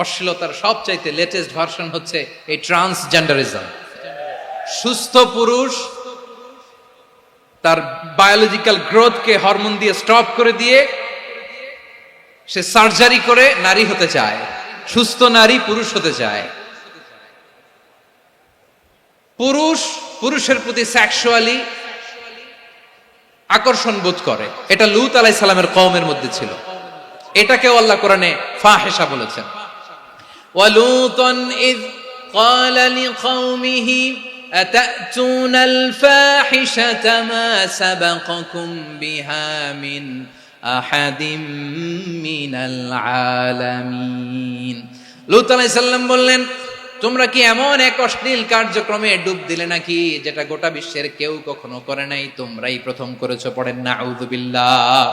A: অশ্লীলতার সবচাইতে লেটেস্ট ভার্সন হচ্ছে এই ট্রান্সজেন্ডারিজম। সুস্থ পুরুষ তার বায়োলজিক্যাল গ্রোথকে হরমোন দিয়ে স্টপ করে দিয়ে সে সার্জারি করে নারী হতে চায়, সুস্থ নারী পুরুষ হতে চায়। পুরুষ পুরুষের প্রতি সেক্সুয়ালি আকর্ষণ বোধ করে। এটা লূত আলাইহিস সালামের কওমের মধ্যে ছিল। এটাকেও আল্লাহ কোরআনে ফাহিশা বলেছেন। ওয়ালুতান ইয ক্বালা লিকাওমিহি আতাতুনাল ফাহিশাতা মা সাবাকাকুম বিহা মিন আহাদিম মিনাল আলামিন। লূত আলাইহিস সালাম বললেন, তোমরা কি এমন এক অশ্লীল কার্যক্রমে ডুব দিলে নাকি যেটা গোটা বিশ্বের কেউ কখনো করে নাই, তোমরাই প্রথম করেছো? পড়েন নাউযুবিল্লাহ।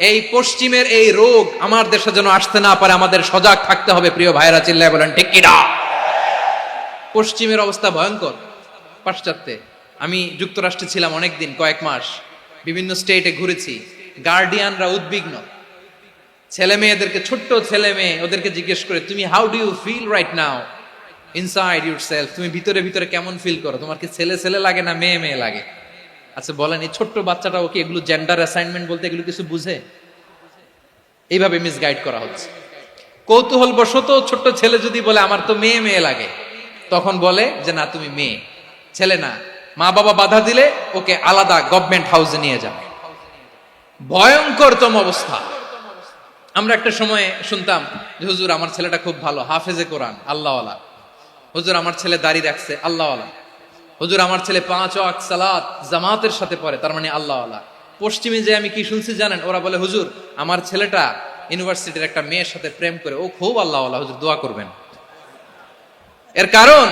A: এই পশ্চিমের এই রোগ আমার দেশে যেন আসতে না পারে, আমাদের সজাগ থাকতে হবে। প্রিয় ভাইরা, চিল্লায় বলেন ঠিক কিনা? পশ্চিমের অবস্থা ভয়ঙ্কর। পাশ্চাত্যে, আমি যুক্তরাষ্ট্রে ছিলাম অনেকদিন, কয়েক মাস, বিভিন্ন স্টেটে ঘুরেছি। গার্ডিয়ানরা উদ্বিগ্ন, ছেলে মেয়েদেরকে, ছোট্ট ছেলে মেয়ে, ওদেরকে জিজ্ঞেস করে, তুমি how do you feel right now inside yourself? তুমি ভিতরে ভিতরে কেমন ফিল করো? তোমার কি ছেলে ছেলে লাগে না মেয়ে মেয়ে লাগে? আচ্ছা বলেন, এই ছোট্ট বাচ্চাটাও কি এগুলো জেন্ডার অ্যাসাইনমেন্ট বলতে এগুলো কিছু বুঝে? এইভাবে মিসগাইড করা হচ্ছে। কৌতূহল বশত ছোট্ট ছেলে যদি বলে আমার তো মেয়ে মেয়ে লাগে, তখন বলে যে না তুমি মেয়ে, ছেলে না। মা বাবা বাধা দিলে ওকে আলাদা গভর্নমেন্ট হাউসে নিয়ে যাবে। ভয়ঙ্করতম অবস্থা। আমরা একটা সময়ে শুনতাম যে হুজুর আমার ছেলেটা খুব ভালো, হাফেজে কোরআন, আল্লাহওয়ালা, হুজুর আমার ছেলে দাড়ি রাখছে, আল্লাহওয়ালা। হুজুর আমার ছেলে 5 ওয়াক্ত সালাত জামাতের সাথে পড়ে, তার মানে আল্লাহওয়ালা। পশ্চিমে যে আমি কি শুনছি জানেন? ওরা বলে হুজুর আমার ছেলেটা ইউনিভার্সিটির একটা মেয়ের সাথে প্রেম করে, ও খুব আল্লাহওয়ালা, হুজুর দোয়া করবেন। এর কারণ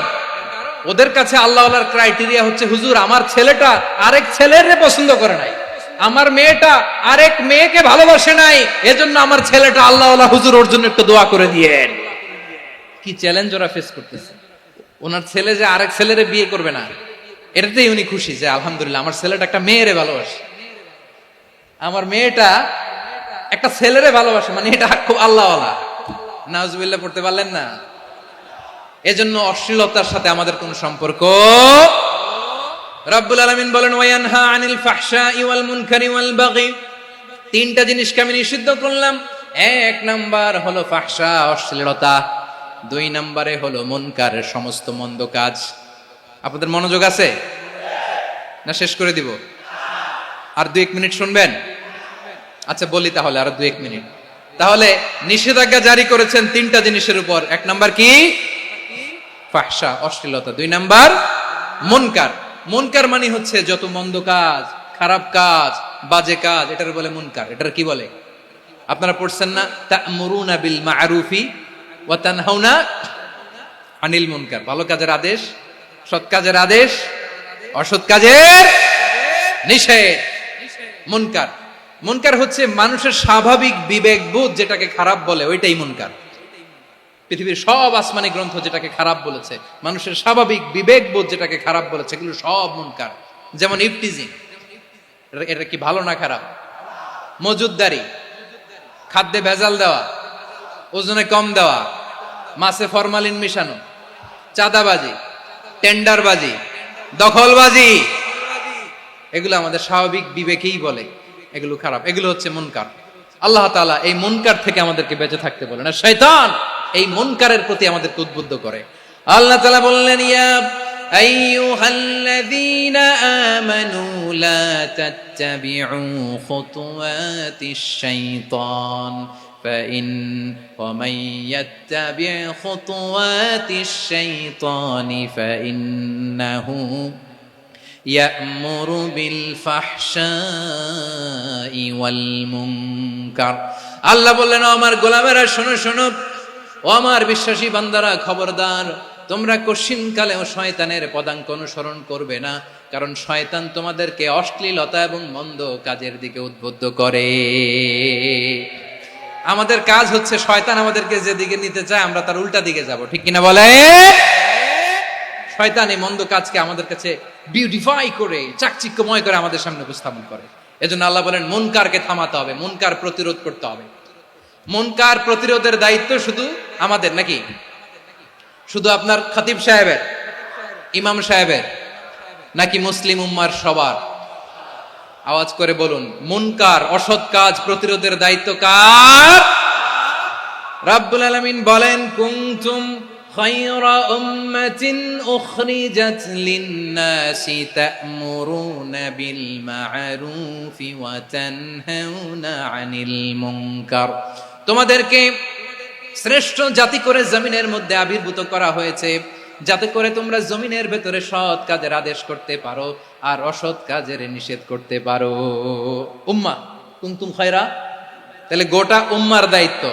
A: ওদের কাছে আল্লাহওয়ালার ক্রাইটেরিয়া হচ্ছে হুজুর আমার ছেলেটা আরেক ছেলের পছন্দ করে নাই, আমার মেয়েটা আরেক মেয়েকে ভালোবাসে নাই, এজন্য আমার ছেলেটা আল্লাহওয়ালা, হুজুর ওর জন্য একটু দোয়া করে দিয়েন। কি চ্যালেঞ্জ ওরা ফেস করতেছে। ওনার ছেলে যে আরেক ছেলেরে বিয়ে করবে না, এটাতেই উনি খুশি যে আলহামদুলিল্লাহ আমার ছেলেটা একটা মেয়েরে ভালোবাসে, আমার মেয়েটা একটা ছেলেরে ভালোবাসে, মানে এটা খুব আল্লাহওয়ালা। নাউজুবিল্লাহ পড়তে পারলেন না? এজন্য অশ্লীলতার সাথে আমাদের কোনো সম্পর্ক। রব্বুল আলামিন বলেন ওয়ায়ানহা আনিল ফাহশাই ওয়াল মুনকারি ওয়াল বাগি, তিনটা জিনিসকে আমি নিষিদ্ধ করলাম। এক নাম্বার হলো ফাহশা, অশ্লীলতা। 2 নম্বরে হলো মুনকার, সমস্ত মন্দ কাজ। আপনাদের মনোযোগ আছে না? শেষ করে দিব? আর 2-1 মিনিট শুনবেন? আচ্ছা বলি তাহলে, আর 2-1 মিনিট। তাহলে নিষেধাজ্ঞা জারি করেছেন 3টা জিনিসের উপর। 1 নাম্বার কি? ফাহশা, অশ্লীলতা। 2 নাম্বার মুনকার। মুনকার মানে হচ্ছে যত মন্দ কাজ, খারাপ কাজ, বাজে কাজ, এটার বলে মুনকার। এটার কি বলে? আপনারা পড়ছেন না? তা'মুরুনা বিল মা'রুফি ওয়া তানহাউনা আনিল মুনকার। ভালো কাজের আদেশ, সৎ কাজের আদেশ, অসৎ কাজের নিষেধ। মুনকার, মুনকার হচ্ছে মানুষের স্বাভাবিক বিবেকবোধ যেটাকে খারাপ বলে, ওইটাই মুনকার। পৃথিবীর সব আসমানি গ্রন্থ যেটাকে খারাপ বলেছে, মানুষের স্বাভাবিক বিবেকবোধ যেটাকে খারাপ বলেছে, এগুলো সব মুনকার। যেমন ইফটিজিং, এটা কি ভালো না খারাপ? মজুদদারি, খাদ্যে ভেজাল দেওয়া, ওজনে কম দেওয়া, মাছে ফরমালিন মিশানো, চাঁদাবাজি, টেন্ডারবাজি, দখলবাজি, এগুলো আমাদের স্বাভাবিক বিবেকেই বলে এগুলো খারাপ, এগুলো হচ্ছে মুনকার। আল্লাহ তাআলা এই মুনকার থেকে আমাদেরকে বেঁচে থাকতে বলেন, আর শয়তান এই মুনকারের প্রতি আমাদেরকে উদ্বুদ্ধ করে। আল্লাহ তাআলা বললেন ইয়া আইয়ুহাল্লাযীনা আমানু লা তাত্তাবিউ খুতুওয়াতিশ শাইতান ومن يتبع خطوات الشيطان فإنه يأمر بالفحشاء والمنكر। আল্লাহ বললেন আমার গোলামেরা শোনো শোনো, ও আমার বিশ্বাসী বান্দারা খবরদার, তোমরা কশিনকালেও শয়তানের পদাঙ্ক অনুসরণ করবে না, কারণ শয়তান তোমাদেরকে অশ্লীলতা এবং মন্দ কাজের দিকে উদ্বুদ্ধ করে। আমাদের কাজ হচ্ছে শয়তান আমাদেরকে যেদিকে নিতে চায় আমরা তার উল্টা দিকে যাব, ঠিক কিনা বলে? শয়তান এই মন্দ কাজকে আমাদের কাছে বিউটিফাই করে, চাকচিক্যময় করে আমাদের সামনে উপস্থাপন করে। এজন্য আল্লাহ বলেন মুনকারকে থামাতে হবে, মুনকার প্রতিরোধ করতে হবে। মুনকার প্রতিরোধের দায়িত্ব শুধু আমাদের নাকি? শুধু আপনার খতিব সাহেবের, ইমাম সাহেবের, নাকি মুসলিম উম্মার সবার? আওয়াজ করে বলুন, মুনকার অসৎ কাজ প্রতিরোধের দায়িত্ব কার? রাব্বুল আলামিন বলেন কুনতুম খায়রা উম্মাতিন উখরিজাত লিন-নাসি তা'মুরুনা বিল মা'রুফি ওয়া তানহাউনা আনিল মুনকার। তোমাদেরকে শ্রেষ্ঠ জাতি করে জমিনের মধ্যে আবির্ভূত করা হয়েছে, যাতে করে তোমরা জমিনের ভেতরে সৎ কাজের আদেশ করতে পারো আর অসৎ কাজের নিষেধ করতে পারো। উম্মাহ কুনতুম খায়রা, তাহলে গোটা উম্মার দায়িত্ব,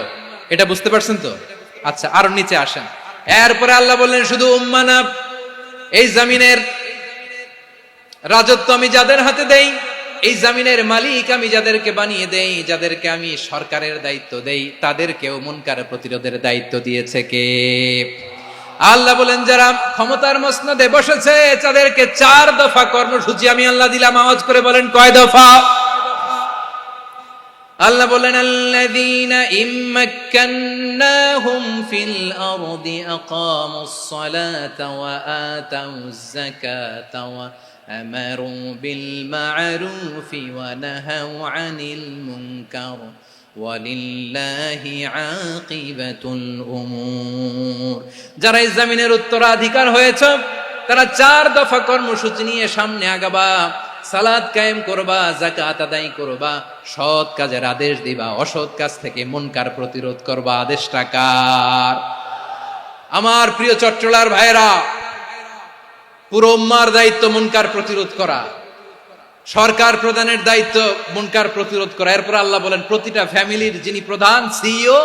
A: এটা বুঝতে পারছেন তো? আচ্ছা আরো নিচে আসেন। এরপরে আল্লাহ বললেন শুধু উম্মাহ না, এই জমিনের রাজত্ব আমি যাদের হাতে দেই, এই জমিনের মালিক আমি যাদেরকে বানিয়ে দেই, যাদেরকে আমি সরকারের দায়িত্ব দেই, তাদেরকেও মুনকার প্রতিরোধের দায়িত্ব দিয়েছে কে? আল্লাহ বলেন যারা ক্ষমতার মসনদে বসেছে তাদেরকে 4 দফা কর্মসূচি আমি আল্লাহ দিলাম। আওয়াজ করে বলেন কয় দফা? আল্লাহ বলেন আল্লাযীনা ইম্মাক্কান্নাহুম ফিল আরদি আকামুস সালাতা ওয়া আতাউয যাকাতা ওয়া আমারু বিল মা'রুফি ওয়া নাহাউ আনিল মুনকার ওয়ালিল্লাহি আকিবাতুল উমুর। যারা এই জমিনের উত্তরাধিকার হয়েছে তারা 4 দফা কর্মসূচি নিয়ে সামনে আগাবা। সালাত কায়েম করবা, যাকাত আদায় করবা, সৎ কাজের আদেশ দিবা, অসৎ কাজ থেকে মুনকার প্রতিরোধ করবা। আদেশটা কার? আমার প্রিয় চট্টলার ভাইয়েরা, পুরো উম্মার দায়িত্ব মুনকার প্রতিরোধ করা, সরকার প্রধানের দায়িত্ব মুনকার প্রতিরোধ করা। এরপর আল্লাহ বলেন প্রতিটা ফ্যামিলির যিনি প্রধান সিইও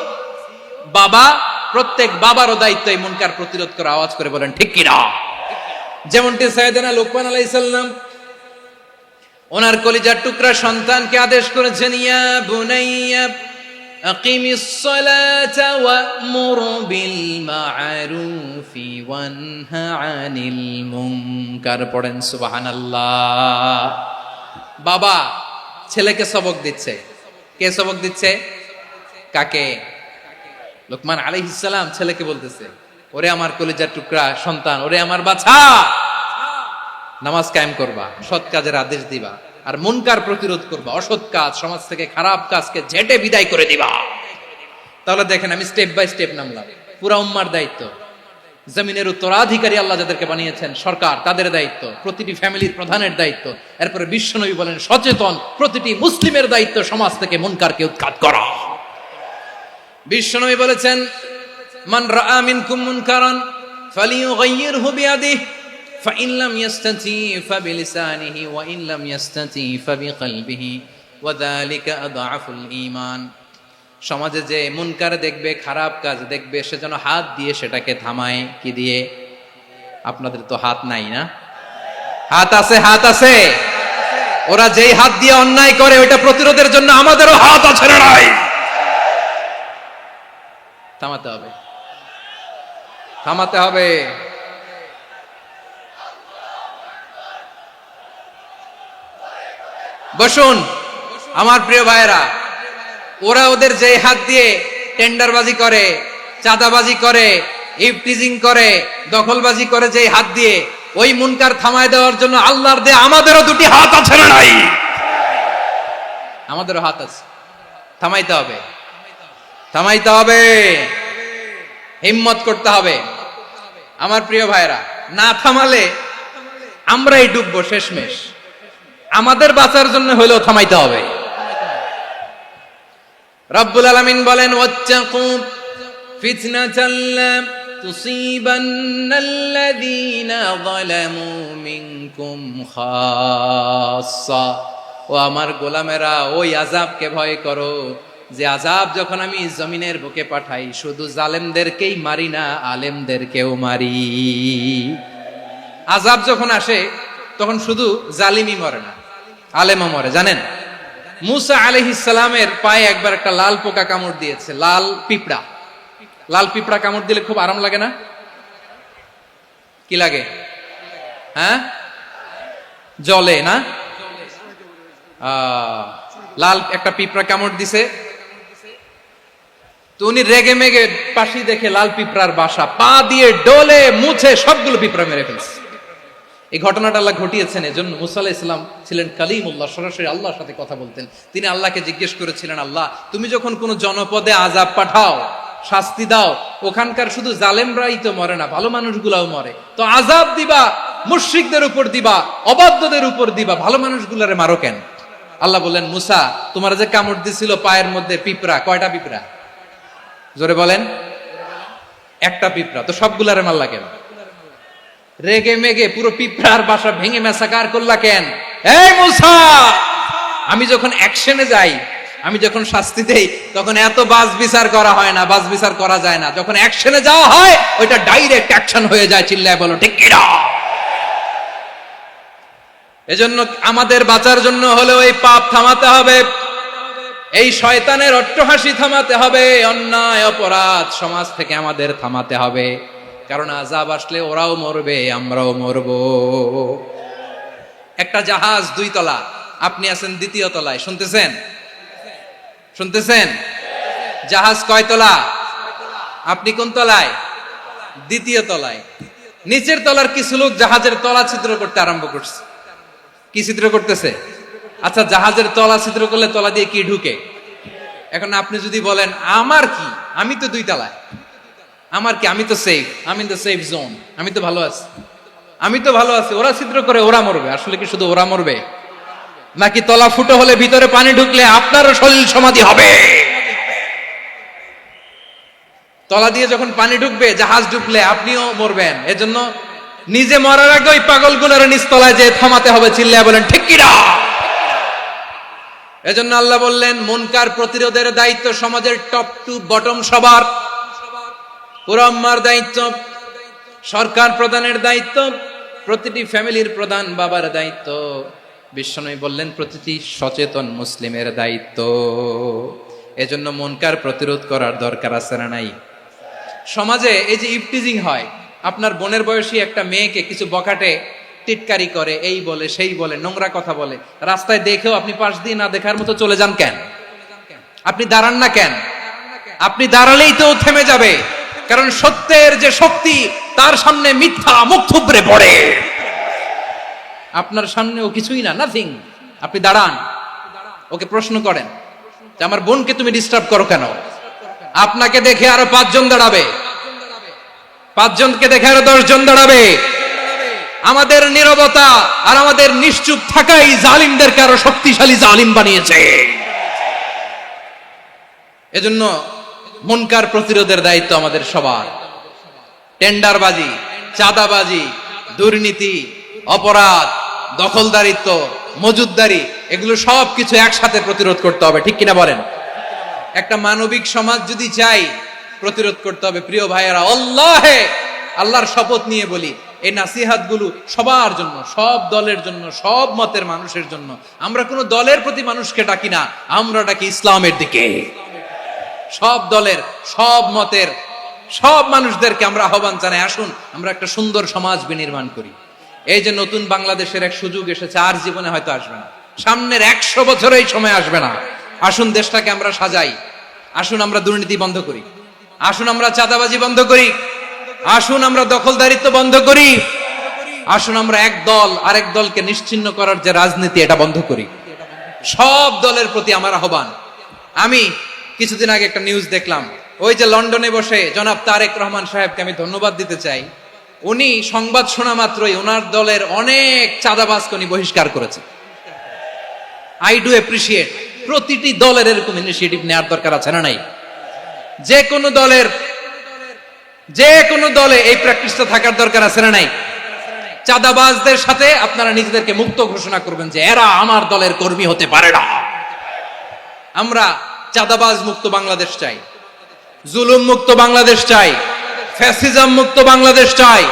A: বাবা, প্রত্যেক বাবারও দায়িত্ব এই মুনকার প্রতিরোধ করা। আওয়াজ করে বলেন ঠিক কিনা? যেমনটি সাইয়েদনা লোকমান আলাইহিস সালাম ওনার কলিজার টুকরা সন্তানকে আদেশ করেছেন, ইয়া বুনাইয়া আকিমিস সালাতা ওয়া'মুর বিল মা'রুফি ওয়ানহা আনিল মুনকার। পড়েন সুবহানাল্লাহ। বাবা ছেলেকে সবক দিচ্ছে। কে সবক দিচ্ছে? কাকে? লোকমান আলাইহিস সালাম ছেলেকে বলতেছে, ওরে আমার কলিজার টুকরা সন্তান, ওরে আমার বাছা, নামাজ কায়েম করবা, সৎ কাজের আদেশ দিবা, আর মুনকার প্রতিরোধ করবা, অসৎ কাজ, সমাজ থেকে খারাপ কাজকে ঝেঁটে বিদায় করে দিবা। তাহলে দেখেন আমি স্টেপ বাই স্টেপ নামলাম। পুরা উম্মার দায়িত্ব, জমিনের উত্তরাধিকারী আল্লাহ যাদেরকে বানিয়েছেন সরকার, তাদের দায়িত্ব, প্রতিটি ফ্যামিলির প্রধানের দায়িত্ব। এরপরে বিশ্বনবী বলেন সচেতন প্রতিটি মুসলিমের দায়িত্ব সমাজ থেকে মুনকারকে উৎখাত করা। বিশ্বনবী বলেছেন, মান রাআ মিনকুম মুনকারান ফালিয়ুগাইয়িরহু বিয়াদিহি ফাইন লাম ইয়াস্তাতি ফাবিলিসানিহি ওয়া ইন লাম ইয়াস্তাতি ফাবিকলবিহি ওয়া যালিকা আযআফুল ঈমান। সমাজে যে মুনকার দেখবে, খারাপ কাজ দেখবে, সে যেন হাত দিয়ে সেটাকে থামায়। কি দিয়ে? আপনাদের তো হাত নাই না? হাত আছে, হাত আছে। ওরা যেই হাত দিয়ে অন্যায় করে ওইটা প্রতিরোধের জন্য আমাদেরও হাত আছে না নাই? থামাতে হবে, থামাতে হবে। বসুন আমার প্রিয় ভাইয়েরা, ওরা ওদের যে হাত দিয়ে টেন্ডারবাজি করে, চাঁদাবাজি করে, ইফটিজিং করে, দখলবাজি করে, যে হাত দিয়ে, ওই মুনকার থামায় দেওয়ার জন্য আল্লাহর দেয়া আমাদেরও দুটি হাত আছে না নাই? আমাদেরও হাত আছে। থামাইতে হবে, থামাইতে হবে, হিম্মত করতে হবে। আমার প্রিয় ভাইরা, না থামালে আমরাই ডুববো শেষমেশ। আমাদের বাঁচার জন্য হলেও থামাইতে হবে। রব্বুল আলামিন বলেন, ওয়াত্তাকু ফিতনাতাল লা তুসিবান্নাল্লাযীনা যালামু মিনকুম খাসসা। ও আমার গোলামেরা, ওই আযাবকে ভয় করো যে আযাব যখন আমি জমিনের বুকে পাঠাই শুধু জালেমদেরকেই মারি না, আলেমদেরকেও মারি। আযাব যখন আসে তখন শুধু জালিমই মরে না, আলেমও মরে। জানেন মুসা আলাইহিস সালামের পায়ে একবার একটা লাল পোকা কামড় দিয়েছে, লাল পিঁপড়া। লাল পিঁপড়া কামড় দিলে খুব আরাম লাগে না? কি লাগে? হ্যাঁ, জলে না? লাল একটা পিঁপড়া কামড় দিছে, তো উনি রেগে মেগে পাশি দেখে লাল পিঁপড়ার বাসা, পা দিয়ে ডলে মুছে সবগুলো পিঁপড়া মেরে ফেলছে। এই ঘটনাটা আল্লাহ ঘটিয়েছেন এজন্য মুসা আলাইহিস সালাম ছিলেন কালিমুল্লাহ, সরাসরি আল্লাহর সাথে কথা বলতেন। তিনি আল্লাহকে জিজ্ঞেস করেছিলেন, আল্লাহ তুমি যখন কোনো জনপদে আযাব পাঠাও, শাস্তি দাও, ওখানকার শুধু জালেমরাই তো মরে না, ভালো মানুষগুলাও মরে, তো আযাব দিবা মুশরিকদের উপর দিবা, অবাধ্যদের উপর দিবা, ভালো মানুষগুলারে মারো কেন? আল্লাহ বললেন, মুসা তোমার যে কামড় দিছিল পায়ের মধ্যে পিঁপড়া, কয়টা পিঁপড়া? জোরে বলেন। একটা পিঁপড়া, তো সবগুলারে মারলা কেন? রেগে মেগে পুরো পিঁপড়ার বাসা ভেঙে মেসাকার করলা কেন? এই মুসা, আমি যখন অ্যাকশনে যাই, আমি যখন শাস্তি দেই, তখন এত বাস বিচার করা হয় না, বাস বিচার করা যায় না। যখন অ্যাকশনে যাওয়া হয় ওইটা ডাইরেক্ট অ্যাকশন হয়ে যায়। চিল্লায় বলো ঠিক কিনা? এজন্য আমাদের বাঁচার জন্য হলেও এই পাপ থামাতে হবে, এই শয়তানের অট্টহাসি থামাতে হবে, অন্যায় অপরাধ সমাজ থেকে আমাদের থামাতে হবে। কারণ আযাব আসলে ওরাও মরবে, আমরাও মরব। একটা জাহাজ 2 তলা, আপনি আছেন 2য় তলায়, শুনতেছেন? শুনতেছেন? জাহাজ কয় তলা? আপনি কোন তলায়? 2য় তলায়। নিচের তলার কিছু লোক জাহাজের তলা ছিদ্র করতে আরম্ভ করছে। কি ছিদ্র করতেছে? আচ্ছা, জাহাজের তলা ছিদ্র করলে তলা দিয়ে কি ঢুকে? এখন আপনি যদি বলেন আমার কি, আমি তো 2 তলায়, আমার কি, আমি তো সেফ, আমি ইন দ্য সেফ জোন, আমি তো ভালো আছি, আমি তো ভালো আছি, ওরা ছিদ্র করে ওরা মরবে। আসলে কি শুধু ওরা মরবে, নাকি তলা ফুটো হলে ভিতরে পানি ঢুকলে আপনারও শরীর সমাধি হবে? তলা দিয়ে যখন পানি ঢুকবে, জাহাজ ঢুকলে আপনিও মরবেন। এজন্য নিজে মরার আগে ওই পাগলগুলোর নিচতলায় যে থামাতে হবে, চিল্লায় বলেন ঠিক কিনা। এজন্য আল্লাহ বললেন মুনকার প্রতিরোধের দায়িত্ব সমাজের টপ টু বটম সবার। পুরো আম্মার দায়িত্ব, সরকার প্রধানের দায়িত্ব, প্রতিটি ফ্যামিলির প্রধান বাবার দায়িত্ব, বিশ্বনবী বললেন প্রতিটি সচেতন মুসলিমের দায়িত্ব। এজন্য মুনকার প্রতিরোধ করার দরকার আছে না নাই? সমাজে এই যে ইফটিজিং হয়, আপনার বোনের বয়সী একটা মেয়েকে কিছু বখাটে টিটকারি করে, এই বলে সেই বলে, নোংরা কথা বলে, রাস্তায় দেখেও আপনি পাশ দিয়ে না দেখার মতো চলে যান কেন? আপনি দাঁড়ান না কেন? আপনি দাঁড়ালেই তো থেমে যাবে, কারণ সত্যের যে শক্তি তার সামনে মিথ্যা মুখ থুবড়ে পড়ে। আপনার সামনে ও কিছুই না, নাথিং। আপনি দাঁড়ান, ওকে প্রশ্ন করেন যে আমার বোনকে তুমি ডিস্টার্ব করো কেন? আপনাকে দেখে আরো 5 জন দাঁড়াবে, 5 জনকে দেখে আরো 10 জন দাঁড়াবে। আমাদের নীরবতা আর আমাদের নিশ্চুপ থাকাই জালিমদেরকে আরো শক্তিশালী জালিম বানিয়েছে। এজন্য মুনকার প্রতিরোধের দায়িত্ব আমাদের সবার। টেন্ডারবাজি, চাঁদাবাজি, দুর্নীতি, অপরাধ, দখলদারিত্ব, মজুদদারি, এগুলো সব কিছু একসাথে প্রতিরোধ করতে হবে, ঠিক কিনা বলেন? একটা মানবিক সমাজ যদি চাই, প্রতিরোধ করতে হবে। প্রিয় ভাইয়েরা, আল্লাহর শপথ নিয়ে বলি, এই নাসিহাত গুলো সবার জন্য, সব দলের জন্য, সব মতের মানুষের জন্য। আমরা কোনো দলের প্রতি মানুষকে ডাকি না, আমরা ডাকি ইসলামের দিকে। সব দলের, সব মতের, সব মানুষদেরকে আমরা আহ্বান জানাই, আসুন আমরা একটা সুন্দর সমাজ বিনির্মাণ করি। এই যে নতুন বাংলাদেশের এক সুযোগ এসেছে, আর জীবনে হয়তো আসবে না, সামনের 100 বছর এই সময় আসবে না। আসুন দেশটাকে আমরা সাজাই, আসুন আমরা দুর্নীতি বন্ধ করি, আসুন আমরা চাঁদাবাজি বন্ধ করি, আসুন আমরা দখলদারিত্ব বন্ধ করি, আসুন আমরা এক দল আরেক দলকে নিশ্চিহ্ন করার যে রাজনীতি, এটা বন্ধ করি। সব দলের প্রতি আমার আহ্বান। আমি কিছুদিন আগে একটা নিউজ দেখলাম, ওই যে লন্ডনে বসে জনাব তারেক রহমান সাহেবকে আমি ধন্যবাদ দিতে চাই। উনি সংবাদ শোনা মাত্রই ওনার দলের অনেক চাঁদাবাজকে উনি বহিষ্কার করেছে। I do appreciate. প্রতিটি দলের এরকম ইনিশিয়েটিভ নেওয়ার দরকার আছে না নাই? যে কোনো দলে এই প্র্যাকটিসটা থাকার দরকার আছে না নাই? চাঁদাবাজদের সাথে আপনারা নিজেদেরকে মুক্ত ঘোষণা করবেন যে এরা আমার দলের কর্মী হতে পারে না। আমরা চাঁদাবাজ মুক্ত বাংলাদেশ চাই, জুলুম মুক্ত বাংলাদেশ চাই, ফ্যাসিজম মুক্ত বাংলাদেশ চাই,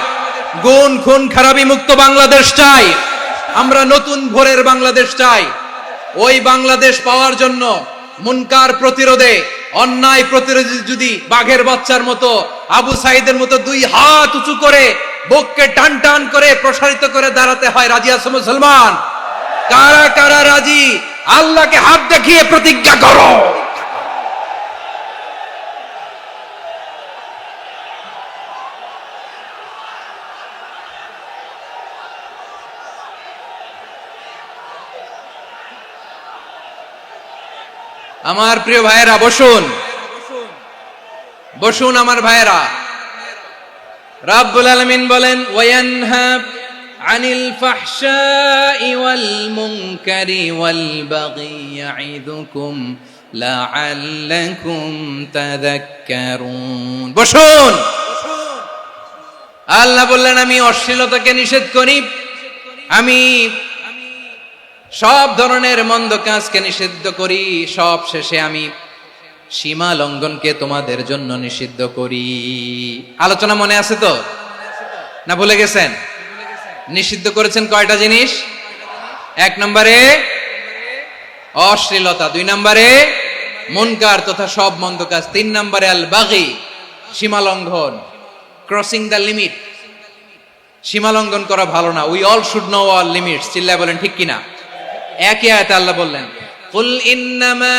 A: গুণ খুন খারাপি মুক্ত বাংলাদেশ চাই। আমরা নতুন ভোরের বাংলাদেশ চাই। ওই বাংলাদেশ পাওয়ার জন্য মুনকার প্রতিরোধে, অন্যায় প্রতিরোধে যদি বাঘের বাচ্চার মতো, আবু সাইদের মতো 2 হাত উঁচু করে, বুককে টান টান করে প্রসারিত করে দাঁড়াতে হয়, রাজি আছো মুসলমান? কারা কারা রাজি? আল্লাহকে হাত দেখিয়ে প্রতিজ্ঞা করো। আমার প্রিয় ভাইয়েরা, বসুন বসুন আমার ভাইয়েরা। রাব্বুল আলামিন বলেন, ওয়ায়ানহা আনিল ফাহশাই ওয়াল মুনকারি ওয়াল বাগি ইয়াইদুকুম লাআল্লাকুম তাযাক্কারুন। বসুন। আল্লাহ বললেন, আমি অশ্লীলতাকে নিষেধ করি, আমি সব ধরনের মন্দ কাজকে নিষিদ্ধ করি, সব শেষে আমি সীমা লঙ্ঘনকে তোমাদের জন্য নিষিদ্ধ করি। আলোচনা মনে আছে তো? না ভুলে গেছেন? নিষিদ্ধ করেছেন কয়টা জিনিস? 1 নম্বরে অশ্লীলতা, 2 নম্বরে মুনকার তথা সব মন্দ কাজ, 3 নম্বরে আল বাগি, সীমা লঙ্ঘন, ক্রসিং দ্য লিমিট। সীমা লঙ্ঘন করা ভালো না। We all should know our limits. চিল্লায় বলেন ঠিক কিনা? একই আয়াতে আল্লাহ বললেন, কুল ইন্নামা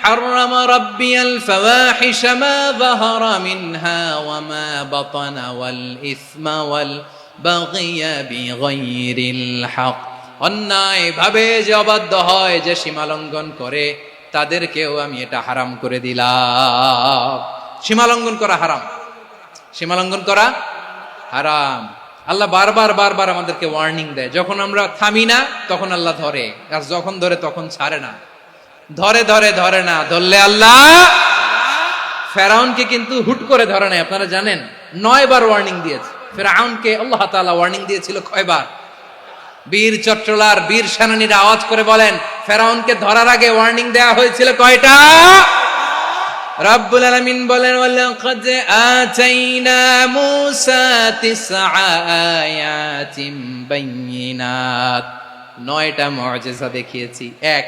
A: হাররামা রাব্বিয়াল ফাওয়াহিশা মা যাহারা মিনহা ওয়া মা বাতানা ওয়াল ইসমা ওয়াল বাগিয়া বিগাইরিল হক। অন্যায় ভাবে যে অবাধ্য হয়, যে সীমা লঙ্ঘন করে, তাদেরকেও আমি এটা হারাম করে দিলাম। সীমা লঙ্ঘন করা হারাম, সীমা লঙ্ঘন করা হারাম। আল্লাহ বারবার বারবার আমাদেরকে ওয়ার্নিং দেয়। যখন আমরা থামি না তখন আল্লাহ ধরে, আর যখন ধরে তখন ছাড়ে না। ধরে ধরে ধরে না, ধরলে আল্লাহ ফেরাউনকে কিন্তু হুট করে ধরে নাই, আপনারা জানেন 9 বার ওয়ার্নিং দিয়েছে। ফেরাউনকে আল্লাহ তাআলা ওয়ার্নিং দিয়েছিল কয়বার? বীর চট্টলার বীর সেনানীরা আওয়াজ করে বলেন, ফেরাউনকে ধরার আগে ওয়ার্নিং দেয়া হয়েছিল কয়টা? রব্বুল আলামিন বলেন, ওয়ালাকাদ আতাইনা মূসা 9 আয়াতিন বাইয়িনাত, 9টা মুআজিজা দেখিয়েছি। 1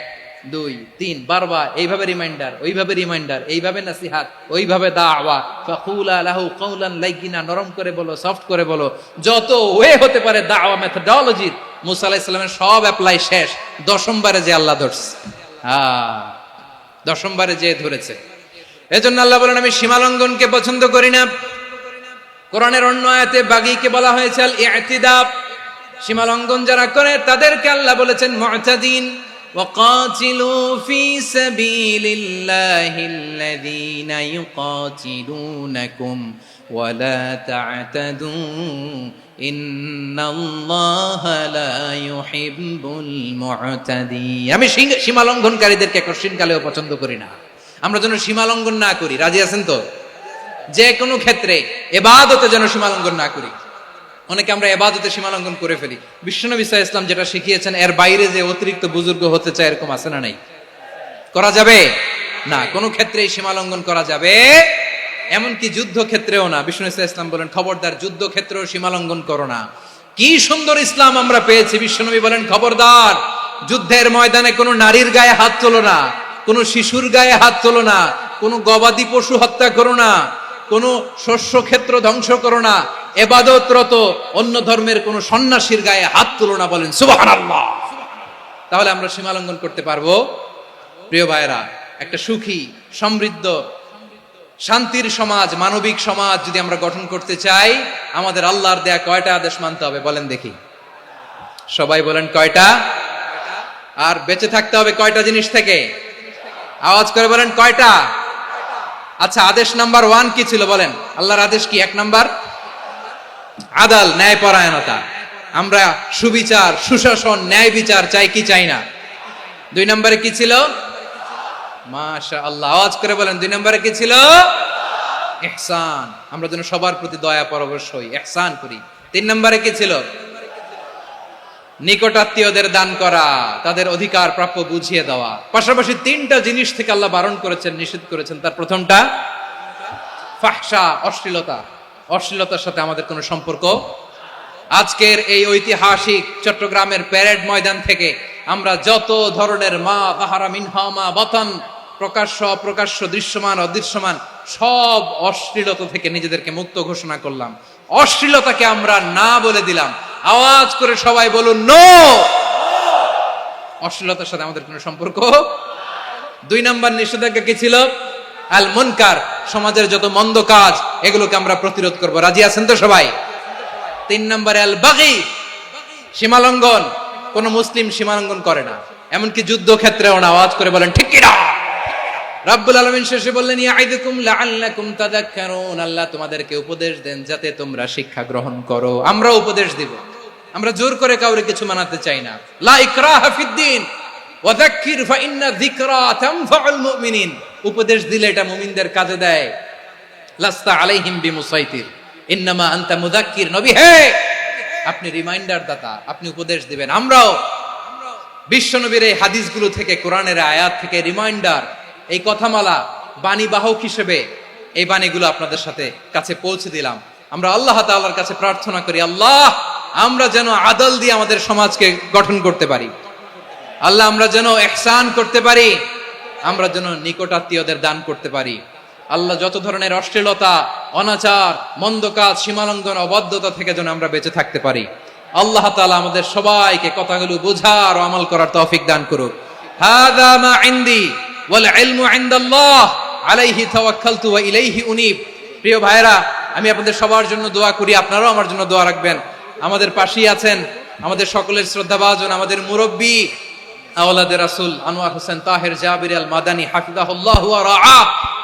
A: 2 3 বারবার এইভাবে রিমাইন্ডার, ওইভাবে রিমাইন্ডার, এইভাবে নসিহত, ওইভাবে দাওয়া। ফাকুলা লাহু কাওলান লাইয়িনা, নরম করে বলো, সফট করে বলো, যত ওয়ে হতে পারে দাওয়া মেথডোলজি। মুসা আলাইহিস সালামের সব অ্যাপ্লাই শেষ, 10ম বারে যে আল্লাহ ধরছে। 10ম বারে যে ধরেছে। এজন্য আল্লাহ বলেন, আমি সীমালঙ্ঘনকে পছন্দ করি না। কোরআনের অন্য আয়াতে বাগীকে বলা হয়েছে আল ইতিদা, সীমালঙ্ঘন যারা করে তাদেরকে আল্লাহ বলেছেন মুতাদিন। ওয়াকাতিলু ফি সাবিলিল্লাহিল্লাযীনা ইউকাতিলুনাকুম ওয়ালা তা'তাদু ইন্নাল্লাহা লা ইউহিব্বুল মুতাদিন। আমি সীমালঙ্ঘনকারীদেরকে কঠিনকালেও পছন্দ করি না। আমরা যেন সীমালঙ্ঘন না করি, রাজি আছেন তো? যে কোনো ক্ষেত্রে ইবাদতে যেন সীমালঙ্ঘন না করি। অনেকে আমরা ইবাদতে সীমালঙ্ঘন করে ফেলি। বিশ্বনবী সাল্লাল্লাহু আলাইহি ওয়াসাল্লাম যেটা শিখিয়েছেন এর বাইরে যে অতিরিক্ত বুজুর্গ হতে চায়, এরকম আছে না নাই? করা যাবে না, কোনো ক্ষেত্রেই সীমালঙ্ঘন করা যাবে, এমনকি যুদ্ধ ক্ষেত্রেও না। বিশ্বনবী সাল্লাল্লাহু আলাইহি ওয়াসাল্লাম বলেন, খবরদার যুদ্ধ ক্ষেত্রেও সীমালঙ্ঘন করো না। কি সুন্দর ইসলাম আমরা পেয়েছি। বিশ্বনবী বলেন, খবরদার যুদ্ধের ময়দানে কোনো নারীর গায়ে হাত তোলো না, কোনো শিশুর গায়ে হাত তোলো না, কোনো গবাদি পশু হত্যা করো না, কোনো শস্য ক্ষেত্র ধ্বংস করো না, ইবাদতরত অন্য ধর্মের কোনো সন্ন্যাসীর গায়ে হাত তোলো না। বলেন সুবহানাল্লাহ। তাহলে আমরা সীমালঙ্ঘন করতে পারবো? প্রিয় ভাইরা, একটা সুখী, সমৃদ্ধ, শান্তির সমাজ, মানবিক সমাজ যদি আমরা গঠন করতে চাই, আমাদের আল্লাহর দেয়া কয়টা আদেশ মানতে হবে বলেন দেখি? সবাই বলেন কয়টা? আর বেঁচে থাকতে হবে কয়টা জিনিস থেকে? আওয়াজ করে বলেন কয়টা? আচ্ছা, আদেশ নাম্বার 1 কি ছিল বলেন? আল্লাহর আদেশ কি? 1 নাম্বার আদাল, ন্যায়পরায়ণতা। আমরা সুবিচার, সুশাসন, ন্যায় বিচার চাই কি চাই না? 2 নম্বরে কি ছিল? মাশাআল্লাহ, আওয়াজ করে বলেন 2 নম্বরে কি ছিল? ইহসান, আমরা যেন সবার প্রতি দয়া পরবশ হই, ইহসান করি। 3 নম্বরে কি ছিল? নিকটাত্মীয়দের দান করা, তাদের অধিকার প্রাপ্য বুঝিয়ে দেওয়া। পাশাপাশি 3টা জিনিস থেকে আল্লাহ বারণ করেছেন, নিষেধ করেছেন। তার প্রথমটা ফাহশা, অশ্লীলতা। অশ্লীলতার সাথে আমাদের কোনো সম্পর্ক। আজকের এই ঐতিহাসিক চট্টগ্রামের প্যারেড ময়দান থেকে আমরা যত ধরনের মা তাহারা মিনহা মা বাতান, প্রকাশ্য অপ্রকাশ্য, দৃশ্যমান অদৃশ্যমান, সব অশ্লীলতা থেকে নিজেদেরকে মুক্ত ঘোষণা করলাম। অশ্লীলতাকে আমরা না বলে দিলাম। আওয়াজ করে সবাই বলুন নো। অশ্লীলতার সাথে আমাদের কোনো সম্পর্ক। 2 নম্বর নিষেধাজ্ঞা কি ছিল? আল মুনকার, সমাজের যত মন্দ কাজ এগুলোকে আমরা প্রতিরোধ করব। রাজি আছেন তো সবাই? 3 নম্বরে আল বাগী, সীমালঙ্ঘন। কোন মুসলিম সীমালঙ্ঘন করে না, এমনকি যুদ্ধ ক্ষেত্রেও না। আওয়াজ করে বলেন ঠিক কি না? রব্বুল আলামিন শেষে বললেন, ইয়াইদুকুম লাআল্লাকুম তাযাক্কারুন, আল্লাহ তোমাদেরকে উপদেশ দেন যাতে তোমরা শিক্ষা গ্রহণ করো। আমরা উপদেশ দিব, আমরা জোর করে কাউরে কিছু মানাতে চাই না। লা ইকরাহা ফিদ্দিন ওয়া যাক্কির ফাইন্না যিকরা তানফাউল মুমিনিন। উপদেশ দিলে এটা মুমিনদের কাজে দেয়। লাস্তা আলাইহিম বিমুসাইতির ইন্নামা আনতা মুযাক্কির। নবী হে, আপনি রিমাইন্ডার দাতা, আপনি উপদেশ দিবেন। আমরাও বিশ্বনবীর এই হাদিসগুলো থেকে, কোরআনের আয়াত থেকে রিমাইন্ডার, এই কথামালা, বাণী বাহক হিসেবে এই বাণীগুলো আপনাদের সাথে কাছে পৌঁছে দিলাম। আমরা আল্লাহ তাআলার কাছে প্রার্থনা করি, আল্লাহ আমরা যেন আদল দিয়ে আমাদের সমাজকে গঠন করতে পারি। আল্লাহ আমরা যেন ইহসান করতে পারি, আমরা যেন নিকটাত্মীয়দের দান করতে পারি। আল্লাহ যত ধরনের অশ্লীলতা, অনাচার, মন্দ কাজ, সীমালঙ্ঘন, অবাধ্যতা থেকে যেন আমরা বেঁচে থাকতে পারি। আল্লাহ তাআলা আমাদের সবাইকে কথাগুলো বোঝার ও আমল করার তৌফিক দান করুক। হাযা মা ইনদি ওয়াল ইলমু ইনদাল্লাহ আলাইহি তাওয়াক্কালতু ওয়া ইলাইহি উনীব। প্রিয় ভাইরা, আমি আপনাদের সবার জন্য দোয়া করি, আপনারাও আমার জন্য দোয়া রাখবেন। আমাদের পাশেই আছেন আমাদের সকলের শ্রদ্ধাভাজন, আমাদের মুরব্বী আওলাদে রাসূল আনোয়ার হোসেন তাহের জাবির আল মাদানী হাফিজাহুল্লাহ ওয়া রাআ।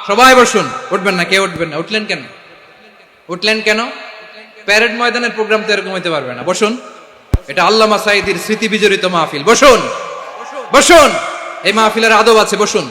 A: সবাই বসুন। উঠবেন না? কেউ উঠবেন না? উঠলেন কেন? উঠলেন কেন? প্যারেড ময়দানের প্রোগ্রাম তো এরকম হইতে পারবে না। বসুন, এটা আল্লামা সাঈদীর স্মৃতি বিজড়িত মাহফিল। বসুন, বসুন, এই মাহফিলের আদব আছে। বসুন।